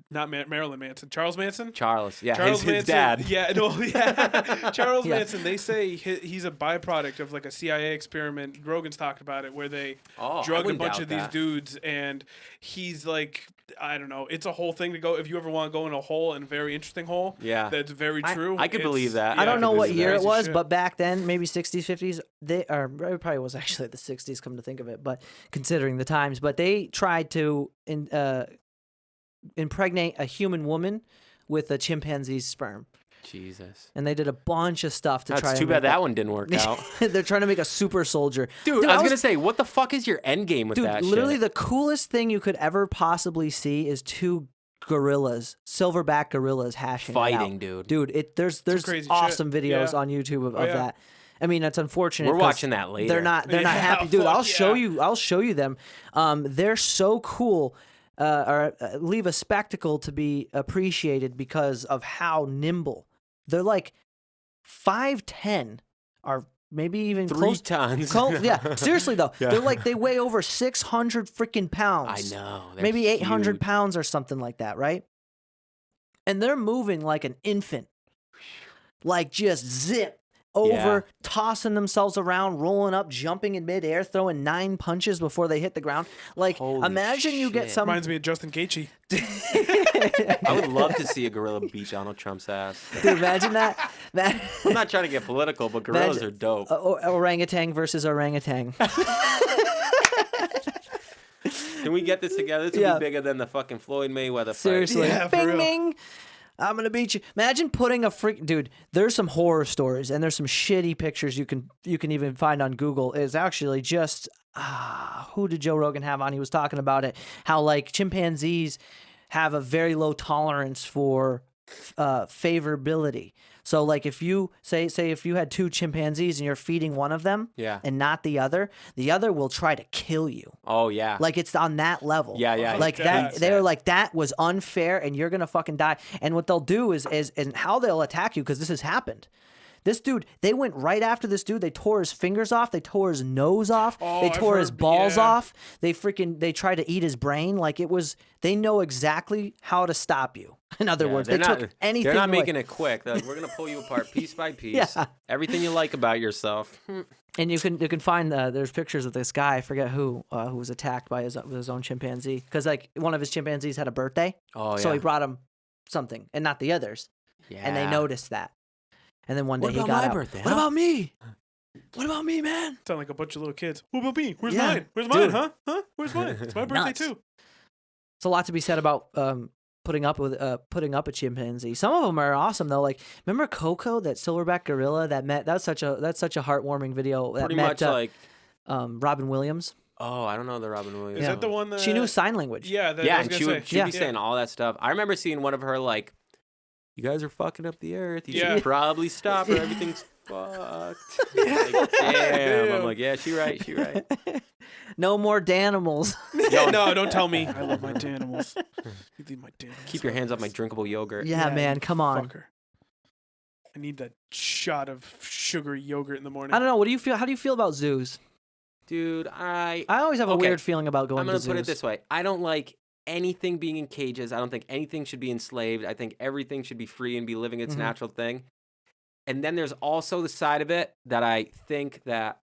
Not Marilyn Manson. Charles Manson. Yeah, Charles his dad. Yeah, no, yeah. Charles Manson. They say he's a byproduct of like a CIA experiment. Rogan's talked about it, where they drug a bunch of these dudes, and he's like, I don't know. It's a whole thing to go. If you ever want to go in a hole, and a very interesting hole, that's very true. I could believe that. I don't know what year it was, but back then, maybe 60s, 50s. It probably was actually the 60s. Come to think of it, but considering the times, but they tried to impregnate a human woman with a chimpanzee's sperm. Jesus. And they did a bunch of stuff to try. That's too bad that one didn't work out. They're trying to make a super soldier. Dude, I was going to say, what the fuck is your end game with that shit? Literally the coolest thing you could ever possibly see is two gorillas, silverback gorillas hashing fighting, it out. dude. There's awesome videos on YouTube of that. I mean, that's unfortunate. We're watching that later. They're not happy, dude. I'll show you them. They're so cool. or leave a spectacle to be appreciated because of how nimble. They're like 5'10", or maybe even 3 tons. Yeah, seriously though, they're like they weigh over 600 freaking pounds. I know. Maybe 800 huge. pounds or something like that, right? And they're moving like an infant, like just zip over, tossing themselves around, rolling up, jumping in midair, throwing 9 punches before they hit the ground. Like, Holy imagine you get shit. some. Reminds me of Justin Gaethje. I would love to see a gorilla beat Donald Trump's ass. Dude, imagine that. I'm not trying to get political, but gorillas are dope. Orangutan versus orangutan. Can we get this together? This would be bigger than the fucking Floyd Mayweather fight. Seriously. Yeah, for Bing, real. bing. I'm going to beat you. Imagine putting a freak... Dude, there's some horror stories, and there's some shitty pictures you can even find on Google. It's actually just... who did Joe Rogan have on? He was talking about it. How, like, chimpanzees have a very low tolerance for favorability. So, like, if you say if you had 2 chimpanzees and you're feeding one of them and not the other will try to kill you. Oh, yeah. Like, it's on that level. Yeah. Like that, they're like, that was unfair and you're gonna fucking die. And what they'll do is and how they'll attack you, because this has happened. This dude, they went right after this dude. They tore his fingers off. They tore his nose off. They tore his balls off. They tried to eat his brain. Like, it was, they know exactly how to stop you. In other words, they took anything. They're not away. making it quick. They're like, we're gonna pull you apart piece by piece. Everything you like about yourself. And you can find there's pictures of this guy, I forget who was attacked by his own chimpanzee, because like one of his chimpanzees had a birthday. So he brought him something and not the others. And they noticed that. And then one day he got out. Birthday, what about me? What about me, man? Sound like a bunch of little kids. What about me? Where's mine? Where's mine, huh? Where's mine? It's my birthday too. It's a lot to be said about putting up a chimpanzee. Some of them are awesome though. Like, remember Coco, that silverback gorilla that's such a heartwarming video. That Pretty met, much like Robin Williams. Oh, I don't know the Robin Williams. Is that the one that she knew sign language? Yeah, and she would be saying all that stuff. I remember seeing one of her like, "You guys are fucking up the earth. You should probably stop or everything's fucked." Like, damn. I'm like, yeah, she right. No more Danimals. Yo, no, don't tell me. I love my Danimals. You leave my Danimals. Keep your hands off my drinkable yogurt. Yeah, man, come on. Fucker. I need that shot of sugary yogurt in the morning. I don't know. What do you feel? How do you feel about zoos? Dude, I always have a weird feeling about going to zoos. I'm going to put it this way. I don't like anything being in cages. I don't think anything should be enslaved. I think everything should be free and be living its natural thing. And then there's also the side of it that I think that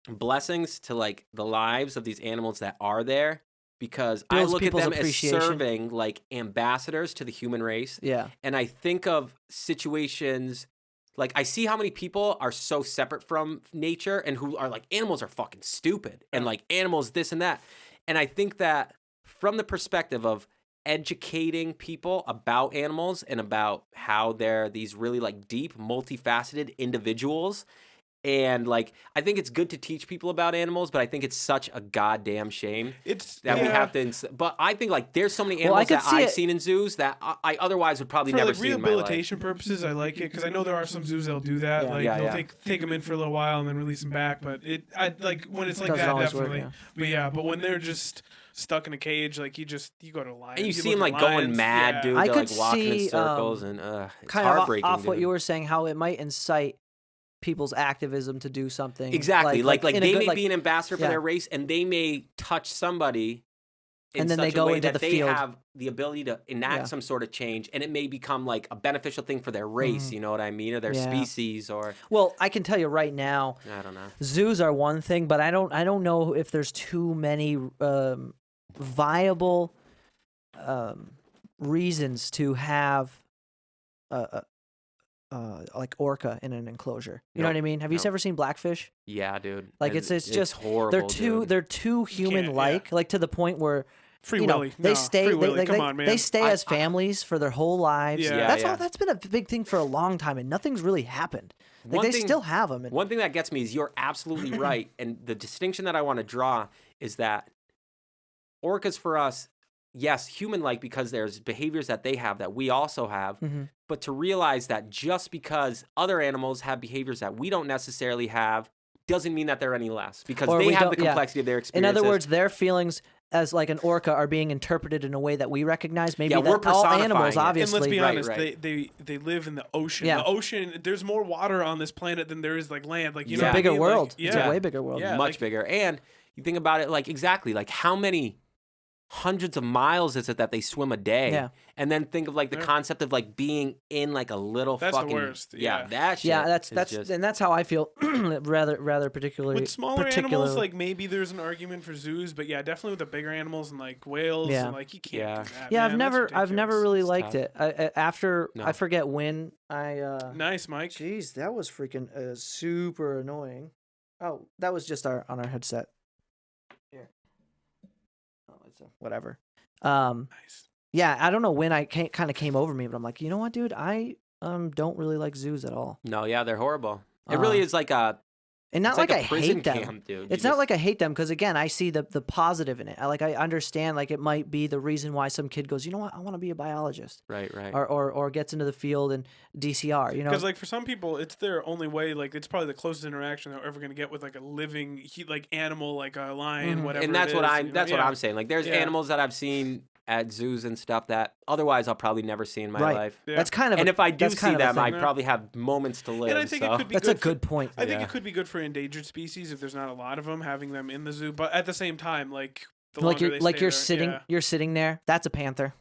blessings to like the lives of these animals that are there, because I look at them as serving like ambassadors to the human race. Yeah. And I think of situations like I see how many people are so separate from nature and who are like, animals are fucking stupid and like animals this and that. And I think that from the perspective of educating people about animals and about how they're these really like deep, multifaceted individuals. And like, I think it's good to teach people about animals, but I think it's such a goddamn shame we have to. But I think like there's so many animals that I've seen in zoos that I otherher's would probably never see in my life. For rehabilitation purposes, I like it because I know there are some zoos that'll do that. They'll take them in for a little while and then release them back. But I like when it's like that, definitely. But when they're just stuck in a cage, like you go to a lion. And you see them like going mad, dude. They're like walking in circles and it's heartbreaking. Off what you were saying, how it might incite people's activism to do something. Exactly. Like they may be an ambassador for their race and they may touch somebody in such a way that they have the ability to enact some sort of change, and it may become like a beneficial thing for their race, you know what I mean, or their species. Or well, I can tell you right now, I don't know. Zoos are one thing, but I don't know if there's too many viable reasons to have like orca in an enclosure. You know what I mean? Have you ever seen Blackfish? Yeah, dude. Like it's just horrible. They're too human-like, like to the point where Free Willy. They stay. Come on, man. They stay as families for their whole lives. Yeah. That's been a big thing for a long time, and nothing's really happened. Like, they still have them. One thing that gets me is you're absolutely right, and the distinction that I want to draw is that orcas for us, yes, human-like because there's behaviors that they have that we also have, but to realize that just because other animals have behaviors that we don't necessarily have doesn't mean that they're any less, because they have the complexity of their experiences. In other words, their feelings as like an orca are being interpreted in a way that we recognize. Maybe we're that all animals, personifying it. obviously. And let's be honest, right. they live in the ocean. Yeah. The ocean, there's more water on this planet than there is like land. Like, you know It's a what I bigger mean? world. Like, It's a way bigger world. Yeah, Much bigger. And you think about it, like, exactly, like, how many hundreds of miles is it that they swim a day? Yeah. And then think of, like, the concept of, like, being in, like, a little That's fucking... the worst. That shit. Yeah, that's just... and that's how I feel. rather particularly. With smaller animals, like maybe there's an argument for zoos, but yeah, definitely with the bigger animals and like whales, and like you can't. Do that, yeah, man. I've never really It's liked tough. it. I forget when I. Nice, Mike. Jeez, that was freaking super annoying. Oh, that was just on our headset. Here. Oh, it's whatever. Nice. Yeah, I don't know when I kind of came over me, but I'm like, you know what, dude, I don't really like zoos at all. No, yeah, they're horrible. It really is like a... And not like a I prison hate them. camp, dude. It's not like I hate them because again, I see the positive in it. I understand like it might be the reason why some kid goes, you know what, I want to be a biologist. Right. Or gets into the field and DCR. You know, because like for some people, it's their only way. Like it's probably the closest interaction they're ever gonna get with like a living like animal, like a lion, whatever. And that's what I'm saying. Like there's animals that I've seen at zoos and stuff that otherwise I'll probably never see in my life. Yeah. That's kind of. And if I do see them, I thing. probably have moments to live. And I think it could be that's a good point. I think it could be good for endangered species if there's not a lot of them, having them in the zoo. But at the same time, like the you're sitting there. That's a panther,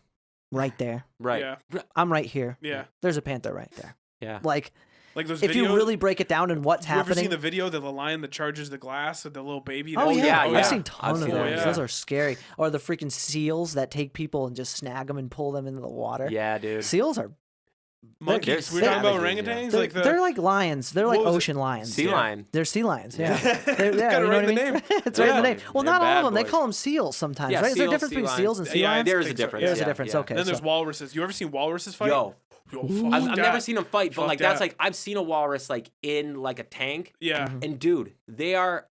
right there. Right. Yeah. I'm right here. Yeah. There's a panther right there. Yeah. Like those if you really break it down and what's happening. You ever seen the video of the lion that charges the glass with the little baby? Oh yeah. Yeah. I've seen tons of those. Yeah. Those are scary. Or the freaking seals that take people and just snag them and pull them into the water. Yeah, dude. Seals are monkeys. We're talking about orangutans. They're like lions. They're like ocean lions. Sea lion. They're sea lions. Yeah. You know what I mean? It's right in the name. Well, not all of them. They call them seals sometimes, right? Is there a difference between seals and sea lions? There is a difference. There's a difference. Okay. Then there's walruses. You ever seen walruses fight? Yo, I've never seen them fight, but like that's like I've seen a walrus like in like a tank. Yeah. And dude, they are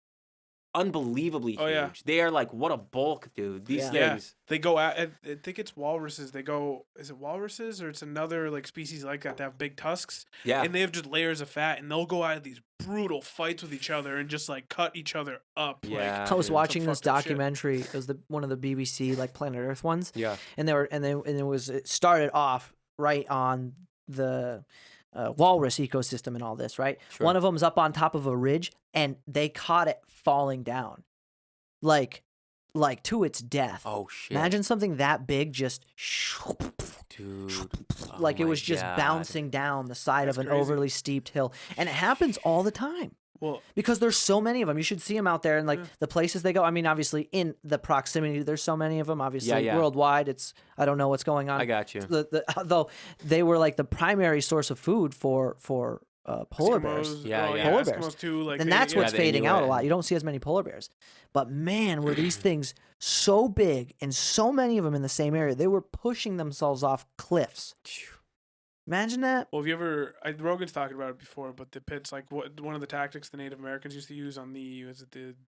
unbelievably huge. Yeah. They are like what a bulk, dude. These things. They go out. I think it's walruses. They go. Is it walruses or it's another like species like that? They have big tusks. Yeah. And they have just layers of fat, and they'll go out of these brutal fights with each other and just like cut each other up. Yeah. Like, I was watching this documentary. It was one of the BBC like Planet Earth ones. Yeah. And it started off right on the walrus ecosystem and all this, right? Sure. One of them's up on top of a ridge, and they caught it falling down, like to its death. Oh shit! Imagine something that big just, dude, like it was just bouncing down the side of an overly steeped hill, and it happens all the time. Well, because there's so many of them. You should see them out there and like the places they go. I mean, obviously in the proximity, there's so many of them. Obviously worldwide, I don't know what's going on. I got you. Though they were like the primary source of food for polar bears. Polar bears too. Like and that's what's fading out a lot. You don't see as many polar bears. But man, were these things so big and so many of them in the same area. They were pushing themselves off cliffs. Imagine that. Well, have you ever? Rogan's talking about it before, but the pits, like one of the tactics the Native Americans used to use on the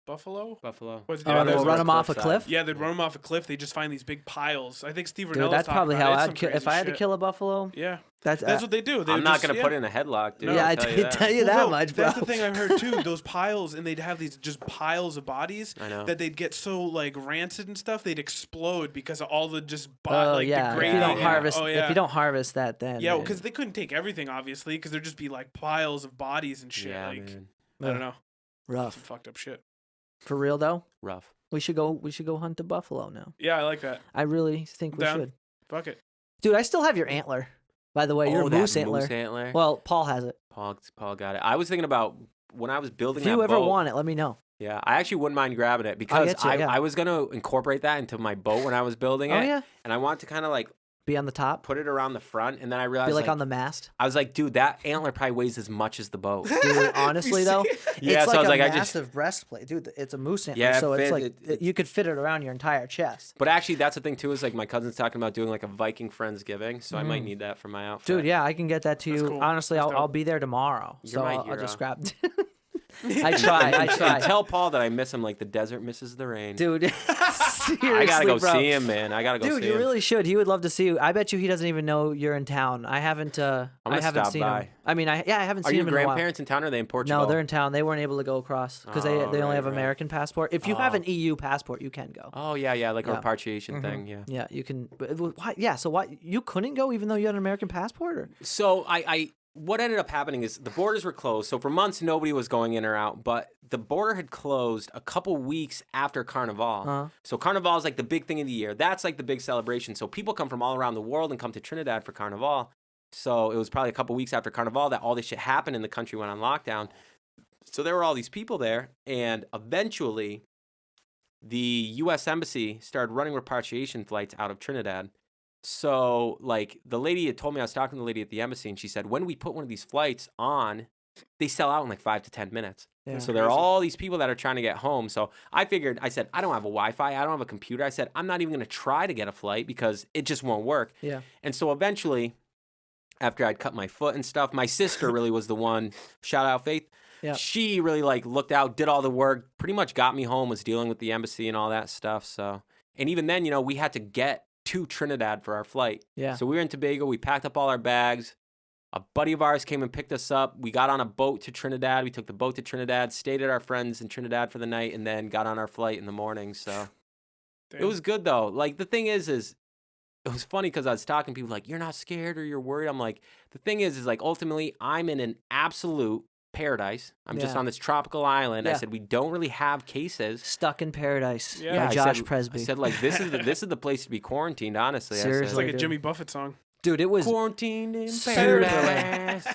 buffalo? Buffalo. Run them off a cliff. Yeah, they'd run them off a cliff. They just find these big piles. I think Steve Rinella. Dude, that's probably how I'd kill if I had to kill a buffalo. Yeah, that's what they do. I'm not gonna put in a headlock, dude. Yeah, I tell you that much, bro. That's the thing I've heard too. Those piles, and they'd have these just piles of bodies. I know. That they'd get so like rancid and stuff, they'd explode because of all the just degrading. If you don't harvest, if you don't harvest that, then because they couldn't take everything obviously, because there'd just be like piles of bodies and shit. Yeah, like man. I don't know, rough, some fucked up shit. For real though, rough. We should go hunt a buffalo now. Yeah, I like that. I really think we should. Fuck it, dude. I still have your antler. By the way, your moose antler. Moose antler. Well, Paul has it. Paul got it. I was thinking about when I was building. If you ever want it, let me know. Yeah, I actually wouldn't mind grabbing it because I was gonna incorporate that into my boat when I was building it. Oh yeah. And I want to kind of like be on the top, put it around the front, and then I realized be like on the mast. I was like, dude, that antler probably weighs as much as the boat. Dude, honestly though, yeah, it's so like I was like, a massive breastplate, dude. It's a moose antler, so it's like you could fit it around your entire chest. But actually, that's the thing too. Is like my cousin's talking about doing like a Viking Friendsgiving, so I might need that for my outfit. Dude, yeah, I can get that to you. Cool. Honestly, I'll be there tomorrow, so my I'll just grab. I try. And tell Paul that I miss him like the desert misses the rain. Dude, seriously, I gotta go bro. see him, man. I gotta go see him. Dude, you really should. He would love to see you. I bet you he doesn't even know you're in town. I haven't stop seen by. him. I mean, I haven't Are seen your him in a while. grandparents in town or are they in Portugal? No, they're in town. They weren't able to go across because they only have right. American passport. If you have an EU passport, you can go. Oh, yeah, like a repatriation thing, yeah. Yeah, you can. But why? Yeah, so why you couldn't go even though you had an American passport? Or? So what ended up happening is the borders were closed. So for months, nobody was going in or out. But the border had closed a couple weeks after Carnival. So Carnival is like the big thing of the year. That's like the big celebration. So people come from all around the world and come to Trinidad for Carnival. So it was probably a couple weeks after Carnival that all this shit happened and the country went on lockdown. So there were all these people there. And eventually, the U.S. Embassy started running repatriation flights out of Trinidad. So, like, the lady had told me, I was talking to the lady at the embassy, and she said, when we put one of these flights on, they sell out in like 5 to 10 minutes. Yeah. So there are all these people that are trying to get home. So I said, I don't have a Wi-Fi. I don't have a computer. I said, I'm not even going to try to get a flight because it just won't work. Yeah. And so eventually, after I'd cut my foot and stuff, my sister really was the one, shout out Faith. Yeah. She really like looked out, did all the work, pretty much got me home, was dealing with the embassy and all that stuff. So, and even then, we had to get to Trinidad for our flight. Yeah. So we were in Tobago. We packed up all our bags. A buddy of ours came and picked us up. We got on a boat to Trinidad. We took the boat to Trinidad, stayed at our friends in Trinidad for the night, and then got on our flight in the morning. So it was good though. Like the thing is it was funny because I was talking to people like, you're not scared or you're worried. I'm like, the thing is like ultimately I'm in an absolute paradise. I'm just on this tropical island. I said we don't really have cases. Stuck in paradise. Yeah, Josh Prezbee. I said like this is the place to be quarantined. Honestly, seriously, it's like a Jimmy Buffett song. Dude, it was quarantined in paradise.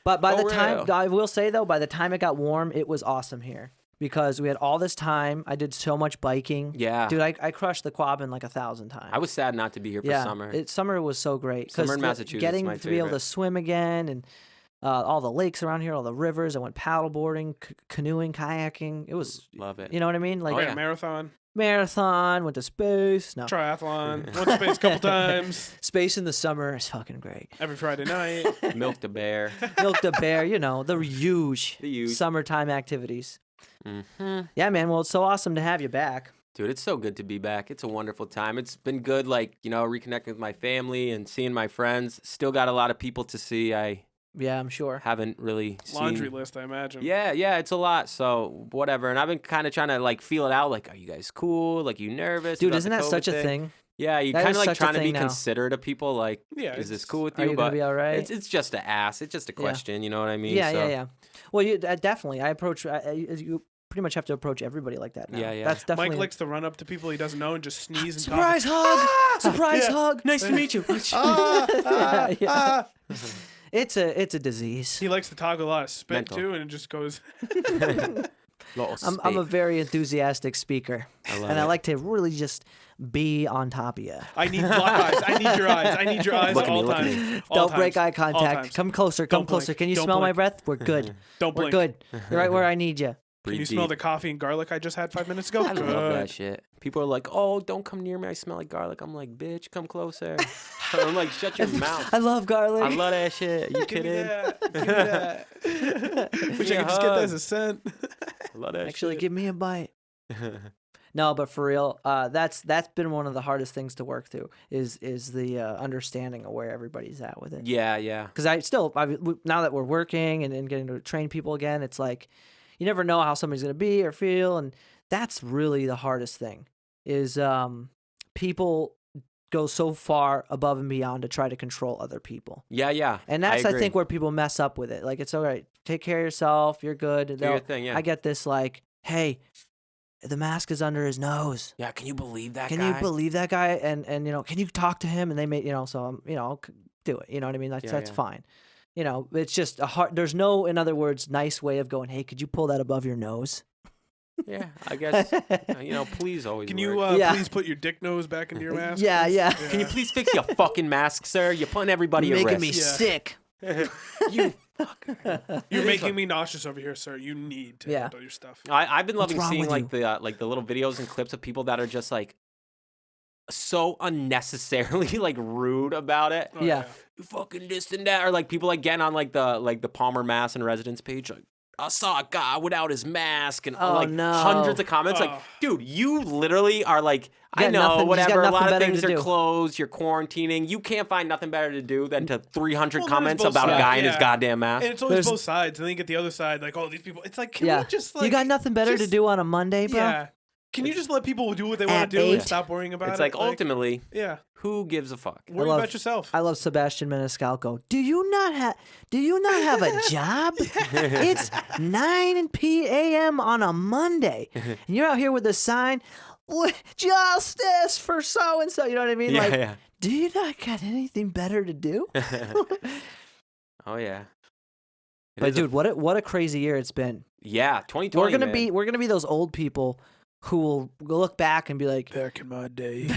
But by the time I will say though, by the time it got warm, it was awesome here because we had all this time. I did so much biking. Yeah, dude, I crushed the Quabbin like 1,000 times. I was sad not to be here for summer. Summer was so great. Summer in Massachusetts, getting my to favorite. be able to swim again and. All the lakes around here, all the rivers. I went paddleboarding, canoeing, kayaking. It was love it. You know what I mean? Like marathon. Went to space. No triathlon. Went to space a couple times. Space in the summer is fucking great. Every Friday night. Milked a bear. The huge summertime activities. Mm-hmm. Yeah, man. Well, it's so awesome to have you back. Dude, it's so good to be back. It's a wonderful time. It's been good, like, reconnecting with my family and seeing my friends. Still got a lot of people to see. Yeah, I'm sure. Haven't really laundry list, I imagine. Yeah, it's a lot. So whatever. And I've been kind of trying to like feel it out. Like, are you guys cool? Like, you nervous? Dude, isn't that such a thing? Yeah, you kind of like trying to be considerate of people. Like, is this cool with you? Are you gonna be all right? It's just a ask. It's just a question. You know what I mean? Yeah. Well, you definitely. I approach you. Pretty much have to approach everybody like that now. Yeah. That's definitely. Mike likes to run up to people he doesn't know and just sneeze and surprise hug. Surprise hug. Nice to meet you. It's a disease. He likes to talk a lot of spit too, and it just goes. I'm a very enthusiastic speaker, I like to really just be on top of you. I need black eyes. I need your eyes. I need your eyes at all times. Don't break eye contact. Come closer. Come closer. Can you smell my breath? We're good. Don't blink. We're good. You're right where I need you. Can you smell the coffee and garlic I just had 5 minutes ago? I love that shit. People are like, oh, don't come near me. I smell like garlic. I'm like, bitch, come closer. I'm like, shut your mouth. I love garlic. I love that shit. You kidding? Give me that. Wish I could just get that as a scent. I love that Actually, shit. Give me a bite. No, but for real, that's been one of the hardest things to work through is the understanding of where everybody's at with it. Yeah. Because now that we're working and getting to train people again, it's like, you never know how somebody's going to be or feel. And that's really the hardest thing is people go so far above and beyond to try to control other people. Yeah. And that's, I think, where people mess up with it. Like, it's all right. Take care of yourself. You're good. Do your thing, yeah. I get this like, hey, the mask is under his nose. Yeah, can you believe that guy? Can you believe that guy? And can you talk to him? And they may, so do it. You know what I mean? That's fine. It's just there's no, in other words, nice way of going, hey, could you pull that above your nose? Yeah, I guess, please always Can you please put your dick nose back into your mask? Yeah. Can you please fix your fucking mask, sir? You're putting everybody at risk. You're making me sick. You fucker. You're making me nauseous over here, sir. You need to handle your stuff. I've been loving seeing like the little videos and clips of people that are just like so unnecessarily like rude about it. Yeah. You fucking this and that, or like people like getting on like the Palmer Mass and residence page like, I saw a guy without his mask, and no. hundreds of comments. Like, dude, you literally are like, I know, nothing, whatever. A lot of better things to are do. closed. You're quarantining. You can't find nothing better to do than to 300 Well, comments there's both about a sides. guy in his Yeah. goddamn mask. And it's always both sides. And then you get the other side, like, oh, these people. It's like, can we just like. You got nothing better to do on a Monday, bro? Yeah. Can you just let people do what they want to do and stop worrying about it? It's like, ultimately, yeah. Who gives a fuck? Worry about yourself. I love Sebastian Maniscalco. Do you not have a job? It's 9 p.m. on a Monday, and you're out here with a sign, justice for so and so. You know what I mean? Yeah. Do you not got anything better to do? Oh yeah. But dude, what a crazy year it's been. Yeah, 2020. We're gonna be those old people who will look back and be like, back in my day.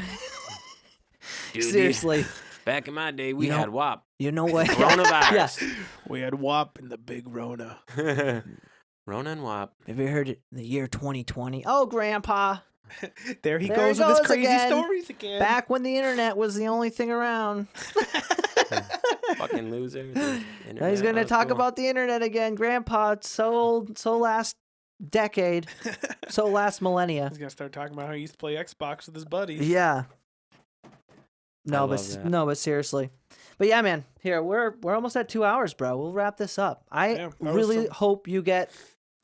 Dude, seriously. Back in my day, we had WAP. You know what? Coronavirus. Yeah. We had WAP and the big Rona. Rona and WAP. Have you heard it? The year 2020. Oh, Grandpa. There he goes with his crazy stories again. Back when the internet was the only thing around. Fucking loser. Now he's going to talk about the internet again. Grandpa, it's so old, so last decade, so last millennia. He's going to start talking about how he used to play Xbox with his buddies. Yeah. No, but seriously. But yeah, man, here, we're almost at 2 hours, bro. We'll wrap this up. I really hope you get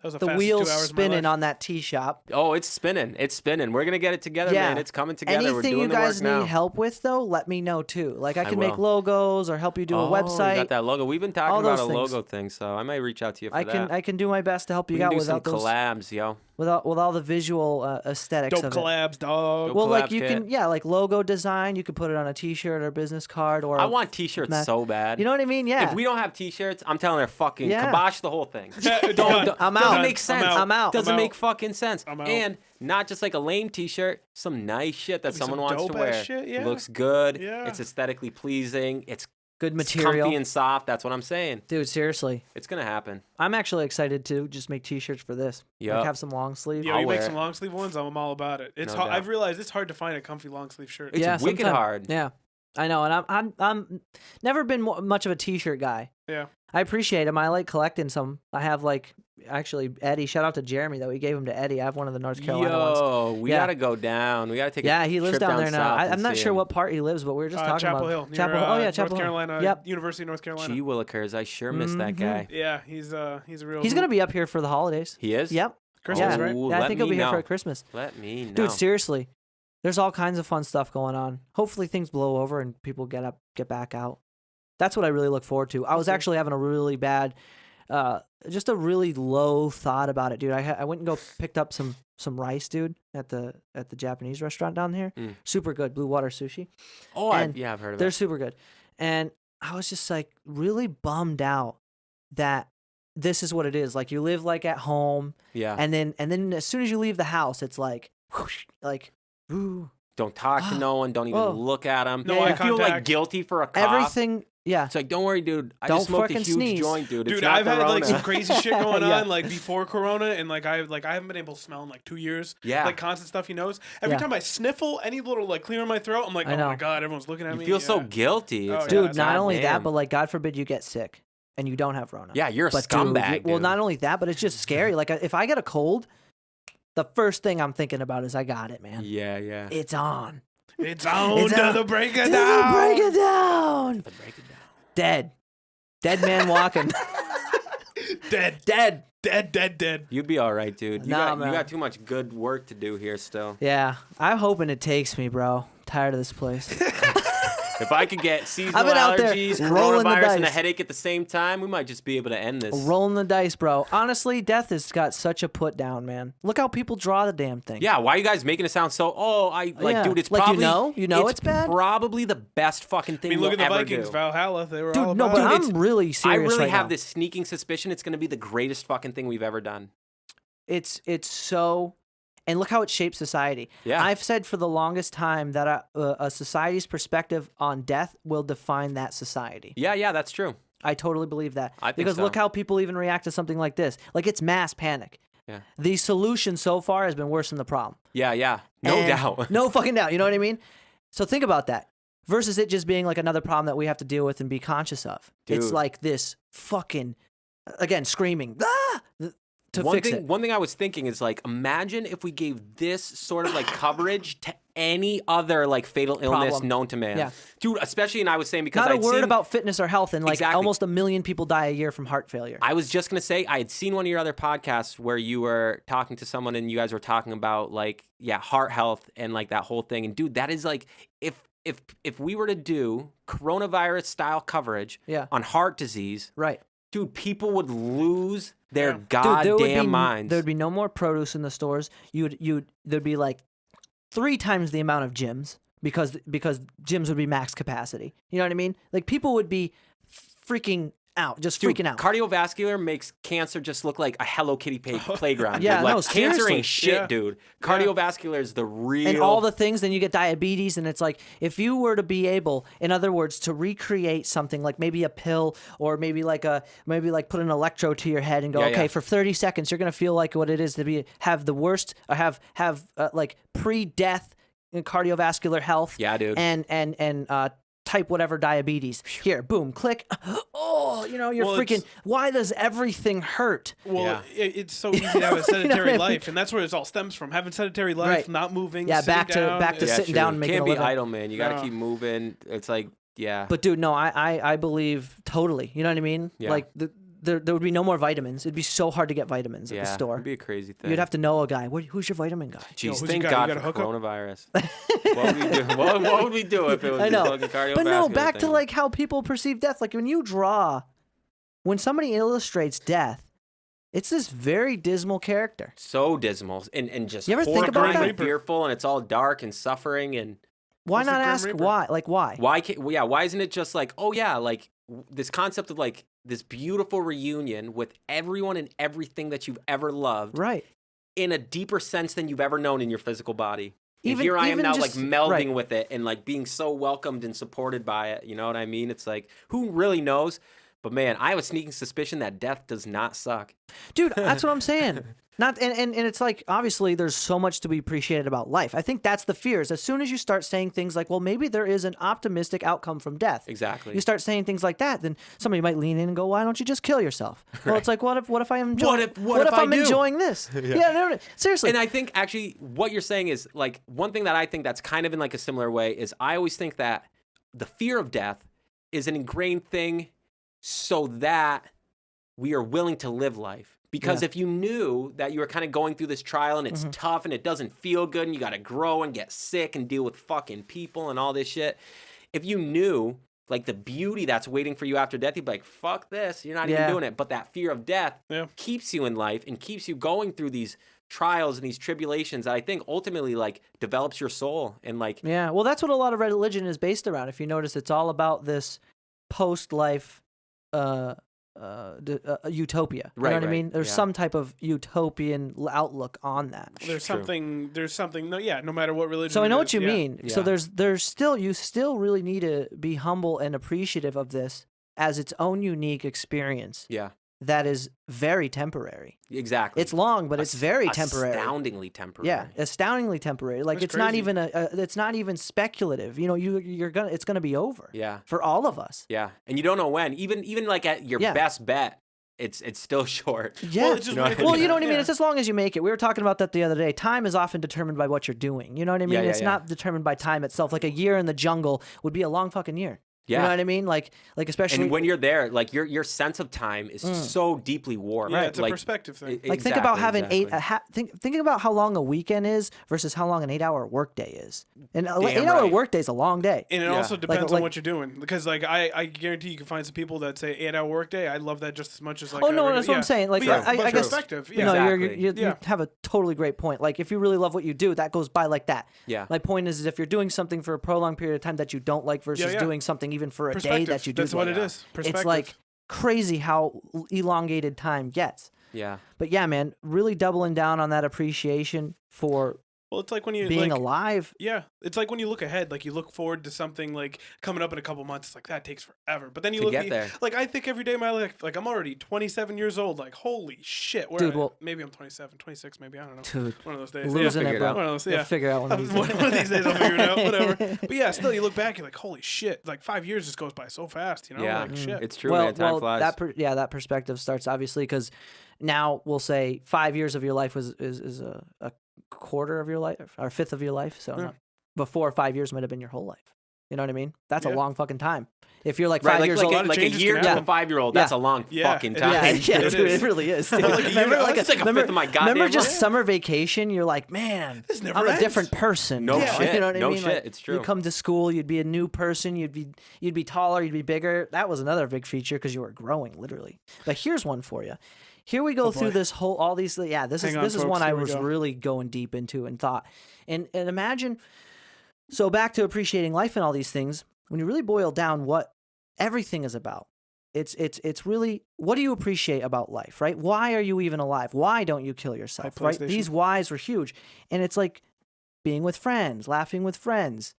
the wheels spinning on that tea shop. Oh, it's spinning. It's spinning. We're going to get it together, man. It's coming together. Anything We're doing you guys the work need help with, though, let me know, too. Like, I can make will. logos or help you do a website. You got that logo. We've been talking about a logo thing, so I might reach out to you for that. I can do my best to help you we out can do without some those collabs, yo. with all the visual aesthetics Dope of collabs, it. dog. Well, like collabs you kit. can, like logo design. You could put it on a T-shirt or business card or. I want T-shirts so bad. You know what I mean? Yeah. If we don't have T-shirts, I'm telling her, fucking kibosh the whole thing. I'm out. Doesn't make sense. I'm out. Doesn't make fucking sense. I'm out. And not just like a lame T-shirt, some nice shit that someone wants to dope-ass wear. shit, yeah. Looks good. Yeah. It's aesthetically pleasing. It's Good material. comfy and soft. That's what I'm saying. Dude, seriously. It's gonna happen. I'm actually excited to just make T-shirts for this. Yep. Like have some long sleeve. Yeah, you wear make it. some long sleeve ones. I'm all about it. It's No hard. doubt. I've realized it's hard to find a comfy long sleeve shirt. It's wicked hard. Yeah, I know, and I'm never been much of a T-shirt guy. Yeah. I appreciate them. I like collecting some. I have actually Eddie. Shout out to Jeremy though. He gave them to Eddie. I have one of the North Carolina ones. We gotta go down. We gotta take. Yeah, he lives trip down there now. south I'm not sure what part he lives, but we were just talking Chapel about Hill. Chapel Hill. Oh yeah, Chapel North Hill. Carolina. Yep. University of North Carolina. Gee willikers, I sure miss that guy. Yeah, he's a real. He's gonna be up here for the holidays. He is. Yep. Christmas, yeah. right? Yeah, I think he'll be here for Christmas. Let me know. Dude, seriously. There's all kinds of fun stuff going on. Hopefully things blow over and people get back out. That's what I really look forward to. I was actually having a really bad, just a really low thought about it, dude. I went and picked up some rice, dude, at the Japanese restaurant down here. Super good, Blue Water Sushi. Oh, I've heard of They're that. super good. And I was just like really bummed out that this is what it is. Like you live like at home. Yeah. And then as soon as you leave the house, it's like, whoosh, like, ooh. Don't talk to no one. Don't even look at them. No eye I feel like contact. guilty for a cough. Everything. Yeah. It's like, don't worry, dude. I Don't just smoked a fucking huge sneeze. joint, dude. It's Dude, not I've had Corona. some crazy shit going Yeah. on before Corona, and I haven't been able to smell in 2 years. Yeah. Constant stuffy nose. Every time I sniffle any little clear in my throat, I'm like, I oh know. my god, everyone's looking at You me. feel so guilty. Oh, It's yeah, Dude, it's not only that, goddamn. but like, God forbid you get sick and you don't have Rona. Yeah, you're a But scumbag. dude, well, not only that, but it's just scary. Like, if I get a cold, the first thing I'm thinking about is I got it, man. Yeah, yeah. It's on. It's on It's to on. the break To of the down. break it down. Break it down. Dead. Dead man walking. Dead. You'd be all right, dude. You Nah, got man. you got too much good work to do here still. Yeah. I'm hoping it takes me, bro. Tired of this place. If I could get seasonal I've been out there allergies, rolling the coronavirus, and a dice. headache at the same time, we might just be able to end this. Rolling the dice, bro. Honestly, death has got such a put down, man. Look how people draw the damn thing. Yeah, why are you guys making it sound so? Yeah. Dude, it's Like, probably you know it's bad? Probably the best fucking I thing mean, look we'll at the ever Vikings, do. Valhalla. They were all Dude, no, about but it. I'm really I serious really right have now. this sneaking suspicion it's going to be the greatest fucking thing we've ever done. It's so, and look how it shapes society. Yeah. I've said for the longest time that a society's perspective on death will define that society. Yeah, that's true. I totally believe that. I think because so. look how people even react to something like this. Like, it's mass panic. Yeah. The solution so far has been worse than the problem. Yeah. No And doubt. No fucking doubt. You know what I mean? So think about that. Versus it just being like another problem that we have to deal with and be conscious of. It's Dude. like this fucking, again, screaming. Ah! fix it. One thing I was thinking is like, imagine if we gave this sort of like coverage to any other like fatal illness known to man. Yeah. Dude, especially, and I was saying because not I'd a word seen, about fitness or health, and like Exactly. almost 1 million people die a year from heart failure. I was just gonna say I had seen one of your other podcasts where you were talking to someone and you guys were talking about like heart health and like that whole thing. And dude, that is like if we were to do coronavirus style coverage on heart disease, right? Dude, people would lose their goddamn minds. There would be no more produce in the stores. There'd be like 3 times the amount of gyms because gyms would be max capacity. You know what I mean? Like people would be freaking out, freaking out. Cardiovascular makes cancer just look like a Hello Kitty playground. Yeah, dude. Like, no, cancer seriously. ain't shit, dude. Cardiovascular is the real. And all the things, then you get diabetes, and it's like if you were to be able, in other words, to recreate something like maybe a pill or maybe put an electrode to your head and go, okay, for 30 seconds you're gonna feel like what it is to have the worst, or have like pre-death cardiovascular health. Yeah, dude. And type whatever diabetes. Here, boom, click. Oh, you're freaking. Why does everything hurt? Well, it's so easy to have a sedentary life, and that's where it all stems from. Having sedentary life, not moving. Yeah, back to sitting down and making a living. Can't be idle, man. You got to keep moving. It's like, But dude, no, I believe totally. You know what I mean? Yeah. Like there would be no more vitamins. It'd be so hard to get vitamins at the store. It'd be a crazy thing. You'd have to know a guy. Who's your vitamin guy? Jeez, thank God for coronavirus. What would we do? What would we do if it was fucking cardiovascular? But no, back to like how people perceive death. Like when somebody illustrates death, it's this very dismal character. So dismal and just you ever think about that? And fearful, and it's all dark and suffering and. Why not ask why? Like why? Why isn't it just like, oh yeah, like this concept of like this beautiful reunion with everyone and everything that you've ever loved, right? In a deeper sense than you've ever known in your physical body. And here I am now, like melding with it and like being so welcomed and supported by it. You know what I mean? It's like, who really knows? But man, I have a sneaking suspicion that death does not suck. Dude, that's what I'm saying. And it's like, obviously there's so much to be appreciated about life. I think that's the fears. As soon as you start saying things like, well, maybe there is an optimistic outcome from death. Exactly. You start saying things like that, then somebody might lean in and go, why don't you just kill yourself? Right. Well, it's like, what if I am enjoying what if I'm enjoying this? No, seriously. And I think actually what you're saying is like one thing that I think that's kind of in like a similar way is I always think that the fear of death is an ingrained thing so that we are willing to live life. Because if you knew that you were kind of going through this trial and it's tough and it doesn't feel good and you got to grow and get sick and deal with fucking people and all this shit, if you knew like the beauty that's waiting for you after death, you'd be like, fuck this, you're not even doing it. But that fear of death keeps you in life and keeps you going through these trials and these tribulations that I think ultimately like develops your soul and like. Yeah, well, that's what a lot of religion is based around. If you notice, it's all about this post-life utopia. You know what I mean? There's some type of utopian outlook on that. There's something, no matter what religion. So I know what you mean. Yeah. So you still really need to be humble and appreciative of this as its own unique experience. Yeah. That is very temporary. Exactly. It's long, but it's very temporary. Astoundingly temporary. Yeah, astoundingly temporary. Like it's not even it's not even speculative. You know, it's gonna be over. Yeah. For all of us. Yeah, and you don't know when. Even like at your best bet, it's still short. Yeah. Well, you know what I mean? It's as long as you make it. We were talking about that the other day. Time is often determined by what you're doing. You know what I mean? It's not determined by time itself. Like a year in the jungle would be a long fucking year. Yeah. You know what I mean? Like especially. And when you're there, like your sense of time is so deeply warped. Yeah, it's a perspective thing. Like think about having thinking about how long a weekend is versus how long an 8-hour workday is. And an 8-hour workday is a long day. And it also depends on what you're doing. Because like I guarantee you can find some people that say 8-hour workday. I love that just as much as like. Oh no, that's what I'm saying. Like I guess perspective. Yeah. No, you have a totally great point. Like if you really love what you do, that goes by like that. Yeah. My point is if you're doing something for a prolonged period of time that you don't like versus doing something even for a day that you do. That's what it is. It's like crazy how elongated time gets. Yeah. But yeah, man, really doubling down on that appreciation for Well, it's like when you being like, alive. Yeah, it's like when you look ahead, like you look forward to something like coming up in a couple months. It's like that takes forever, but then you To look get there. like I think every day of my life, like I'm already 27 years old. Like holy shit, Dude, well, maybe I'm 27, 26, maybe I don't know. Dude, one of those days, losing figure it, it bro. out. One of those, You'll yeah. figure out one of these days. One of these days I'll figure it out, whatever. But yeah, still you look back, you're like, holy shit, like 5 years just goes by so fast, you know? Yeah, Like shit. it's true, man. Time flies. That perspective starts obviously because now we'll say 5 years of your life is a quarter of your life or a fifth of your life. So before 5 years might have been your whole life. You know what I mean? That's a long fucking time. If you're like 5 years old, like a year to a 5-year-old, that's a long fucking time. Yeah, dude, it really is. Dude. Remember, it's like a fifth of my goddamn Remember just life. summer vacation? You're like, man, This never I'm a ends. different person. No shit. You know what I No mean? shit. Like, It's true. You come to school, you'd be a new person. You'd be taller. You'd be bigger. That was another big feature because you were growing literally. But here's one for you. Here we go through this whole all these. Yeah, this Hang on, is folks, one I here we was go. really going deep into and thought. And imagine. So back to appreciating life and all these things. When you really boil down what everything is about, it's really, what do you appreciate about life, right? Why are you even alive? Why don't you kill yourself, right? These whys were huge. And it's like being with friends, laughing with friends,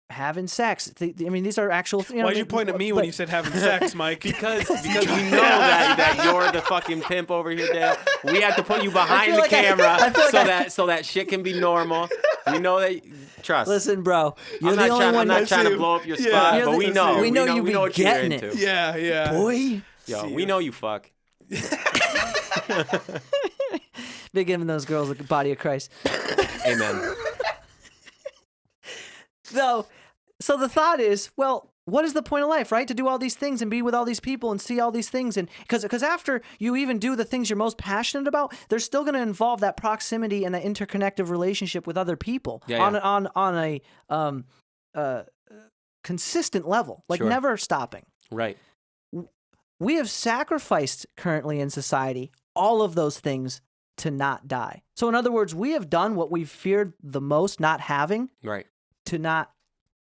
having sex. I mean, these are actual. Why'd you point at me when you said having sex, Mike? Because we know that you're the fucking pimp over here, Dale. We have to put you behind the camera so that shit can be normal. We know that. Trust. Listen, bro. I'm not trying to blow up your spot, but we know. We know you be what you're getting into. it. Yeah. Boy. Yo, we know you fuck. Big giving those girls the body of Christ. Amen. So the thought is, well, what is the point of life, right? To do all these things and be with all these people and see all these things. And because after you even do the things you're most passionate about, they're still going to involve that proximity and that interconnective relationship with other people on a consistent level, like never stopping. Right. We have sacrificed currently in society all of those things to not die. So in other words, we have done what we've feared the most not having, right, to not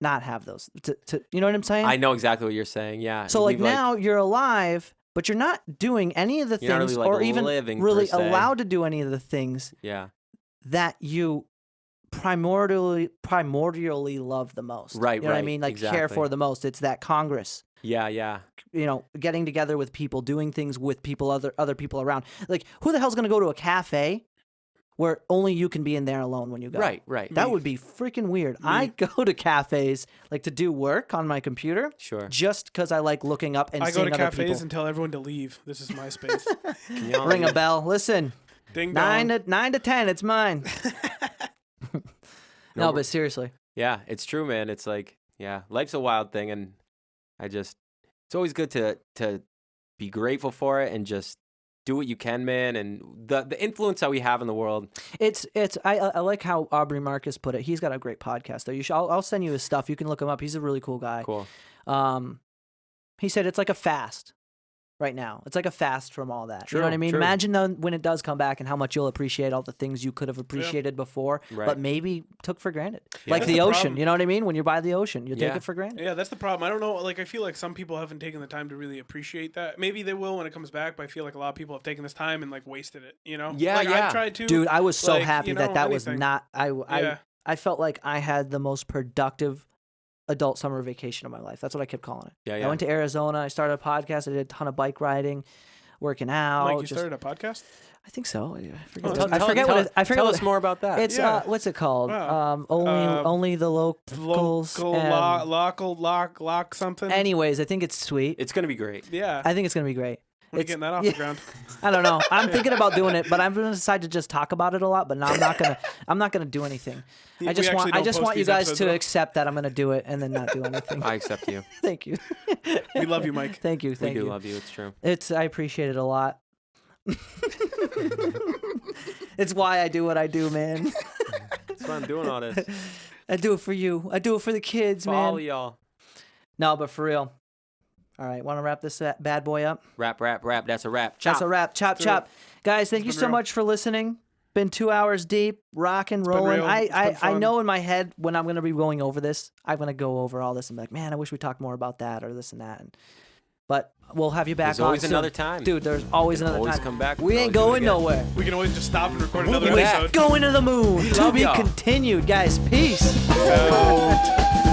have those, to you know what I'm saying? I know exactly what you're saying. Yeah. So like now you're alive, but you're not doing any of the things really, or even really allowed to do any of the things that you primordially love the most. Right. You know what I mean? Like care for the most. It's that Congress. Yeah. You know, getting together with people, doing things with people, other people around. Like, who the hell's going to go to a cafe where only you can be in there alone when you go? Right. That would be freaking weird. I go to cafes like to do work on my computer. Sure. Just because I like looking up and seeing other people. I go to cafes and tell everyone to leave. This is my space. Ring a bell. Listen. Ding dong. 9 to 10. It's mine. No, but seriously. Yeah, it's true, man. It's like, life's a wild thing, and it's always good to be grateful for it and just do what you can, man. And the influence that we have in the world. I like how Aubrey Marcus put it. He's got a great podcast though. I'll send you his stuff. You can look him up. He's a really cool guy. Cool. He said it's like a fast right now. It's like a fast from all that. True, you know what I mean? true. Imagine when it does come back and how much you'll appreciate all the things you could have appreciated before, but maybe took for granted. Yeah, like the ocean. You know what I mean? When you're by the ocean, you take it for granted. Yeah, that's the problem. I don't know. Like, I feel like some people haven't taken the time to really appreciate that. Maybe they will when it comes back, but I feel like a lot of people have taken this time and like wasted it. You know? Yeah, like, I've tried to. Dude, I was so happy that anything. was not. I felt like I had the most productive adult summer vacation of my life. That's what I kept calling it. I went to Arizona. I started a podcast. I did a ton of bike riding, working out. Mike, you started a podcast? I think so. I forget. Tell us more about that. It's what's it called? Only the locals. Lock something. Anyways, I think it's sweet. It's gonna be great. Yeah. I think it's gonna be great. When are you getting that off the ground? I don't know. I'm thinking about doing it, but I'm gonna decide to just talk about it a lot. But now I'm not gonna do anything. I just want you guys to accept that I'm gonna do it and then not do anything. I accept you. Thank you. We love you, Mike. Thank you. We do love you. It's true. I appreciate it a lot. It's why I do what I do, man. That's why I'm doing all this. I do it for you. I do it for the kids, for man. all y'all. No, but for real. All right, want to wrap this bad boy up? Wrap. That's a wrap. Chop. That's a wrap. Chop. Guys, thank you so much for listening. Been 2 hours deep, rock and rolling. I know in my head when I'm going to be going over this, I'm going to go over all this and be like, man, I wish we talked more about that or this and that. And But we'll have you back There's always on another soon. time. Dude, there's always another always time. come back. We ain't going nowhere. We can always just stop and record We'll another be back. episode. Going to the moon. To Love be y'all. continued, guys. Peace. So-